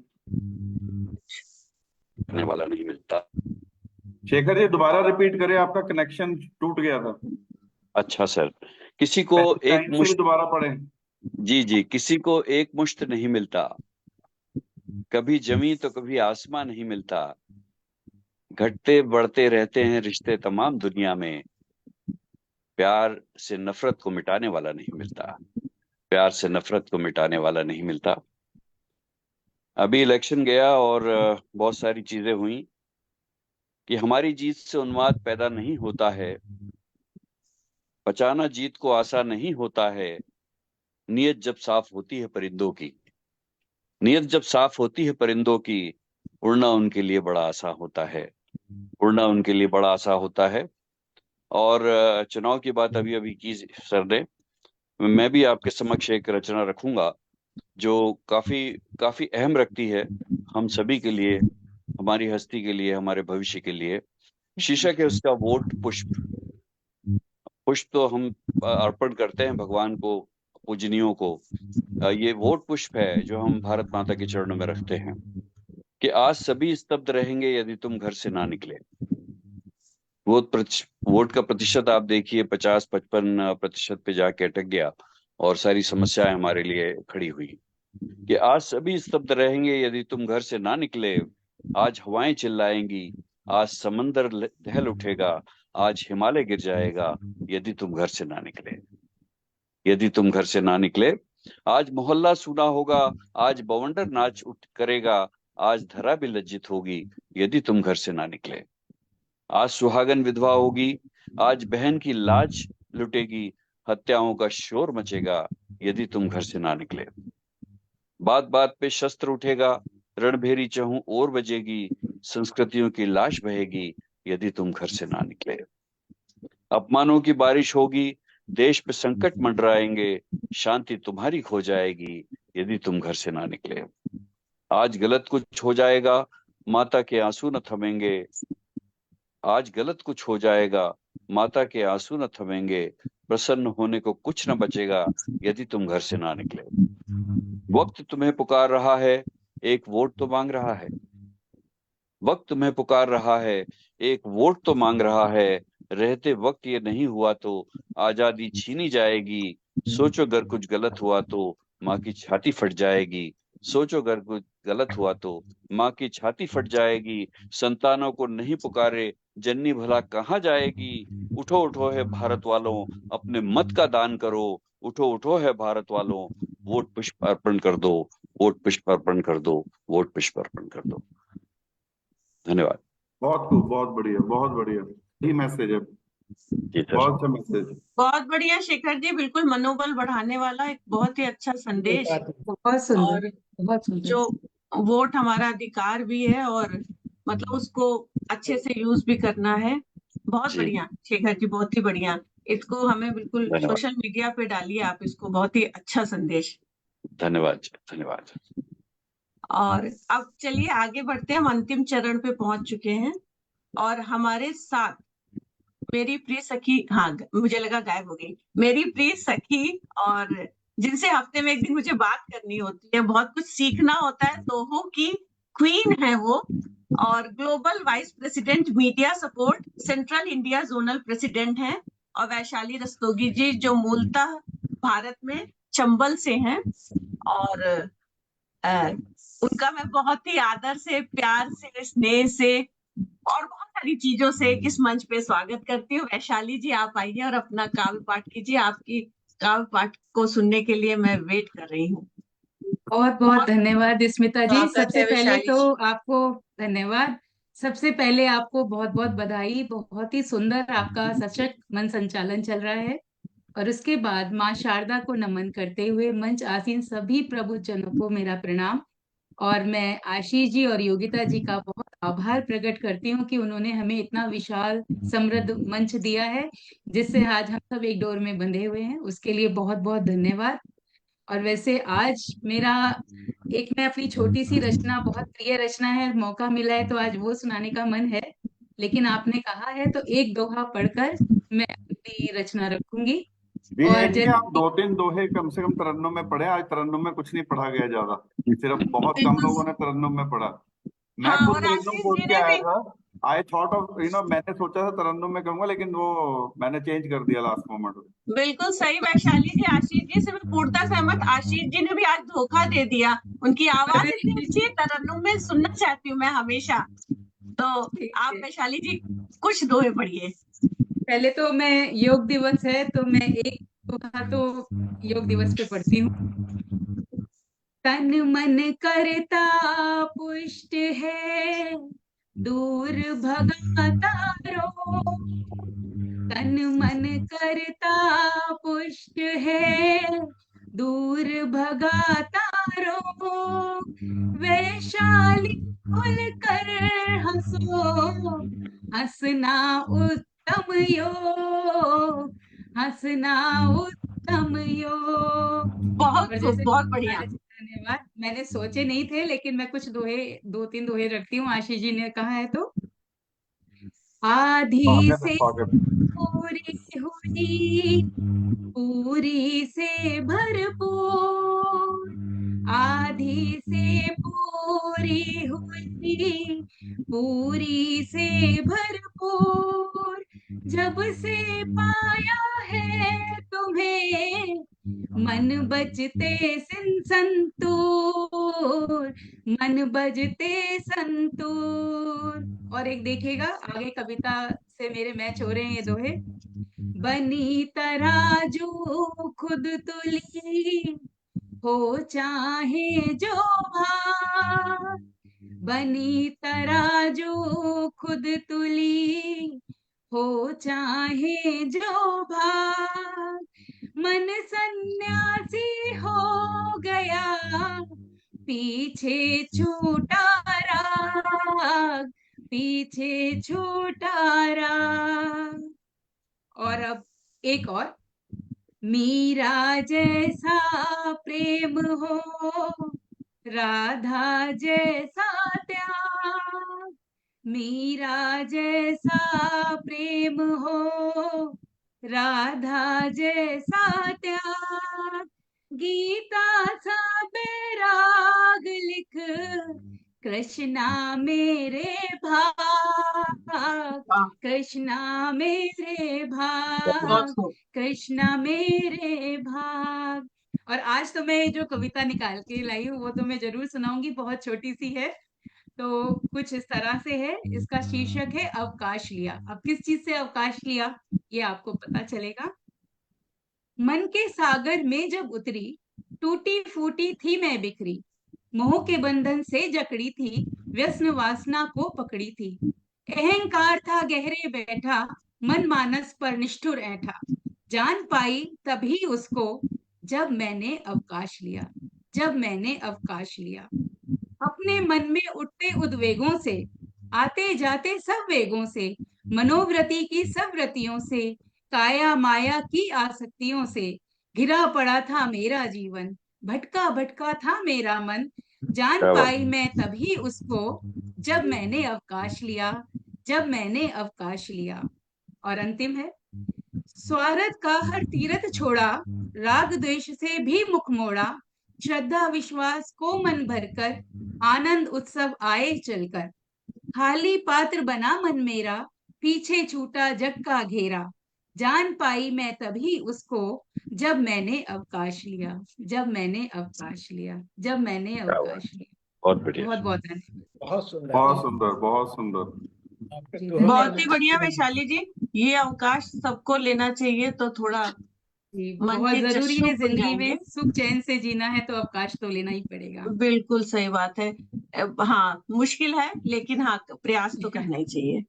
करने वाला नहीं मिलता। शेखर जी दोबारा रिपीट करें, आपका कनेक्शन टूट गया था। अच्छा सर, किसी को एक टाइम से ही मुश्त, दोबारा पढ़ें। जी, किसी को एक मुश्त नहीं मिलता, कभी जमी तो कभी आसमां नहीं मिलता, घटते बढ़ते रहते हैं रिश्ते तमाम दुनिया में, प्यार से नफरत को मिटाने वाला नहीं मिलता, प्यार से नफरत को मिटाने वाला नहीं मिलता। अभी इलेक्शन गया और बहुत सारी चीजें हुई कि हमारी जीत से उन्माद पैदा नहीं होता है, बचाना जीत को आसान नहीं होता है, नीयत जब साफ होती है परिंदों की, नीयत जब साफ होती है परिंदों की, उड़ना उनके लिए बड़ा आसान होता है, उड़ना उनके लिए बड़ा आसान होता है। और चुनाव की बात अभी अभी की सर ने, मैं भी आपके समक्ष एक रचना रखूंगा जो काफी अहम रखती है हम सभी के लिए, हमारी हस्ती के लिए, हमारे भविष्य के लिए। शीर्षक है उसका वोट पुष्प। पुष्प तो हम अर्पण करते हैं भगवान को, पूजनियों को। ये वोट पुष्प है जो हम भारत माता के चरणों में रखते हैं कि आज सभी स्तब्ध रहेंगे यदि तुम घर से ना निकले। वोट का प्रतिशत आप देखिए 50-55% पे जाके अटक गया, और सारी समस्याएं हमारे लिए खड़ी हुई कि आज सभी स्तब्ध रहेंगे यदि तुम घर से ना निकले। आज हवाएं चिल्लाएंगी, आज समंदर दहल उठेगा, आज हिमालय गिर जाएगा यदि तुम घर से ना निकले, यदि तुम घर से ना निकले। आज मोहल्ला सूना होगा, आज बवंडर नाच उठ करेगा, आज धरा भी लज्जित होगी यदि तुम घर से ना निकले। आज सुहागन विधवा होगी, आज बहन की लाज लुटेगी, हत्याओं का शोर मचेगा यदि तुम घर से ना निकले। बात बात पे शस्त्र उठेगा, रणभेरी चहु और बजेगी, संस्कृतियों की लाश बहेगी यदि तुम घर से ना निकले। अपमानों की बारिश होगी, देश पे संकट मंडराएंगे, शांति तुम्हारी खो जाएगी यदि तुम घर से ना निकले। आज गलत कुछ हो जाएगा, माता के आंसू न थमेंगे, आज गलत कुछ हो जाएगा, माता के आंसू न थमेंगे, प्रसन्न होने को कुछ न बचेगा यदि तुम घर से ना निकले। वक्त तुम्हें पुकार रहा है, एक वोट तो मांग रहा है, वक्त तुम्हें पुकार रहा है, एक वोट तो मांग रहा है, रहते वक्त ये नहीं हुआ तो आजादी छीनी जाएगी, सोचो अगर कुछ गलत हुआ तो माँ की छाती फट जाएगी, सोचो अगर कुछ गलत हुआ तो माँ की छाती फट जाएगी, संतानों को नहीं पुकारे जननी भला कहाँ जाएगी, उठो उठो है भारत वालों, अपने मत का दान करो, उठो उठो है भारत वालों, वोट पुष्प अर्पण कर दो, वोट पुष्प अर्पण कर दो, वोट पुष्प अर्पण कर दो। धन्यवाद। बहुत खूब, बहुत बढ़िया, बहुत बढ़िया। यही मैसेज है, बहुत अच्छा मैसेज। बहुत बढ़िया शेखर जी, बिल्कुल मनोबल बढ़ाने वाला एक बहुत ही अच्छा संदेश। बहुत सुंदर, और बहुत सुंदर। जो वोट हमारा अधिकार भी है, और मतलब उसको अच्छे से यूज भी करना है। बहुत जी बढ़िया शेखर जी, बहुत ही बढ़िया। इसको हमें बिल्कुल धन्यवाद सोशल मीडिया पे डालिए आप इसको, बहुत ही अच्छा संदेश। धन्यवाद जी, धन्यवाद। और अब चलिए आगे बढ़ते हैं, हम अंतिम चरण पे पहुंच चुके हैं और हमारे साथ मेरी प्रिय सखी, हाँ मुझे लगा गायब हो गई, मेरी प्रिय सखी, और जिनसे हफ्ते में एक दिन मुझे बात करनी होती है, बहुत कुछ सीखना होता है, दोहों की क्वीन है वो, और global vice president media support central India zonal president हैं, और वैशाली रस्तोगी जी जो मूलतः भारत में चंबल से हैं। और उनका मैं बहुत ही आदर से, प्यार से, स्नेह से और बहुत सारी चीजों से इस मंच पे स्वागत करती हूँ। वैशाली जी आप आइए और अपना काव्य पाठ कीजिए। आपकी काव्य पाठ को सुनने के लिए मैं वेट कर रही हूँ। बहुत बहुत धन्यवाद स्मिता जी। स्वागत सबसे है पहले वैशाली तो जी। आपको धन्यवाद। सबसे पहले आपको बहुत बहुत बधाई। बहुत ही सुंदर आपका सशक्त मन संचालन चल रहा है। और उसके बाद माँ शारदा को नमन करते हुए मंच आसीन सभी प्रबुद्धजनों को मेरा प्रणाम। और मैं आशीष जी और योगिता जी का बहुत आभार प्रकट करती हूँ कि उन्होंने हमें इतना विशाल समृद्ध मंच दिया है, जिससे आज हम सब एक डोर में बंधे हुए हैं। उसके लिए बहुत बहुत धन्यवाद। और वैसे आज मेरा मैं अपनी छोटी सी रचना, बहुत प्रिय रचना है, मौका मिला है तो आज वो सुनाने का मन है। लेकिन आपने कहा है तो एक दोहा पढ़कर मैं अपनी रचना रखूंगी। जी और है कि जैसे आप 2-3 दोहे कम से कम तरन्नुम में पढ़े। आज तरन्नुम में कुछ नहीं पढ़ा गया ज्यादा, सिर्फ बहुत कम बिल्कुल। लोगों ने तरन्नुम में पढ़ा। मैं हाँ, खुद और तरन्नुम आशीष बोल जी के ने आया भी, था। आई थॉट ऑफ मैंने सोचा था तरन्नुम में कहूंगा, लेकिन वो मैंने चेंज कर दिया लास्ट मोमेंट में। बिल्कुल सही वैशाली जी, आशीष जी से मैं पूर्णतः सहमत। आशीष जी ने भी आज धोखा दे दिया। उनकी आवाज अरे इतनी अच्छी है, तरन्नुम में सुनना चाहती हूँ मैं हमेशा। तो ठीक आप है। वैशाली जी कुछ दोहे पढ़िए। पहले तो मैं, योग दिवस है तो मैं एक दोहा तो योग दिवस पे पढ़ती हूँ। तन मन करता पुष्ट है, दूर भगाता रोग। तन मन करता पुष्ट है, दूर भगाता रोग। वैशाली खुल कर हंसो, हंसना उत्तम योग, हंसना उत्तम योग। बहुत और खूब, जैसे बहुत बढ़िया। धन्यवाद। मैंने सोचे नहीं थे, लेकिन मैं कुछ दोहे, 2-3 दोहे रखती हूँ, आशीष जी ने कहा है तो। आधी स्वागत है, से स्वागत है। पूरी हुई, पूरी से भरपूर। आधी से पूरी हुई, पूरी से भरपूर। जब से पाया है तुम्हें, मन बजते संतूर, मन बजते संतूर। और एक देखिएगा आगे कविता से मेरे मैच हो रहे हैं ये दोहे। बनी तराजू खुद तुली, हो चाहे जो भार। बनी तराजू खुद तुली, हो चाहे जो भार। मन सन्यासी हो गया, पीछे छूटा राग, पीछे छूटा राग। और अब एक और। मीरा जैसा प्रेम हो, राधा जैसा त्याग। मीरा जैसा प्रेम हो, राधा जैसा त्याग। गीता सा बैराग लिख, कृष्णा मेरे भाग, कृष्णा मेरे बहुत भाग, खूब। कृष्णा मेरे भाग। और आज तो मैं जो कविता निकाल के लाई हूँ वो तो मैं जरूर सुनाऊंगी, बहुत छोटी सी है। तो कुछ इस तरह से है, इसका शीर्षक है अवकाश लिया। अब किस चीज से अवकाश लिया ये आपको पता चलेगा। मन के सागर में जब उतरी, टूटी फूटी थी मैं बिखरी। मोह के बंधन से जकड़ी थी, व्यसन वासना को पकड़ी थी। अहंकार था गहरे बैठा, मन मानस पर निष्ठुर ऐठा। जान पाई तभी उसको, जब मैंने अवकाश लिया, जब मैंने अवकाश लिया। अपने मन में उठते उद्वेगों से आते जाते सब वेगों से, मनोवृत्ति की सब वृत्तियों से, काया माया की आसक्तियों से घिरा पड़ा था मेरा जीवन, भटका भटका था मेरा मन, जान क्या बात पाई मैं तभी उसको जब मैंने अवकाश लिया, जब मैंने अवकाश लिया। और अंतिम है, स्वार्थ का हर तीरथ छोड़ा, राग द्वेष से भी मुख मोड़ा, श्रद्धा विश्वास को मन भरकर, आनंद उत्सव आए चलकर, खाली पात्र बना मन मेरा, पीछे छूटा जग का घेरा, जान पाई मैं तभी उसको जब मैंने अवकाश लिया, जब मैंने अवकाश लिया, जब मैंने क्या बात, अवकाश लिया। बहुत बढ़िया। बहुत बहुत धन्यवाद बहुत सुंदर। बहुत सुंदर, बहुत सुंदर। आपके जी, दोहे बहुत ही धन्यवाद। बढ़िया वैशाली जी, ये अवकाश सबको लेना चाहिए तो थोड़ा जी, मन बहुत के जरूरी जश्न है, खुल जिंदगी जाएंगे। में सुख चैन से जीना है तो अवकाश तो लेना ही पड़ेगा। बिल्कुल सही बात है। हाँ, मुश्किल है लेकिन हाँ, प्रयास तो करना ही चाहिए।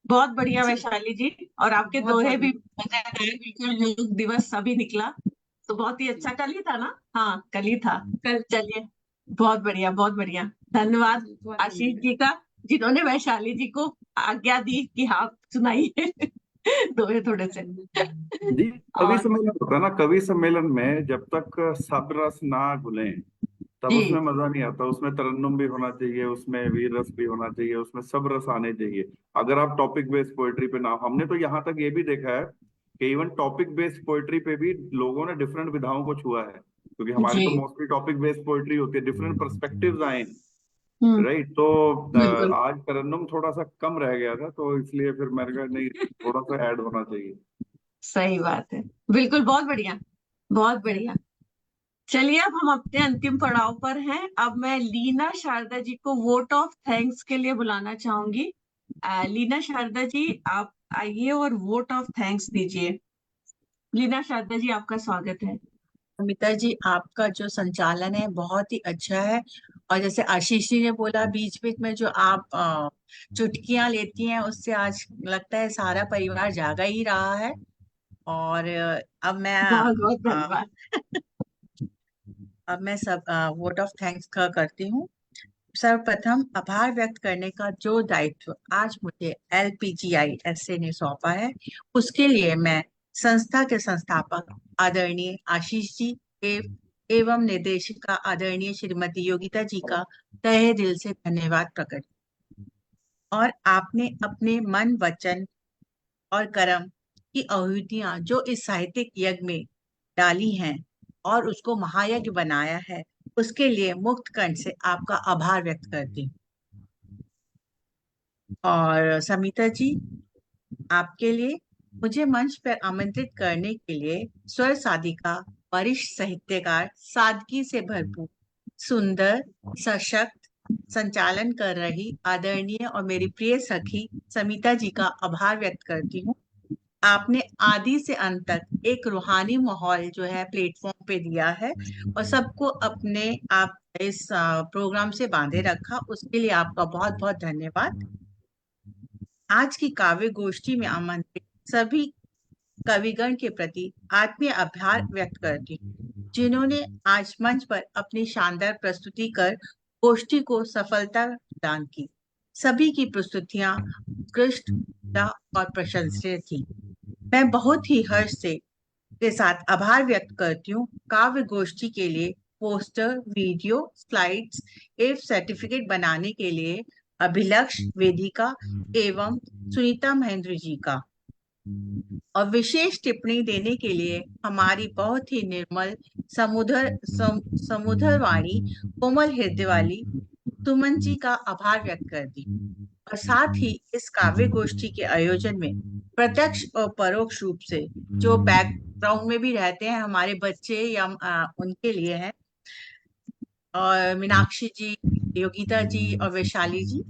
बहुत बढ़िया वैशाली जी, और आपके बहुत दोहे बहुत भी मजेदार, बिल्कुल योग दिवस अभी निकला तो बहुत ही अच्छा। कल ही था ना? हाँ, कल ही था। कल। चलिए, बहुत बढ़िया, बहुत बढ़िया। धन्यवाद बहुत आशीष धन्यवाद। जी का, जिन्होंने वैशाली जी को आज्ञा दी कि हाँ सुनाइए दोहे थोड़े से। जी, कवि और सम्मेलन होता है ना, कवि सम्मेलन में जब तक सब रस ना घुले तब जी, उसमें मजा नहीं आता। उसमें तरन्नुम भी होना चाहिए, उसमें वीर रस भी होना चाहिए, उसमें सब रस आने चाहिए। अगर आप टॉपिक बेस्ड पोएट्री पे ना, हमने तो यहाँ तक ये भी देखा है कि इवन टॉपिक बेस्ड पोएट्री पे भी लोगों ने डिफरेंट विधाओं को छुआ है, क्योंकि हमारी जी, तो मोस्टली टॉपिक बेस्ड पोएट्री होती है, डिफरेंट पर्सपेक्टिव्स आए, हम्म, राइट। तो बिल्कुल आज तरन्नुम थोड़ा सा कम रह गया था, तो इसलिए फिर मैंने कहा नहीं, थोड़ा सा ऐड होना चाहिए। सही बात है। बिल्कुल, बहुत बढ़िया, बहुत बढ़िया। चलिए, अब हम अपने अंतिम पड़ाव पर हैं। अब मैं लीना शारदा जी को वोट ऑफ थैंक्स के लिए बुलाना चाहूंगी। लीना शारदा जी, आप आइए और वोट ऑफ थैंक्स दीजिए। लीना शारदा जी, आपका स्वागत है। अमिता जी, आपका जो संचालन है बहुत ही अच्छा है। और जैसे आशीष जी ने बोला, बीच बीच में जो आप चुटकियां लेती हैं, उससे आज लगता है सारा परिवार जागा ही रहा है। और अब मैं बहुत बहुत अ, धन्यवाद। अब मैं सब वोट ऑफ थैंक्स का करती हूँ। सर्वप्रथम आभार व्यक्त करने का जो दायित्व आज मुझे LPGI ने सौंपा है, उसके लिए मैं संस्था के संस्थापक आदरणीय आशीष जी एवं निर्देशिका आदरणीय श्रीमती योगिता जी का तहे दिल से धन्यवाद प्रकट। और आपने अपने मन, वचन और कर्म की आहुतियां जो इस साहित्यिक यज्ञ में डाली हैं और उसको महायज्ञ बनाया है, उसके लिए मुक्त कंठ से आपका आभार व्यक्त करती हूँ। और समिता जी, आपके लिए मुझे मंच पर आमंत्रित करने के लिए स्वर साधिका, वरिष्ठ साहित्यकार, सादगी से भरपूर, सुंदर, सशक्त संचालन कर रही आदरणीय और मेरी प्रिय सखी समिता जी का आभार व्यक्त करती हूँ। आपने आदि से अंत तक एक रूहानी माहौल जो है प्लेटफॉर्म पे दिया है और सबको अपने आप इस प्रोग्राम से बांधे रखा, उसके लिए आपका बहुत बहुत धन्यवाद। आज की काव्य गोष्ठी में आमंत्रित सभी कविगण के प्रति आत्मीय आभार व्यक्त करती हूँ, जिन्होंने आज मंच पर अपनी शानदार प्रस्तुति कर गोष्ठी को सफलता प्रदान की। सभी की प्रस्तुतियां उत्कृष्ट और प्रशंसनीय थी। मैं बहुत ही हर्ष से के साथ आभार व्यक्त करती हूँ काव्य गोष्ठी के लिए पोस्टर, वीडियो, स्लाइड्स एवं सर्टिफिकेट बनाने के लिए अभिलक्ष, वेदिका एवं सुनीता महेंद्र जी का, और विशेष टिप्पणी देने के लिए हमारी बहुत ही निर्मल समुद्र वाणी, कोमल हृदय वाली सुमन जी का आभार व्यक्त करती हूँ। और साथ ही इस काव्य गोष्ठी के आयोजन में प्रत्यक्ष और परोक्ष रूप से जो बैकग्राउंड में भी रहते हैं, हमारे बच्चे या उनके लिए है, और मीनाक्षी जी, योगिता जी और वैशाली जी,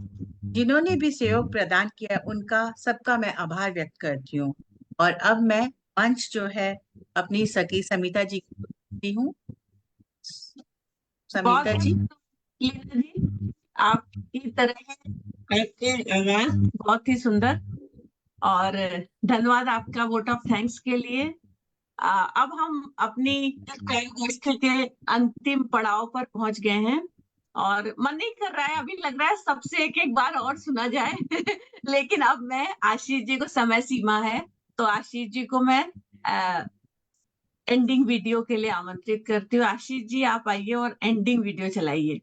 जिन्होंने भी सहयोग प्रदान किया, उनका सबका मैं आभार व्यक्त करती हूँ। और अब मैं मंच जो है अपनी सखी समिता जी को देती हूँ। बहुत समिता जी। लीना जी, आपकी तरह आपके आवाज बहुत ही सुंदर, और धन्यवाद आपका वोट ऑफ थैंक्स के लिए। अब हम अपनी इस गोष्ठी के अंतिम पड़ाव पर पहुंच गए हैं। और मन नहीं कर रहा है, अभी लग रहा है सबसे एक एक बार और सुना जाए लेकिन अब मैं आशीष जी को, समय सीमा है तो आशीष जी को मैं एंडिंग वीडियो के लिए आमंत्रित करती हूँ। आशीष जी आप आइए और एंडिंग वीडियो चलाइए।